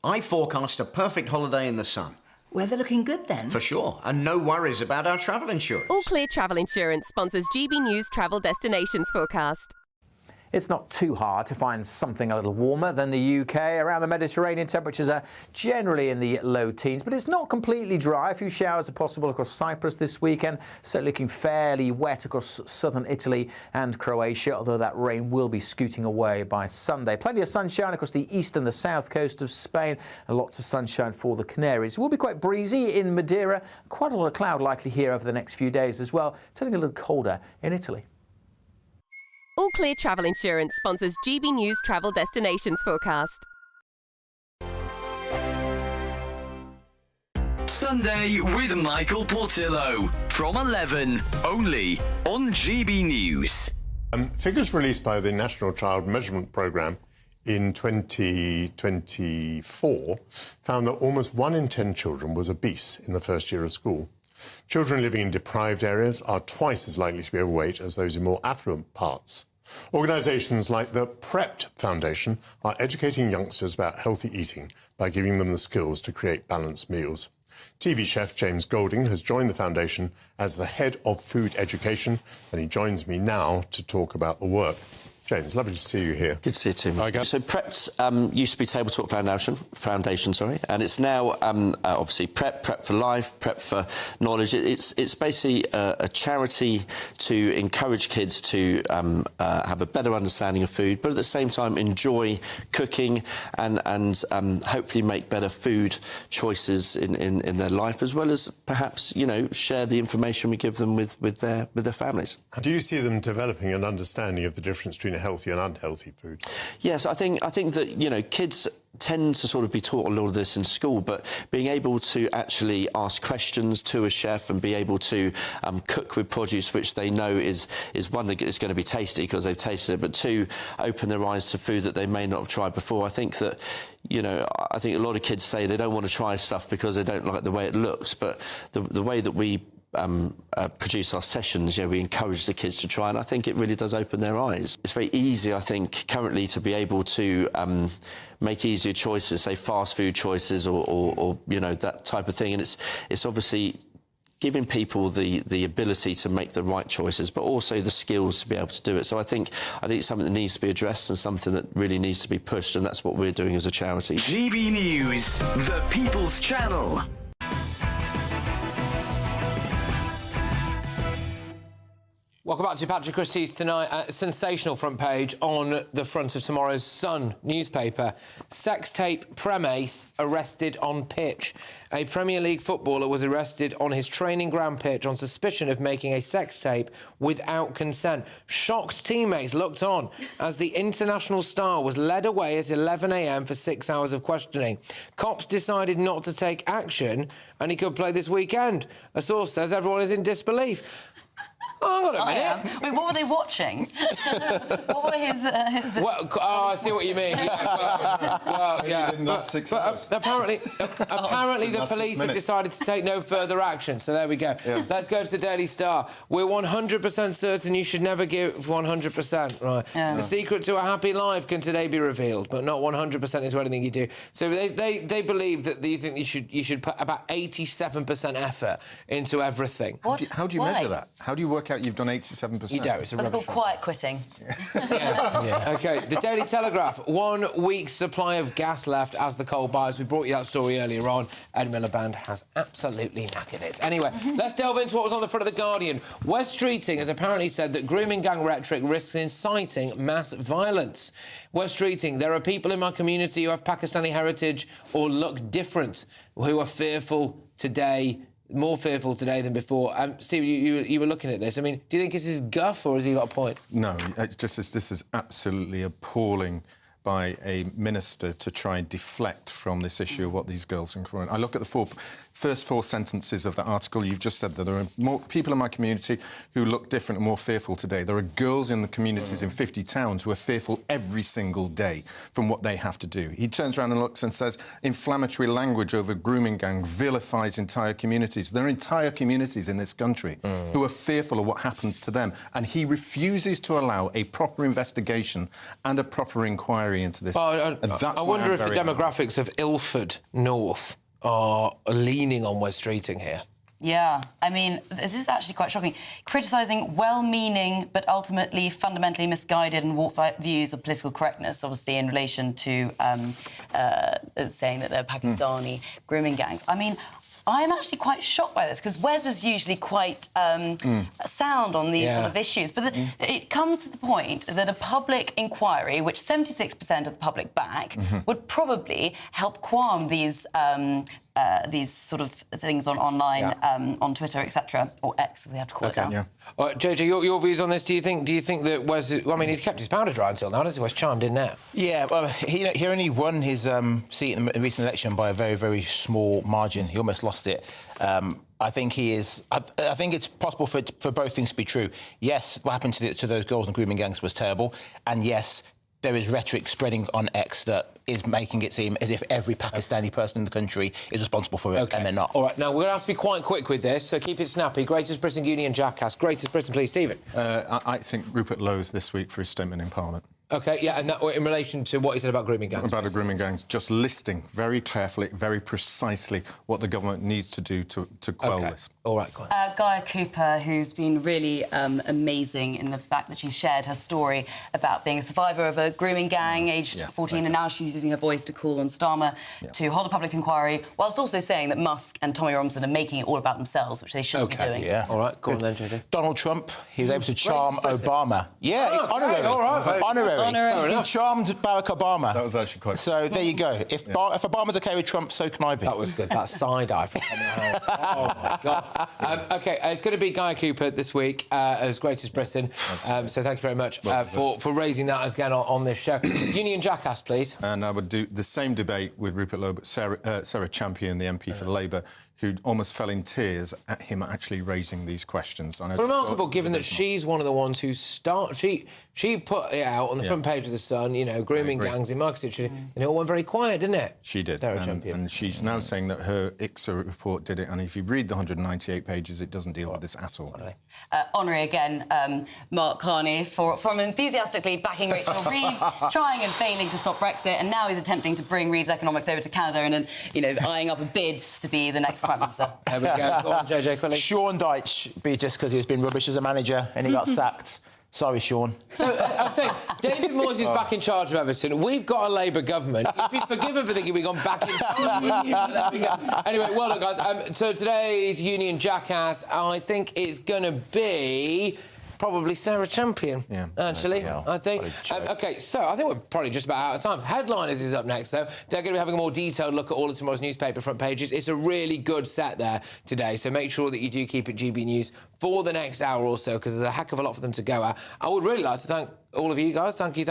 I forecast a perfect holiday in the sun. Weather looking good then? For sure, and no worries about our travel insurance. All Clear Travel Insurance sponsors GB News Travel Destinations Forecast. It's not too hard to find something a little warmer than the UK. Around the Mediterranean, temperatures are generally in the low teens, but it's not completely dry. A few showers are possible across Cyprus this weekend, so looking fairly wet across southern Italy and Croatia, although that rain will be scooting away by Sunday. Plenty of sunshine across the east and the south coast of Spain, and lots of sunshine for the Canaries. It will be quite breezy in Madeira, quite a lot of cloud likely here over the next few days as well, turning a little colder in Italy. All Clear Travel Insurance sponsors GB News Travel Destinations Forecast. Sunday with Michael Portillo from 11, only on GB News. Figures released by the National Child Measurement Programme in 2024 found that almost 1 in 10 children was obese in the first year of school. Children living in deprived areas are twice as likely to be overweight as those in more affluent parts. Organisations like the Prepped Foundation are educating youngsters about healthy eating by giving them the skills to create balanced meals. TV chef James Golding has joined the foundation as the head of food education, and he joins me now to talk about the work. James, lovely to see you here. Good to see you too. So Prepped used to be Table Talk Foundation, and it's now obviously Prep for Life, Prep for Knowledge. It's basically a charity to encourage kids to have a better understanding of food, but at the same time enjoy cooking and hopefully make better food choices in their life, as well as perhaps share the information we give them with their families. Do you see them developing an understanding of the difference between a healthy and unhealthy food? Yes, I think that kids tend to sort of be taught a lot of this in school, but being able to actually ask questions to a chef and be able to cook with produce which they know is one, that is going to be tasty because they've tasted it, but two, open their eyes to food that they may not have tried before. I think that I think a lot of kids say they don't want to try stuff because they don't like the way it looks, but the way that we produce our sessions, we encourage the kids to try, and I think it really does open their eyes. It's very easy, I think, currently to be able to make easier choices, say fast food choices or that type of thing, and it's obviously giving people the ability to make the right choices, but also the skills to be able to do it. So I think it's something that needs to be addressed and something that really needs to be pushed, and that's what we're doing as a charity. GB News, the People's Channel. Welcome back to Patrick Christys tonight. Sensational front page on the front of tomorrow's Sun newspaper. Sex tape Prem-ace arrested on pitch. A Premier League footballer was arrested on his training ground pitch on suspicion of making a sex tape without consent. Shocked teammates looked on as the international star was led away at 11 a.m. for 6 hours of questioning. Cops decided not to take action and he could play this weekend. A source says everyone is in disbelief. Oh, hang on a minute. Wait, what were they watching? What were his... I see what you mean. Apparently the police have decided to take no further action, so there we go. Yeah. Let's go to the Daily Star. We're 100% certain you should never give 100%. Right. Yeah. The secret to a happy life can today be revealed, but not 100% into anything you do. So they believe that you think you should put about 87% effort into everything. How do you measure that? How do you work out you've done 87%? You don't. It's a That's called quiet quitting. OK, the Daily Telegraph. 1 week's supply of gas left as the coal buyers. We brought you that story earlier on. Ed Miliband has absolutely knackered it. Anyway, let's delve into what was on the front of The Guardian. Wes Streeting has apparently said that grooming gang rhetoric risks inciting mass violence. Wes Streeting, there are people in my community who have Pakistani heritage or look different, who are fearful today, more fearful today than before. Steve, you were looking at this. I mean, do you think this is guff or has he got a point? No, it's just this is absolutely appalling by a minister to try and deflect from this issue of what these girls are crying. I look at the first four sentences of that article. You've just said that there are more people in my community who look different and more fearful today. There are girls in the communities in 50 towns who are fearful every single day from what they have to do. He turns around and looks and says inflammatory language over grooming gang vilifies entire communities. There are entire communities in this country who are fearful of what happens to them, and he refuses to allow a proper investigation and a proper inquiry into this. I wonder if the demographics of Ilford North are leaning on Wes Streeting here. Yeah, I mean, this is actually quite shocking. Criticising well-meaning but ultimately fundamentally misguided and warped views of political correctness, obviously in relation to saying that they're Pakistani grooming gangs. I mean, I'm actually quite shocked by this, because Wes is usually quite sound on these sort of issues. But it comes to the point that a public inquiry, which 76% of the public back, would probably help qualm these sort of things online, on Twitter, etc., or X, we have to call it now. Yeah. JJ, your views on this? Do you think that Wes? I mean, he's kept his powder dry until now, doesn't he? Wes chimed in now. Yeah, well, he only won his seat in the recent election by a very, very small margin. He almost lost it. I think he is. I think it's possible for both things to be true. Yes, what happened to those girls and grooming gangs was terrible, and yes, there is rhetoric spreading on X that is making it seem as if every Pakistani person in the country is responsible for it, and they're not. All right, now, we're going to have to be quite quick with this, so keep it snappy. Greatest Britain Union Jackass. Greatest Britain, please, Stephen. I think Rupert Lowe's this week for his statement in Parliament. OK, yeah, and that, in relation to what he said about grooming gangs. About the grooming gangs, just listing very carefully, very precisely what the government needs to do to quell this. All right, go on. Gaia Cooper, who's been really amazing in the fact that she shared her story about being a survivor of a grooming gang, aged 14, and now she's using her voice to call on Starmer to hold a public inquiry, whilst also saying that Musk and Tommy Robinson are making it all about themselves, which they shouldn't be doing. Yeah. All right, go on then, JJ. Donald Trump, he was able to charm Obama. Yeah, honorary. All right. Honorary. He charmed Barack Obama. That was actually quite... So there you go. If Obama's OK with Trump, so can I be. That was good. That side-eye from Tommy Howard. Oh, my God. OK, it's going to be Gaia Cooper this week as Greatest Britain. So thank you very much for raising that again on this show. Union Jackass, please. And I would do the same debate with Rupert Lowe, but Sarah Champion, the MP for Labour, who almost fell in tears at him actually raising these questions. Remarkable, given that she's one of the ones who she put it out on the front page of The Sun, you know, grooming gangs in Market Street, and it all went very quiet, didn't it? She did. Sarah Champion. And she's now saying that her ICSA report did it, and if you read the 198 pages, it doesn't deal with this at all. Honorary again, Mark Carney, from enthusiastically backing Rachel Reeves, trying and failing to stop Brexit, and now he's attempting to bring Reeves economics over to Canada and you know, eyeing up a bid to be the next Prime Minister. There we go. Go on, JJ, quickly. Sean Dyche, be just because he's been rubbish as a manager and he got sacked. Sorry, Sean. So, I was saying, David Moyes is back in charge of Everton. We've got a Labour government. You'd be forgiven for thinking we've gone back in charge. Anyway, well done, guys. So today's Union Jackass, I think it's going to be... probably Sarah Champion, actually, I think. OK, so I think we're probably just about out of time. Headliners is up next, though. They're going to be having a more detailed look at all of tomorrow's newspaper front pages. It's a really good set there today, so make sure that you do keep it GB News for the next hour or so, because there's a heck of a lot for them to go at. I would really like to thank all of you guys. Thank you.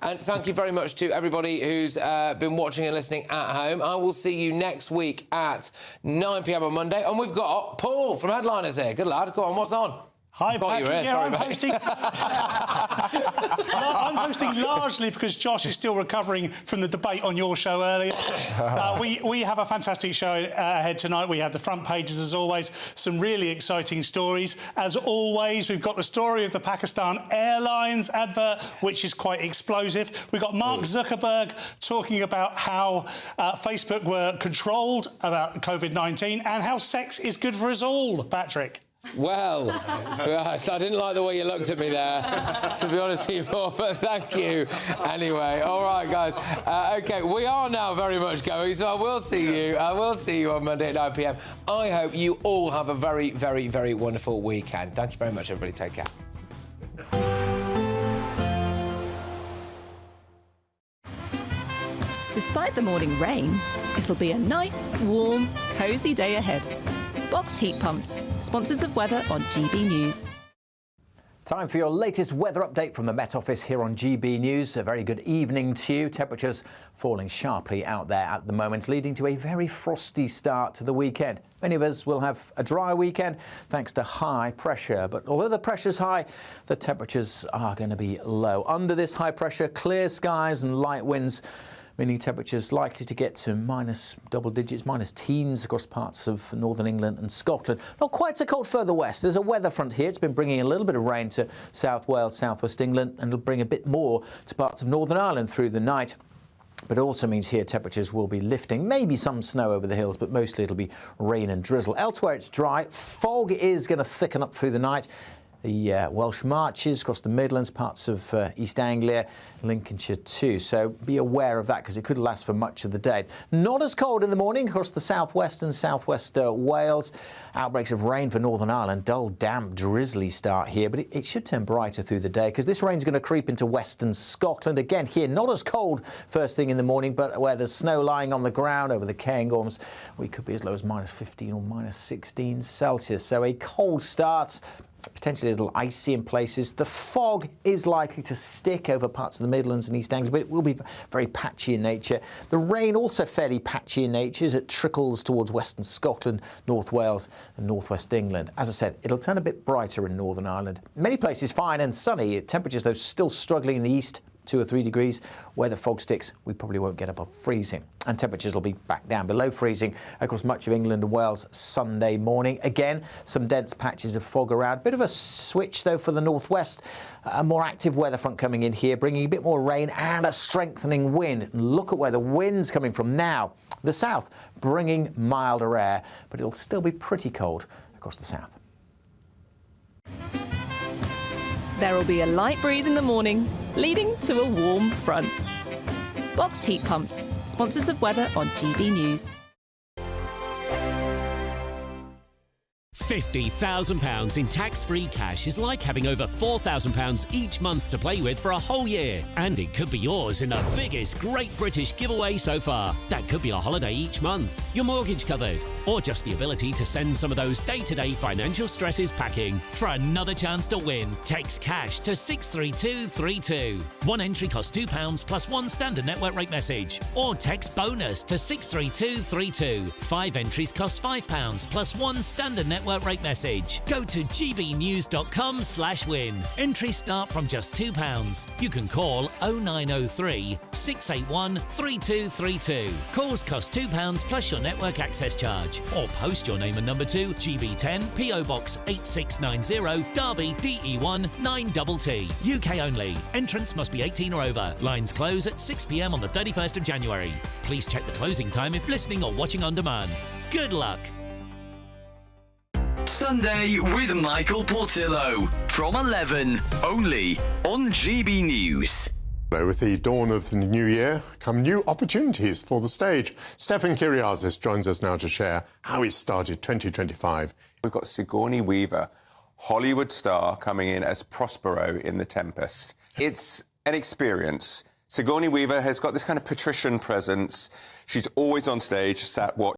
And thank you very much to everybody who's been watching and listening at home. I will see you next week at 9 p.m. on Monday. And we've got Paul from Headliners here. Good lad. Go on, what's on? Hi, Patrick. Yeah, I'm hosting. I'm hosting largely because Josh is still recovering from the debate on your show earlier. We have a fantastic show ahead tonight. We have the front pages, as always, some really exciting stories. As always, we've got the story of the Pakistan Airlines advert, which is quite explosive. We've got Mark Zuckerberg talking about how Facebook were controlled about COVID-19 and how sex is good for us all, Patrick. Well, yes, I didn't like the way you looked at me there, to be honest with you, Paul, but thank you. Anyway, all right, guys. OK, we are now very much going, so I will see you on Monday at 9 p.m. I hope you all have a very, very, very wonderful weekend. Thank you very much, everybody. Take care. Despite the morning rain, it'll be a nice, warm, cosy day ahead. Boxed heat pumps, sponsors of weather on GB News. Time for your latest weather update from the Met Office here on GB News. A very good evening to you. Temperatures falling sharply out there at the moment, leading to a very frosty start to the weekend. Many of us will have a dry weekend thanks to high pressure. But although the pressure's high, the temperatures are going to be low. Under this high pressure, clear skies and light winds, meaning temperatures likely to get to minus double digits, minus teens across parts of northern England and Scotland. Not quite so cold further west. There's a weather front here. It's been bringing a little bit of rain to South Wales, southwest England, and it'll bring a bit more to parts of Northern Ireland through the night. But it also means here temperatures will be lifting, maybe some snow over the hills, but mostly it'll be rain and drizzle. Elsewhere it's dry. Fog is going to thicken up through the night. The Welsh Marches across the Midlands, parts of East Anglia, Lincolnshire too. So be aware of that because it could last for much of the day. Not as cold in the morning across the southwest and southwest Wales. Outbreaks of rain for Northern Ireland. Dull, damp, drizzly start here, but it should turn brighter through the day because this rain's going to creep into western Scotland. Again here, not as cold first thing in the morning, but where there's snow lying on the ground over the Cairngorms, we could be as low as minus 15 or minus 16 Celsius. So a cold start. Potentially a little icy in places. The fog is likely to stick over parts of the Midlands and East Anglia, but it will be very patchy in nature. The rain also fairly patchy in nature as it trickles towards western Scotland, North Wales and northwest England. As I said, it'll turn a bit brighter in Northern Ireland. Many places fine and sunny. Temperatures, though, still struggling in the east. 2 or 3 degrees. Where the fog sticks, we probably won't get above freezing. And temperatures will be back down below freezing across much of England and Wales Sunday morning. Again, some dense patches of fog around. Bit of a switch, though, for the northwest. A more active weather front coming in here, bringing a bit more rain and a strengthening wind. And look at where the wind's coming from now. The south bringing milder air, but it'll still be pretty cold across the south. There will be a light breeze in the morning, leading to a warm front. Boxed heat pumps, sponsors of weather on GB News. £50,000 in tax-free cash is like having over £4,000 each month to play with for a whole year. And it could be yours in the biggest Great British giveaway so far. That could be a holiday each month, your mortgage covered, or just the ability to send some of those day-to-day financial stresses packing. For another chance to win, text cash to 63232. One entry costs £2 plus one standard network rate message. Or text bonus to 63232. 5 entries cost £5 plus one standard network rate message. Go to gbnews.com/win. Entries start from just £2. You can call 0903 681 3232. Calls cost £2 plus your network access charge. Or post your name and number to GB10 PO Box 8690 Derby DE1 9TT. UK only. Entrance must be 18 or over. Lines close at 6 p.m. on the 31st of January. Please check the closing time if listening or watching on demand. Good luck. Sunday with Michael Portillo from 11, only on GB News. With the dawn of the new year come new opportunities for the stage. Stefan Kyriazis joins us now to share how he started 2025. We've got Sigourney Weaver, Hollywood star, coming in as Prospero in The Tempest. It's an experience. Sigourney Weaver has got this kind of patrician presence. She's always on stage, sat watching.